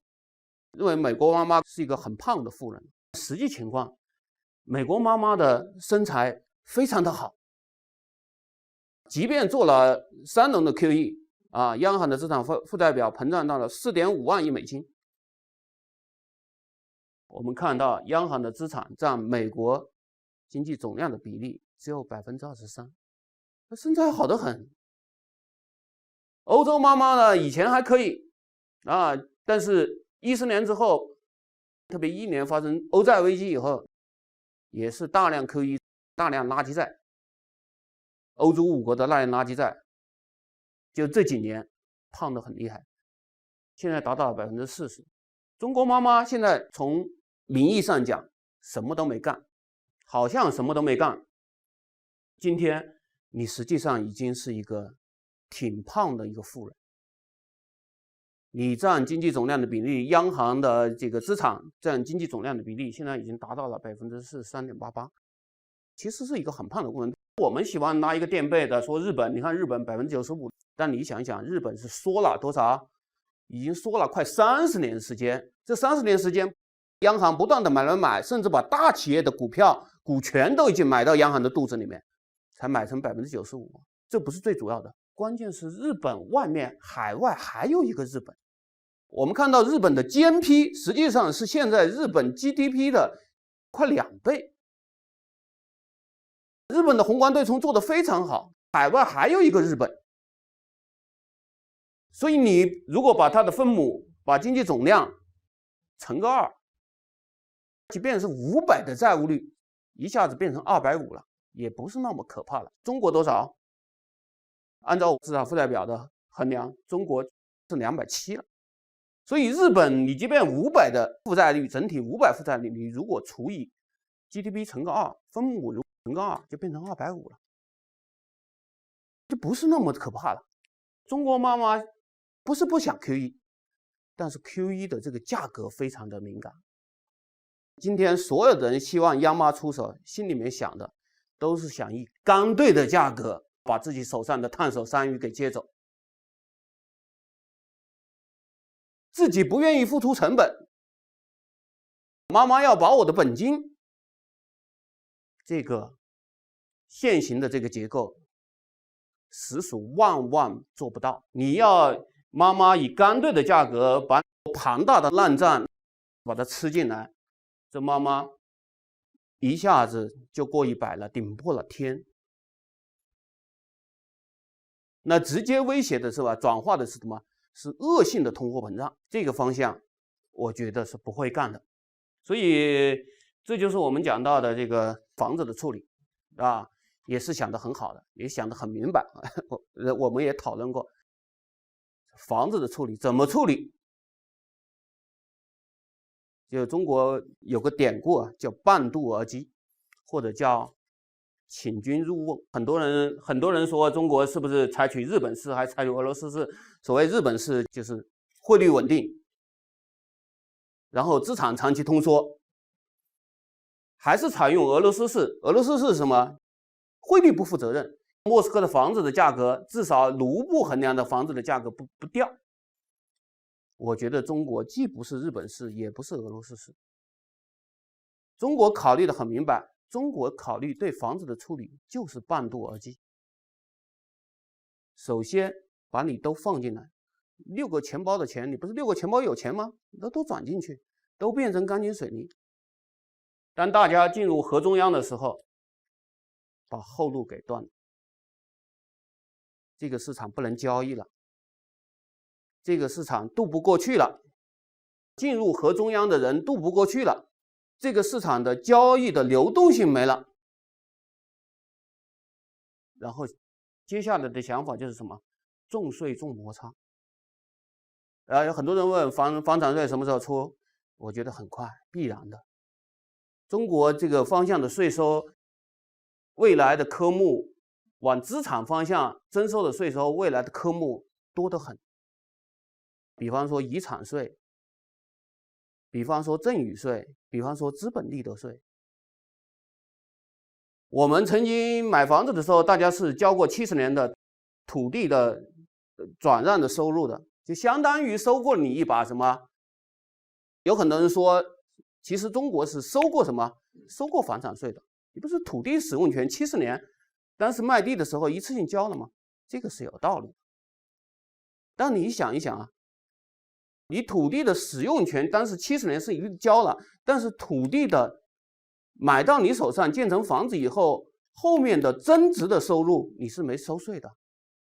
认为美国妈妈是一个很胖的妇人。实际情况，美国妈妈的身材非常的好，即便做了3轮的 QE 啊，央行的资产负债表膨胀到了4.5万亿美金。我们看到央行的资产占美国经济总量的比例只有 23%， 身材好得很。欧洲妈妈呢，以前还可以啊，但是14年之后，特别11年发生欧债危机以后，也是大量 QE， 大量垃圾债，欧洲5国的大量垃圾债，就这几年胖得很厉害，现在达到了 40%。 中国妈妈现在从名义上讲什么都没干，好像什么都没干，今天你实际上已经是一个挺胖的一个妇人，你占经济总量的比例，央行的这个资产占经济总量的比例，现在已经达到了 43.88%， 其实是一个很胖的过程。我们喜欢拿一个垫背的说日本，你看日本 95%， 但你想一想，日本是缩了多少？已经缩了快30年时间，这30年时间，央行不断的买，甚至把大企业的股权都已经买到央行的肚子里面，才买成 95%。 这不是最主要的，关键是日本外面海外还有一个日本。我们看到日本的 GNP 实际上是现在日本 GDP 的快2倍。日本的宏观对冲做得非常好，海外还有一个日本。所以你如果把它的分母，把经济总量乘个2，即便是500的债务率，一下子变成250了，也不是那么可怕了。中国多少？按照资产负债表的衡量，中国是270了。所以日本你即便500的负债率，整体500负债率，你如果除以 GDP 乘个2，分母乘个2，就变成250了，就不是那么可怕了。中国妈妈不是不想 QE， 但是 QE 的这个价格非常的敏感。今天所有的人希望央妈出手，心里面想的都是想以刚兑的价格把自己手上的烫手山芋给接走，自己不愿意付出成本，妈妈要保我的本金。这个现行的这个结构实属万万做不到。你要妈妈以相对的价格把庞大的烂账把它吃进来，这妈妈一下子就过100了，顶破了天。那直接威胁的是吧？转化的是什么？是恶性的通货膨胀。这个方向，我觉得是不会干的。所以这就是我们讲到的这个房子的处理啊，也是想得很好的，也想得很明白。我们也讨论过房子的处理怎么处理。就中国有个典故啊，叫半渡而击，或者叫请君入瓮。很多人说中国是不是采取日本式，还采取俄罗斯式？所谓日本式就是汇率稳定，然后资产长期通缩，还是采用俄罗斯式？俄罗斯式是什么？汇率不负责任。莫斯科的房子的价格，至少卢布衡量的房子的价格不掉。我觉得中国既不是日本式，也不是俄罗斯式。中国考虑的很明白，中国考虑对房子的处理就是半渡而击。首先把你都放进来，6个钱包的钱，你不是6个钱包有钱吗？那都转进去，都变成钢筋水泥。当大家进入河中央的时候，把后路给断了，这个市场不能交易了，这个市场渡不过去了，进入河中央的人渡不过去了，这个市场的交易的流动性没了。然后接下来的想法就是什么？重税重摩擦。有很多人问房产税什么时候出？我觉得很快，必然的。中国这个方向的税收，未来的科目往资产方向征收的税收，未来的科目多得很。比方说遗产税，比方说赠与税，比方说资本利得税。我们曾经买房子的时候，大家是交过70年的土地的转让的收入的，就相当于收过你一把什么？有很多人说，其实中国是收过什么？收过房产税的。你不是土地使用权70年，当时卖地的时候一次性交了吗？这个是有道理。但你想一想啊，你土地的使用权当时70年是一定交了，但是土地的买到你手上建成房子以后，后面的增值的收入你是没收税的，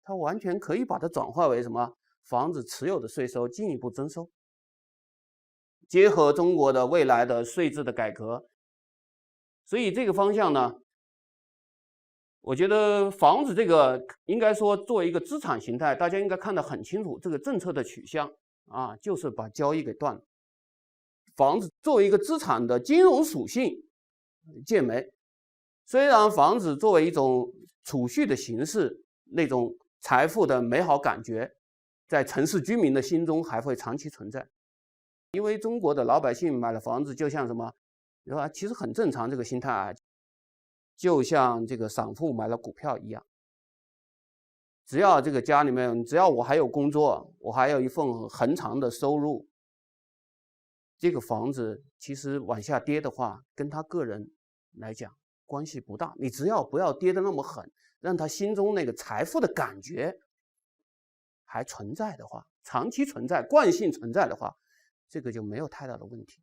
它完全可以把它转化为什么？房子持有的税收进一步征收。结合中国的未来的税制的改革，所以这个方向呢，我觉得房子这个应该说作为一个资产形态，大家应该看得很清楚，这个政策的取向啊，就是把交易给断了。房子作为一个资产的金融属性见没？虽然房子作为一种储蓄的形式，那种财富的美好感觉，在城市居民的心中还会长期存在。因为中国的老百姓买了房子，就像什么，是吧？其实很正常，这个心态啊，就像这个散户买了股票一样。只要这个家里面，只要我还有工作，我还有一份恒常的收入，这个房子其实往下跌的话，跟他个人来讲关系不大。你只要不要跌得那么狠，让他心中那个财富的感觉还存在的话，长期存在、惯性存在的话，这个就没有太大的问题。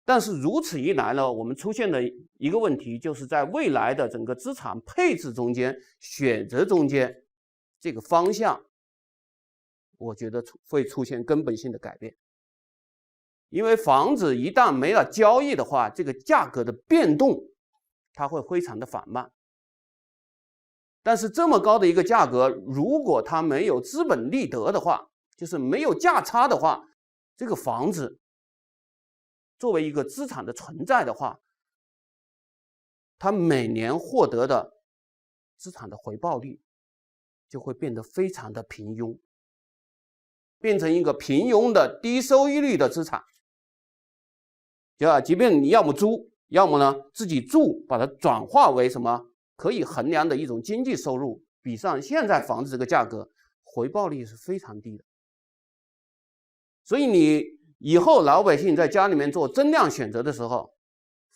但是如此一来呢，我们出现的一个问题，就是在未来的整个资产配置中间、选择中间，这个方向，我觉得会出现根本性的改变。因为房子一旦没了交易的话，这个价格的变动，它会非常的缓慢。但是这么高的一个价格，如果它没有资本利得的话，就是没有价差的话，这个房子作为一个资产的存在的话，它每年获得的资产的回报率就会变得非常的平庸，变成一个平庸的低收益率的资产。对吧？即便你要么租，要么呢自己住，把它转化为什么可以衡量的一种经济收入，比上现在房子这个价格，回报率是非常低的。所以你以后老百姓在家里面做增量选择的时候，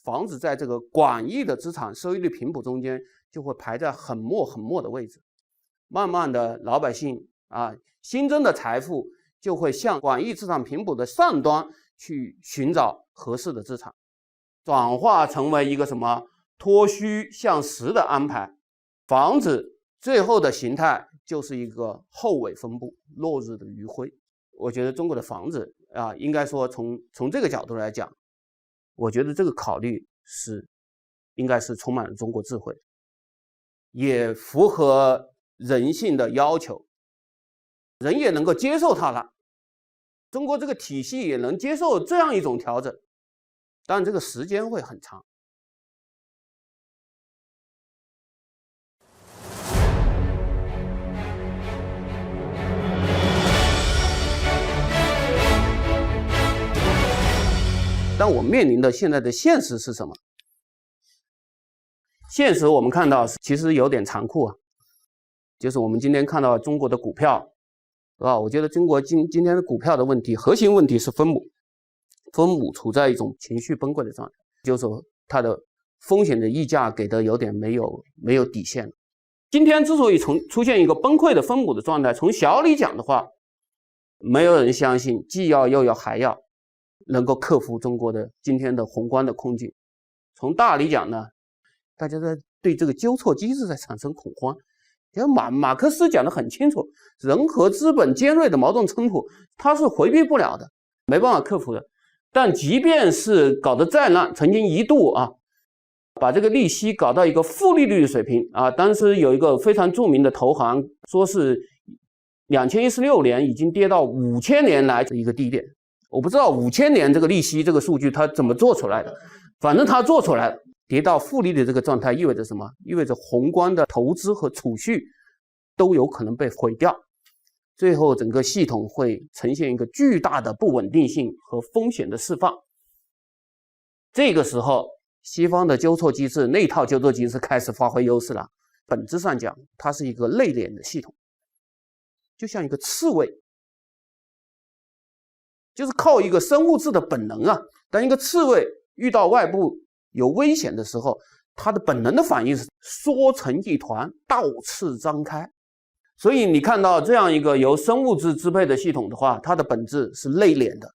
房子在这个广义的资产收益率频谱中间就会排在很末的位置。慢慢的老百姓新增的财富就会向广义资产频谱的上端去寻找合适的资产，转化成为一个什么脱虚向实的安排，房子最后的形态就是一个后尾分布，落日的余晖。我觉得中国的房子应该说从这个角度来讲，我觉得这个考虑应该是充满了中国智慧，也符合人性的要求，人也能够接受它了。中国这个体系也能接受这样一种调整，但这个时间会很长。但我面临的现在的现实是什么？现实我们看到其实有点残酷就是我们今天看到中国的股票，我觉得中国今天的股票的问题，核心问题是分母处在一种情绪崩溃的状态，就是说它的风险的溢价给的有点没有底线了。今天之所以出现一个崩溃的分母的状态，从小里讲的话，没有人相信既要又要还要能够克服中国的今天的宏观的困境。从大里讲呢，大家在对这个纠错机制在产生恐慌。马克思讲得很清楚，人和资本尖锐的矛盾冲突，它是回避不了的，没办法克服的。但即便是搞得再烂，曾经一度把这个利息搞到一个负利率的水平当时有一个非常著名的投行说是2016年已经跌到5000年来的一个低点。我不知道5000年这个利息这个数据它怎么做出来的，反正它做出来了。跌到负利率这个状态意味着什么？意味着宏观的投资和储蓄都有可能被毁掉，最后整个系统会呈现一个巨大的不稳定性和风险的释放。这个时候西方的纠错机制，那套纠错机制开始发挥优势了。本质上讲，它是一个内敛的系统，就像一个刺猬，就是靠一个生物质的本能当一个刺猬遇到外部有危险的时候，它的本能的反应是缩成一团，倒刺张开。所以你看到这样一个由生物质支配的系统的话，它的本质是内敛的、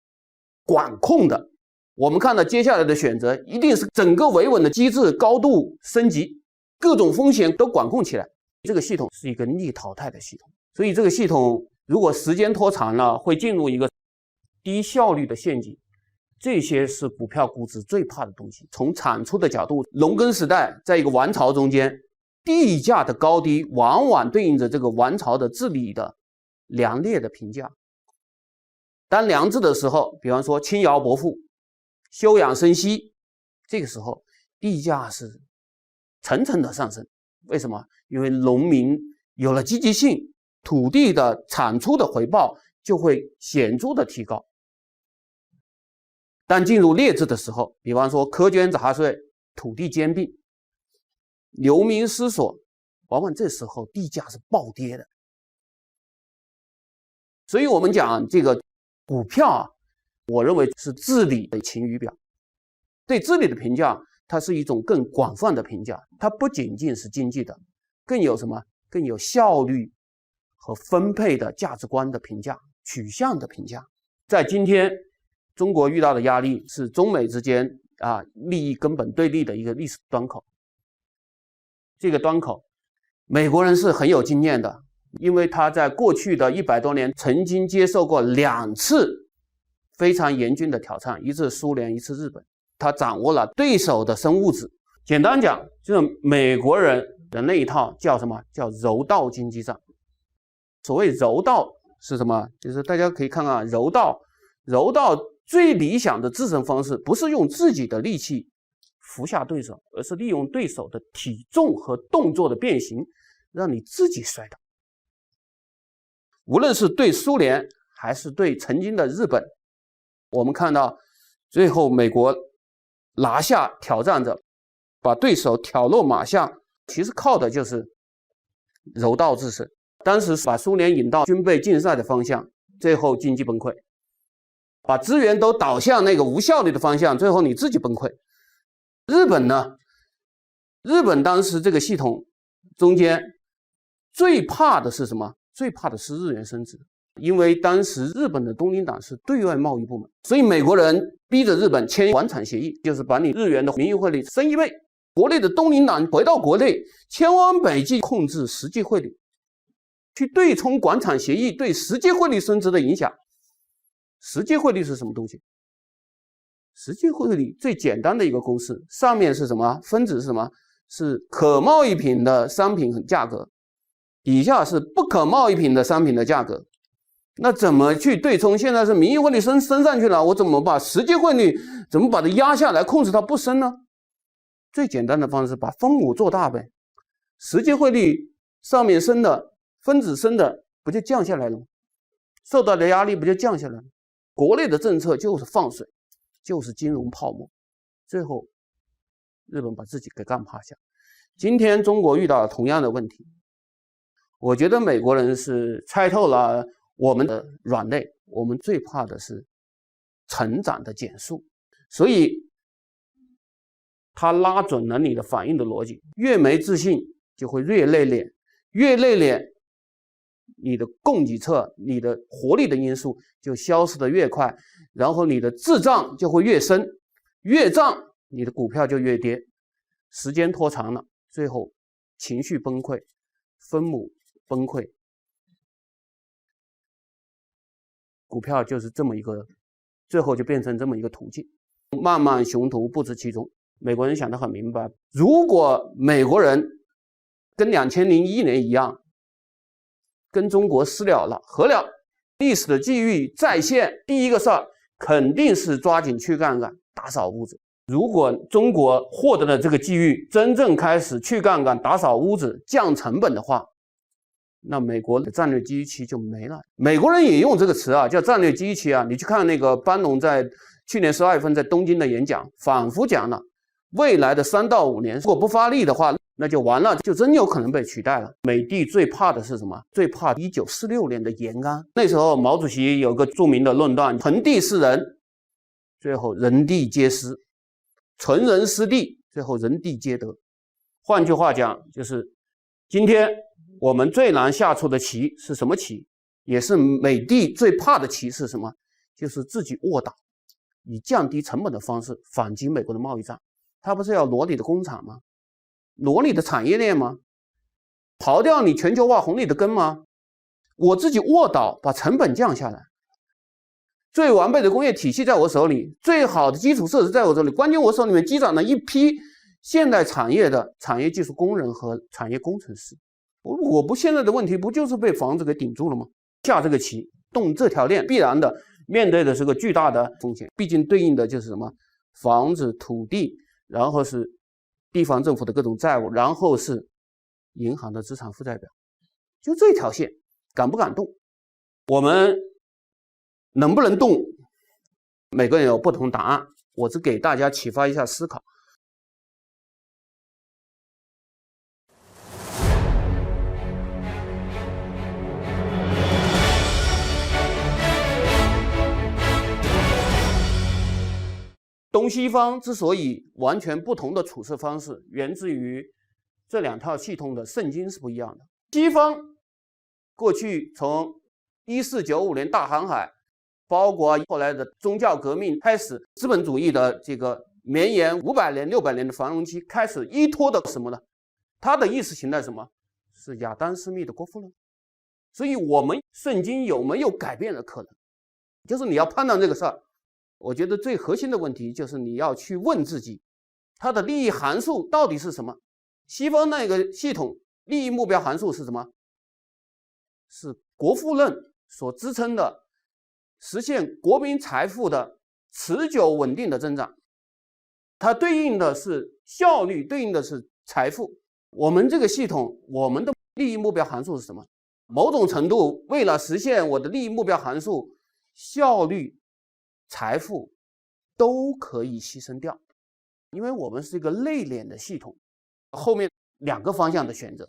管控的。我们看到接下来的选择一定是整个维稳的机制高度升级，各种风险都管控起来。这个系统是一个逆淘汰的系统，所以这个系统如果时间拖长了，会进入一个低效率的陷阱。这些是股票估值最怕的东西。从产出的角度，农耕时代在一个王朝中间，地价的高低往往对应着这个王朝的治理的良劣的评价。当良治的时候，比方说轻徭薄赋、休养生息，这个时候地价是层层的上升。为什么？因为农民有了积极性，土地的产出的回报就会显著的提高。但进入劣质的时候，比方说苛捐杂税、土地兼并、流民失所，往往这时候地价是暴跌的。所以我们讲这个股票我认为是治理的晴雨表。对治理的评价，它是一种更广泛的评价，它不仅仅是经济的，更有什么？更有效率和分配的价值观的评价、取向的评价。在今天中国遇到的压力是中美之间利益根本对立的一个历史端口。这个端口，美国人是很有经验的，因为他在过去的100多年曾经接受过2次非常严峻的挑战，一次苏联，一次日本。他掌握了对手的生物质。简单讲，就是美国人的那一套叫什么？叫柔道经济战。所谓柔道是什么？就是大家可以看看柔道最理想的制胜方式不是用自己的力气服下对手，而是利用对手的体重和动作的变形，让你自己摔倒。无论是对苏联还是对曾经的日本，我们看到最后美国拿下挑战者，把对手挑落马下，其实靠的就是柔道制胜。当时把苏联引到军备竞赛的方向，最后经济崩溃。把资源都导向那个无效率的方向，最后你自己崩溃。日本呢？日本当时这个系统中间最怕的是什么？最怕的是日元升值，因为当时日本的东京党是对外贸易部门，所以美国人逼着日本签缓产协议，就是把你日元的名义汇率升1倍。国内的东京党回到国内，千方百计控制实际汇率，去对冲缓产协议对实际汇率升值的影响。实际汇率是什么东西？实际汇率最简单的一个公式，上面是什么？分子是什么？是可贸易品的商品价格，底下是不可贸易品的商品的价格。那怎么去对冲？现在是名义汇率升上去了，我怎么把实际汇率怎么把它压下来，控制它不升呢？最简单的方式，把分母做大呗。实际汇率上面升的，分子升的，不就降下来了吗？受到的压力不就降下来了？国内的政策就是放水，就是金融泡沫，最后日本把自己给干趴下。今天中国遇到了同样的问题，我觉得美国人是猜透了我们的软肋，我们最怕的是成长的减速，所以他拉准了你的反应的逻辑，越没自信就会越内敛，越内敛你的供给侧你的活力的因素就消失的越快，然后你的滞胀就会越深，越胀你的股票就越跌，时间拖长了，最后情绪崩溃，分母崩溃，股票就是这么一个，最后就变成这么一个途径，漫漫雄图不知其中。美国人想得很明白，如果美国人跟2001年一样，跟中国私了了和了，历史的机遇再现，第一个事儿肯定是抓紧去杠杆，打扫屋子。如果中国获得了这个机遇，真正开始去杠杆、打扫屋子、降成本的话，那美国的战略机遇期就没了。美国人也用这个词啊，叫战略机遇期啊。你去看那个班农在去年12月份在东京的演讲，反复讲了，未来的3到5年，如果不发力的话，那就完了，就真有可能被取代了。美帝最怕的是什么？最怕1946年的延安。那时候毛主席有个著名的论断：盆地是人，最后人地皆失；存人失地，最后人地皆得。换句话讲，就是今天我们最难下出的棋是什么棋？也是美帝最怕的棋是什么？就是自己卧倒，以降低成本的方式反击美国的贸易战。他不是要挪你的工厂吗？挪你的产业链吗？刨掉你全球化红利的根吗？我自己卧倒，把成本降下来。最完备的工业体系在我手里，最好的基础设施在我手里，关键我手里面积攒了一批现代产业的产业技术工人和产业工程师。我不现在的问题不就是被房子给顶住了吗？下这个棋，动这条链，必然的面对的是个巨大的风险，毕竟对应的就是什么？房子、土地，然后是地方政府的各种债务，然后是银行的资产负债表，就这条线，敢不敢动？我们能不能动？每个人有不同答案，我只给大家启发一下思考。东西方之所以完全不同的处事方式，源自于这2套系统的圣经是不一样的。西方过去从1495年大航海，包括后来的宗教革命开始，资本主义的这个绵延500年、600年的繁荣期开始依托的什么呢？它的意识形态是什么？是亚当·斯密的国富论。所以我们圣经有没有改变的可能？就是你要判断这个事儿。我觉得最核心的问题就是你要去问自己，它的利益函数到底是什么？西方那个系统利益目标函数是什么？是国富论所支撑的实现国民财富的持久稳定的增长，它对应的是效率，对应的是财富。我们这个系统，我们的利益目标函数是什么？某种程度为了实现我的利益目标函数，效率财富都可以牺牲掉，因为我们是一个内敛的系统，后面2个方向的选择。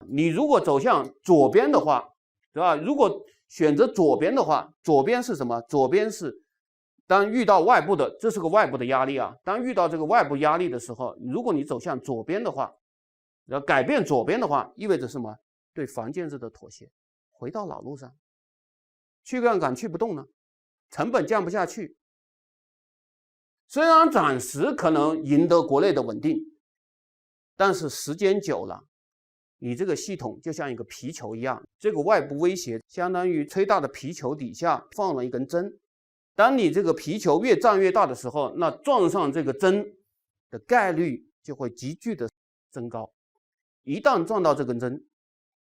你如果走向左边的话，对吧？如果选择左边的话，左边是什么？左边是当遇到外部的，这是个外部的压力啊。当遇到这个外部压力的时候，如果你走向左边的话，要改变左边的话，意味着什么？对房建制的妥协，回到老路上，去杠杆去不动了，成本降不下去。虽然暂时可能赢得国内的稳定，但是时间久了，你这个系统就像一个皮球一样，这个外部威胁相当于吹大的皮球底下放了一根针。当你这个皮球越胀越大的时候，那撞上这个针的概率就会急剧的增高。一旦撞到这根针，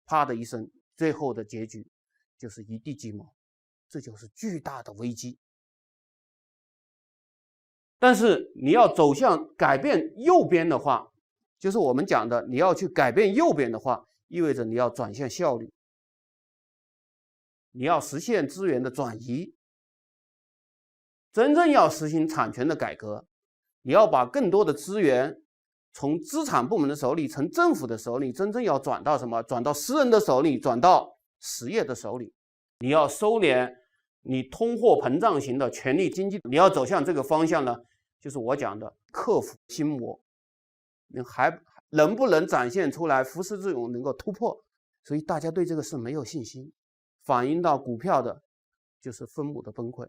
啪的一声，最后的结局就是一地鸡毛，这就是巨大的危机。但是你要走向改变右边的话，就是我们讲的，你要去改变右边的话，意味着你要转向效率，你要实现资源的转移，真正要实行产权的改革，你要把更多的资源从资产部门的手里，从政府的手里，真正要转到什么？转到私人的手里，转到实业的手里。你要收敛你通货膨胀型的权力经济，你要走向这个方向呢，就是我讲的克服心魔。你还能不能展现出来扶持作用能够突破？所以大家对这个事没有信心，反映到股票的就是分母的崩溃。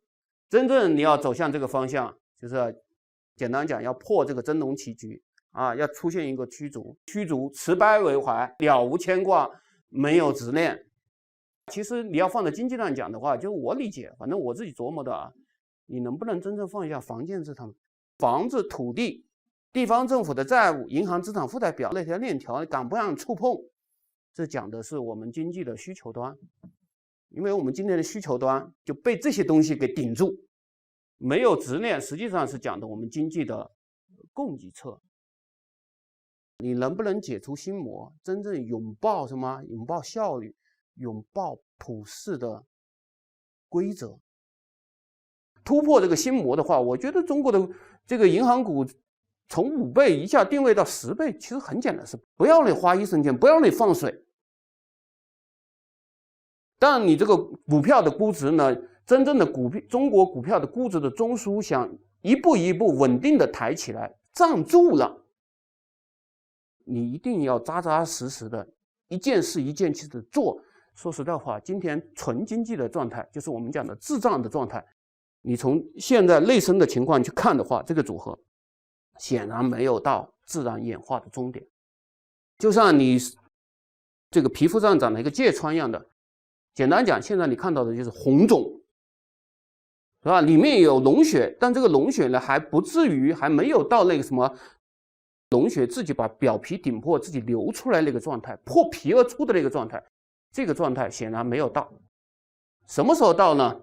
真正你要走向这个方向，就是简单讲，要破这个真龙棋局啊，要出现一个驱逐，持掰为怀，了无牵挂，没有执念。其实你要放在经济上讲的话，就我理解，反正我自己琢磨的啊，你能不能真正放下房建制他们，房子、土地、地方政府的债务、银行资产负债表那条链条，敢不让触碰？这讲的是我们经济的需求端，因为我们今天的需求端就被这些东西给顶住，没有执念，实际上是讲的我们经济的供给侧。你能不能解除心魔，真正拥抱什么？拥抱效率，拥抱普世的规则，突破这个心魔的话，我觉得中国的这个银行股从5倍一下定位到10倍，其实很简单，是不要你花1分钱，不要你放水。但你这个股票的估值呢，真正的中国股票的估值的中枢想一步一步稳定的抬起来，站住了，你一定要扎扎实实的一件事一件事的做。说实在话，今天纯经济的状态，就是我们讲的滞胀的状态，你从现在内生的情况去看的话，这个组合显然没有到自然演化的终点，就像你这个皮肤上长了一个疥疮一样的。简单讲，现在你看到的就是红肿，是吧？里面有脓血，但这个脓血呢还不至于，还没有到那个什么脓血自己把表皮顶破，自己流出来那个状态，破皮而出的那个状态，这个状态显然没有到。什么时候到呢？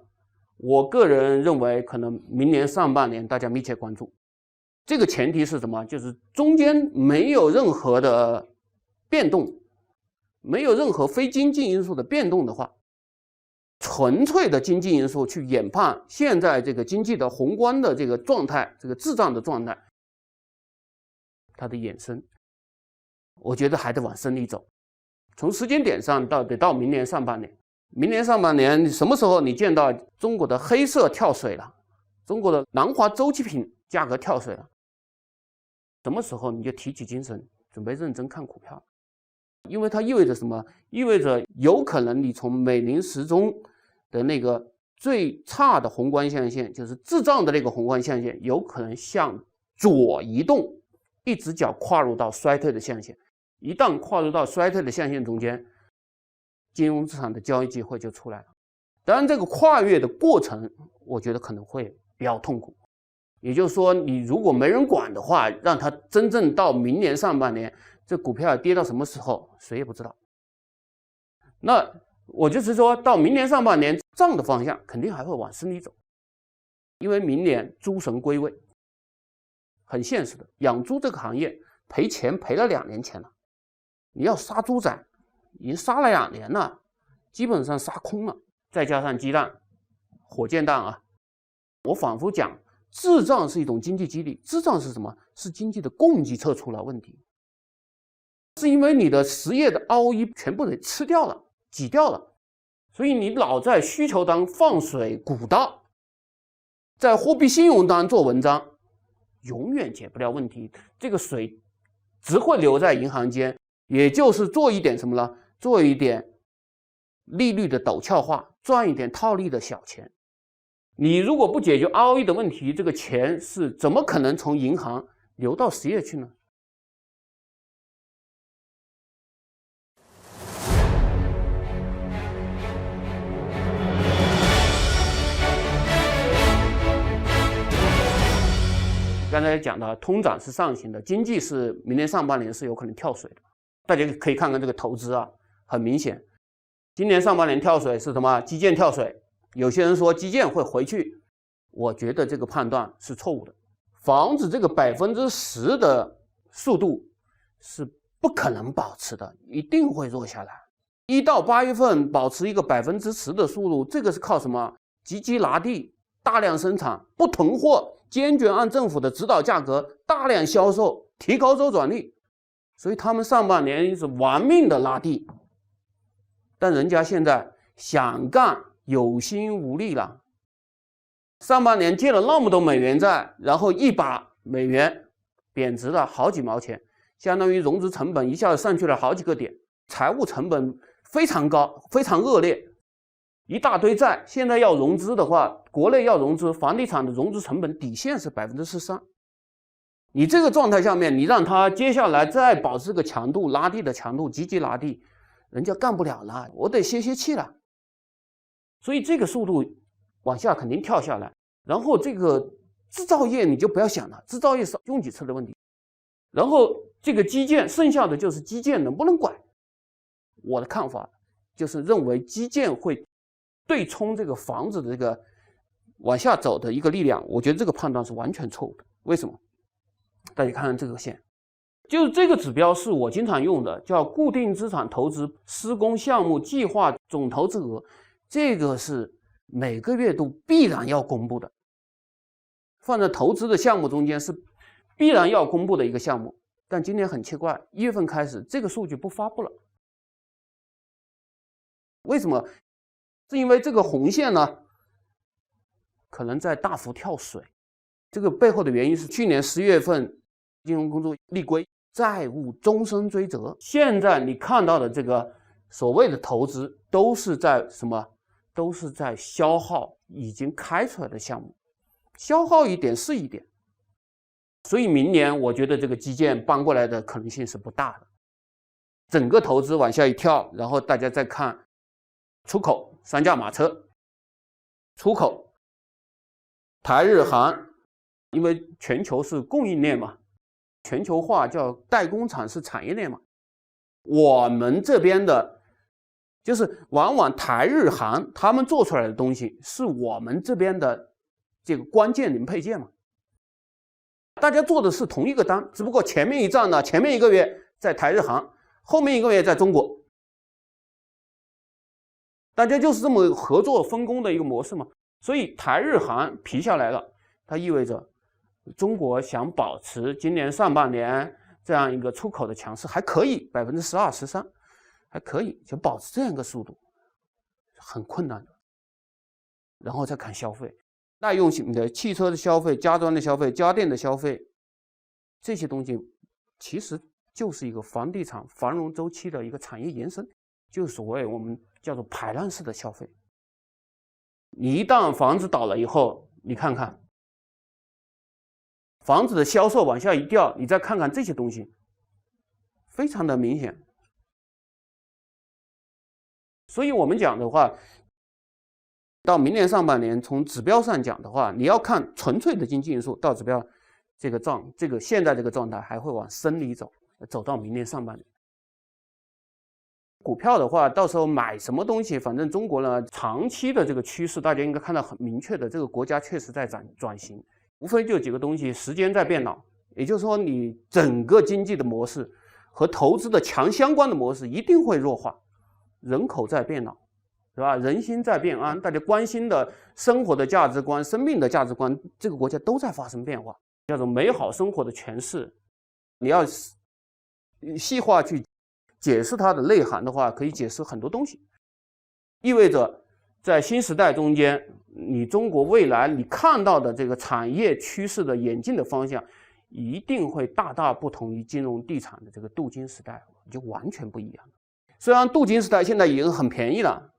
我个人认为可能明年上半年大家密切关注。这个前提是什么？就是中间没有任何的变动，没有任何非经济因素的变动的话，纯粹的经济因素去研判现在这个经济的宏观的这个状态，这个滞胀的状态，它的衍生，我觉得还得往深里走。从时间点上得到明年上半年。明年上半年什么时候你见到中国的黑色跳水了，中国的南华周期品价格跳水了，什么时候你就提起精神，准备认真看股票。因为它意味着什么？意味着有可能你从美林时钟的那个最差的宏观象限，就是滞胀的那个宏观象限，有可能向左移动，一只脚跨入到衰退的象限。一旦跨入到衰退的象限中间，金融资产的交易机会就出来了。当然这个跨越的过程我觉得可能会比较痛苦，也就是说你如果没人管的话，让它真正到明年上半年这股票跌到什么时候谁也不知道。那我就是说到明年上半年涨的方向肯定还会往深里走，因为明年猪神归位，很现实的，养猪这个行业赔钱赔了2年前了，你要杀猪仔已经杀了2年了，基本上杀空了，再加上鸡蛋、火箭弹啊，我反复讲，滞胀是一种经济激励，滞胀是什么？是经济的供给侧出了问题，是因为你的实业的 ROE 全部给吃掉了、挤掉了，所以你老在需求端放水鼓捣，在货币信用端做文章，永远解不了问题，这个水只会留在银行间。也就是做一点什么呢？做一点利率的陡峭化，赚一点套利的小钱。你如果不解决 ROE 的问题，这个钱是怎么可能从银行流到实业去呢？刚才讲到，通胀是上行的，经济是明年上半年是有可能跳水的。大家可以看看这个投资啊，很明显，今年上半年跳水是什么？基建跳水。有些人说基建会回去，我觉得这个判断是错误的。房子这个10%的速度是不可能保持的，一定会弱下来。1到8月份保持一个10%的速度，这个是靠什么？积极拿地，大量生产，不囤货。坚决按政府的指导价格大量销售，提高周转率，所以他们上半年是玩命的拉地，但人家现在想干有心无力了。上半年借了那么多美元债，然后一把美元贬值了好几毛钱，相当于融资成本一下子上去了好几个点，财务成本非常高，非常恶劣。一大堆债，现在要融资的话，国内要融资，房地产的融资成本底线是43%。你这个状态下面，你让他接下来再保持个强度，拉地的强度，积极拉地，人家干不了了，我得歇气了。所以这个速度往下肯定跳下来。然后这个制造业你就不要想了，制造业是用几次的问题。然后这个基建，剩下的就是基建能不能拐。我的看法就是认为基建会对冲这个房子的这个往下走的一个力量，我觉得这个判断是完全错误的。为什么？大家看看这个线，就是这个指标是我经常用的，叫固定资产投资施工项目计划总投资额，这个是每个月都必然要公布的，放在投资的项目中间是必然要公布的一个项目。但今年很奇怪，1月份开始这个数据不发布了，为什么？是因为这个红线呢，可能在大幅跳水。这个背后的原因是去年10月份金融工作立规，债务终身追责。现在你看到的这个所谓的投资，都是在什么？都是在消耗已经开出来的项目，消耗一点是一点。所以明年我觉得这个基建搬过来的可能性是不大的。整个投资往下一跳，然后大家再看出口3驾马车，出口台日韩，因为全球是供应链嘛，全球化叫代工厂是产业链嘛。我们这边的就是往往台日韩他们做出来的东西是我们这边的这个关键零配件嘛。大家做的是同一个单，只不过前面一站呢，前面1个月在台日韩，后面1个月在中国。大家就是这么合作分工的一个模式嘛，所以台日韩皮下来了，它意味着中国想保持今年上半年这样一个出口的强势，还可以12%、13%，还可以就保持这样一个速度，很困难的。然后再看消费，耐用型的汽车的消费、家装的消费、家电的消费，这些东西其实就是一个房地产繁荣周期的一个产业延伸，就是所谓我们叫做排卵式的消费。你一旦房子倒了以后，你看看房子的销售往下一掉，你再看看这些东西，非常的明显。所以我们讲的话，到明年上半年，从指标上讲的话，你要看纯粹的经济因素，到指标这个现在这个状态还会往深里走，走到明年上半年。股票的话，到时候买什么东西，反正中国呢长期的这个趋势，大家应该看到很明确的，这个国家确实在转型，无非就几个东西，时间在变老，也就是说你整个经济的模式和投资的强相关的模式一定会弱化，人口在变老，是吧？人心在变安，大家关心的生活的价值观、生命的价值观，这个国家都在发生变化，叫做美好生活的诠释。你要细化去解释它的内涵的话，可以解释很多东西，意味着在新时代中间，你中国未来你看到的这个产业趋势的演进的方向，一定会大大不同于金融地产的这个镀金时代。就完全不一样。虽然镀金时代现在已经很便宜了，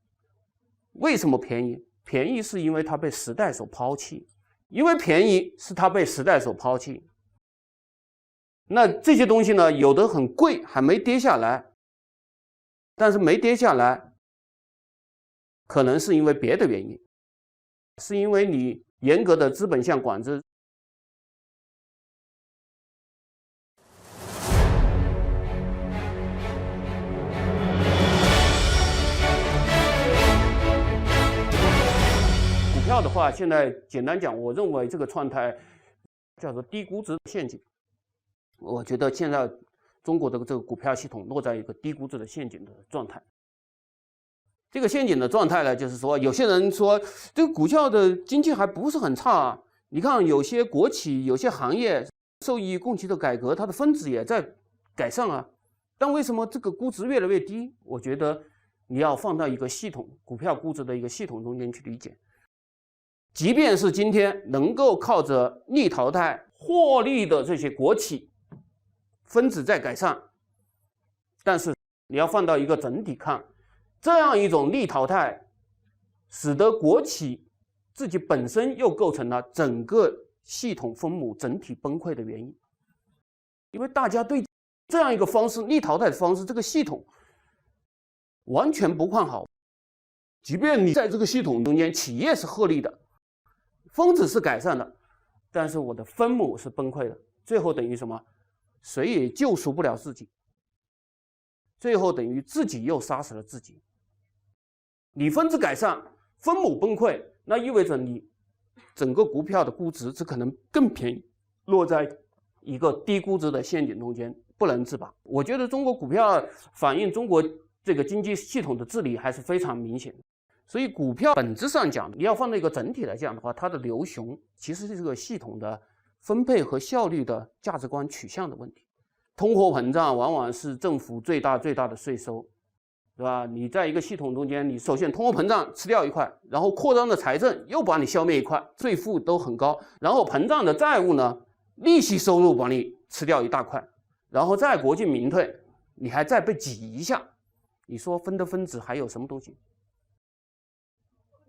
为什么便宜？便宜是因为它被时代所抛弃，因为便宜是它被时代所抛弃。那这些东西呢，有的很贵，还没跌下来，但是没跌下来，可能是因为别的原因，是因为你严格的资本项管制。股票的话，现在简单讲，我认为这个状态叫做低估值陷阱。我觉得现在中国的这个股票系统落在一个低估值的陷阱的状态。这个陷阱的状态呢，就是说，有些人说这个股票的经济还不是很差啊。你看，有些国企、有些行业受益于供给的改革，它的分子也在改善啊。但为什么这个估值越来越低？我觉得你要放到一个系统股票估值的一个系统中间去理解。即便是今天能够靠着逆淘汰获利的这些国企，分子在改善，但是你要放到一个整体看，这样一种逆淘汰，使得国企自己本身又构成了整个系统分母整体崩溃的原因。因为大家对这样一个方式，逆淘汰的方式，这个系统完全不看好。即便你在这个系统中间，企业是获利的，分子是改善的，但是我的分母是崩溃的，最后等于什么？谁也救赎不了自己，最后等于自己又杀死了自己。你分子改善，分母崩溃，那意味着你整个股票的估值只可能更便宜，落在一个低估值的陷阱中间，不能自拔。我觉得中国股票反映中国这个经济系统的治理还是非常明显的。所以股票本质上讲，你要放在一个整体来讲的话，它的流熊其实是这个系统的分配和效率的价值观取向的问题。通货膨胀往往是政府最大的税收，对吧？你在一个系统中间，你首先通货膨胀吃掉一块，然后扩张的财政又把你消灭一块，税负都很高，然后膨胀的债务呢，利息收入把你吃掉一大块，然后再国进民退，你还再被挤一下，你说分的分子还有什么东西？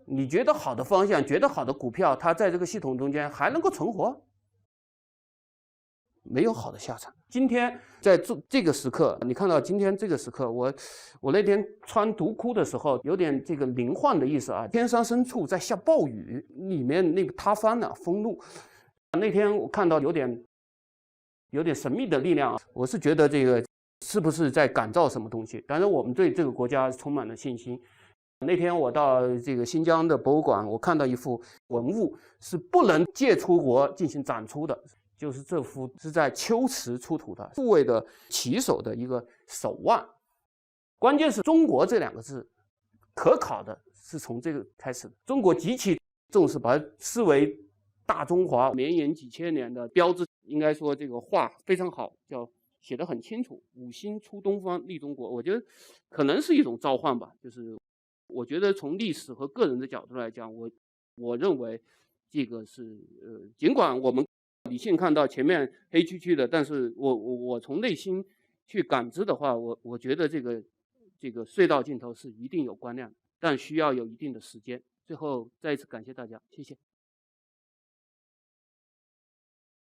你觉得好的方向，觉得好的股票，它在这个系统中间还能够存活？没有好的下场。今天在这个时刻，你看到今天这个时刻，我那天穿独窟的时候，有点这个灵幻的意思啊。天山深处在下暴雨，里面那个塌方了，封路。那天我看到有点神秘的力量，我是觉得这个是不是在感召什么东西？当然，我们对这个国家充满了信心。那天我到这个新疆的博物馆，我看到一幅文物是不能借出国进行展出的，就是这幅是在秋池出土的护卫的骑手的一个手腕。关键是中国这两个字可考的是从这个开始的。中国极其重视，把它视为大中华绵延几千年的标志。应该说这个话非常好，叫写得很清楚，五星出东方立中国。我觉得可能是一种召唤吧，就是我觉得从历史和个人的角度来讲，我认为这个是尽管我们理性看到前面黑黢黢的，但是我从内心去感知的话，我觉得这个隧道尽头是一定有光亮的，但需要有一定的时间。最后再一次感谢大家，谢谢。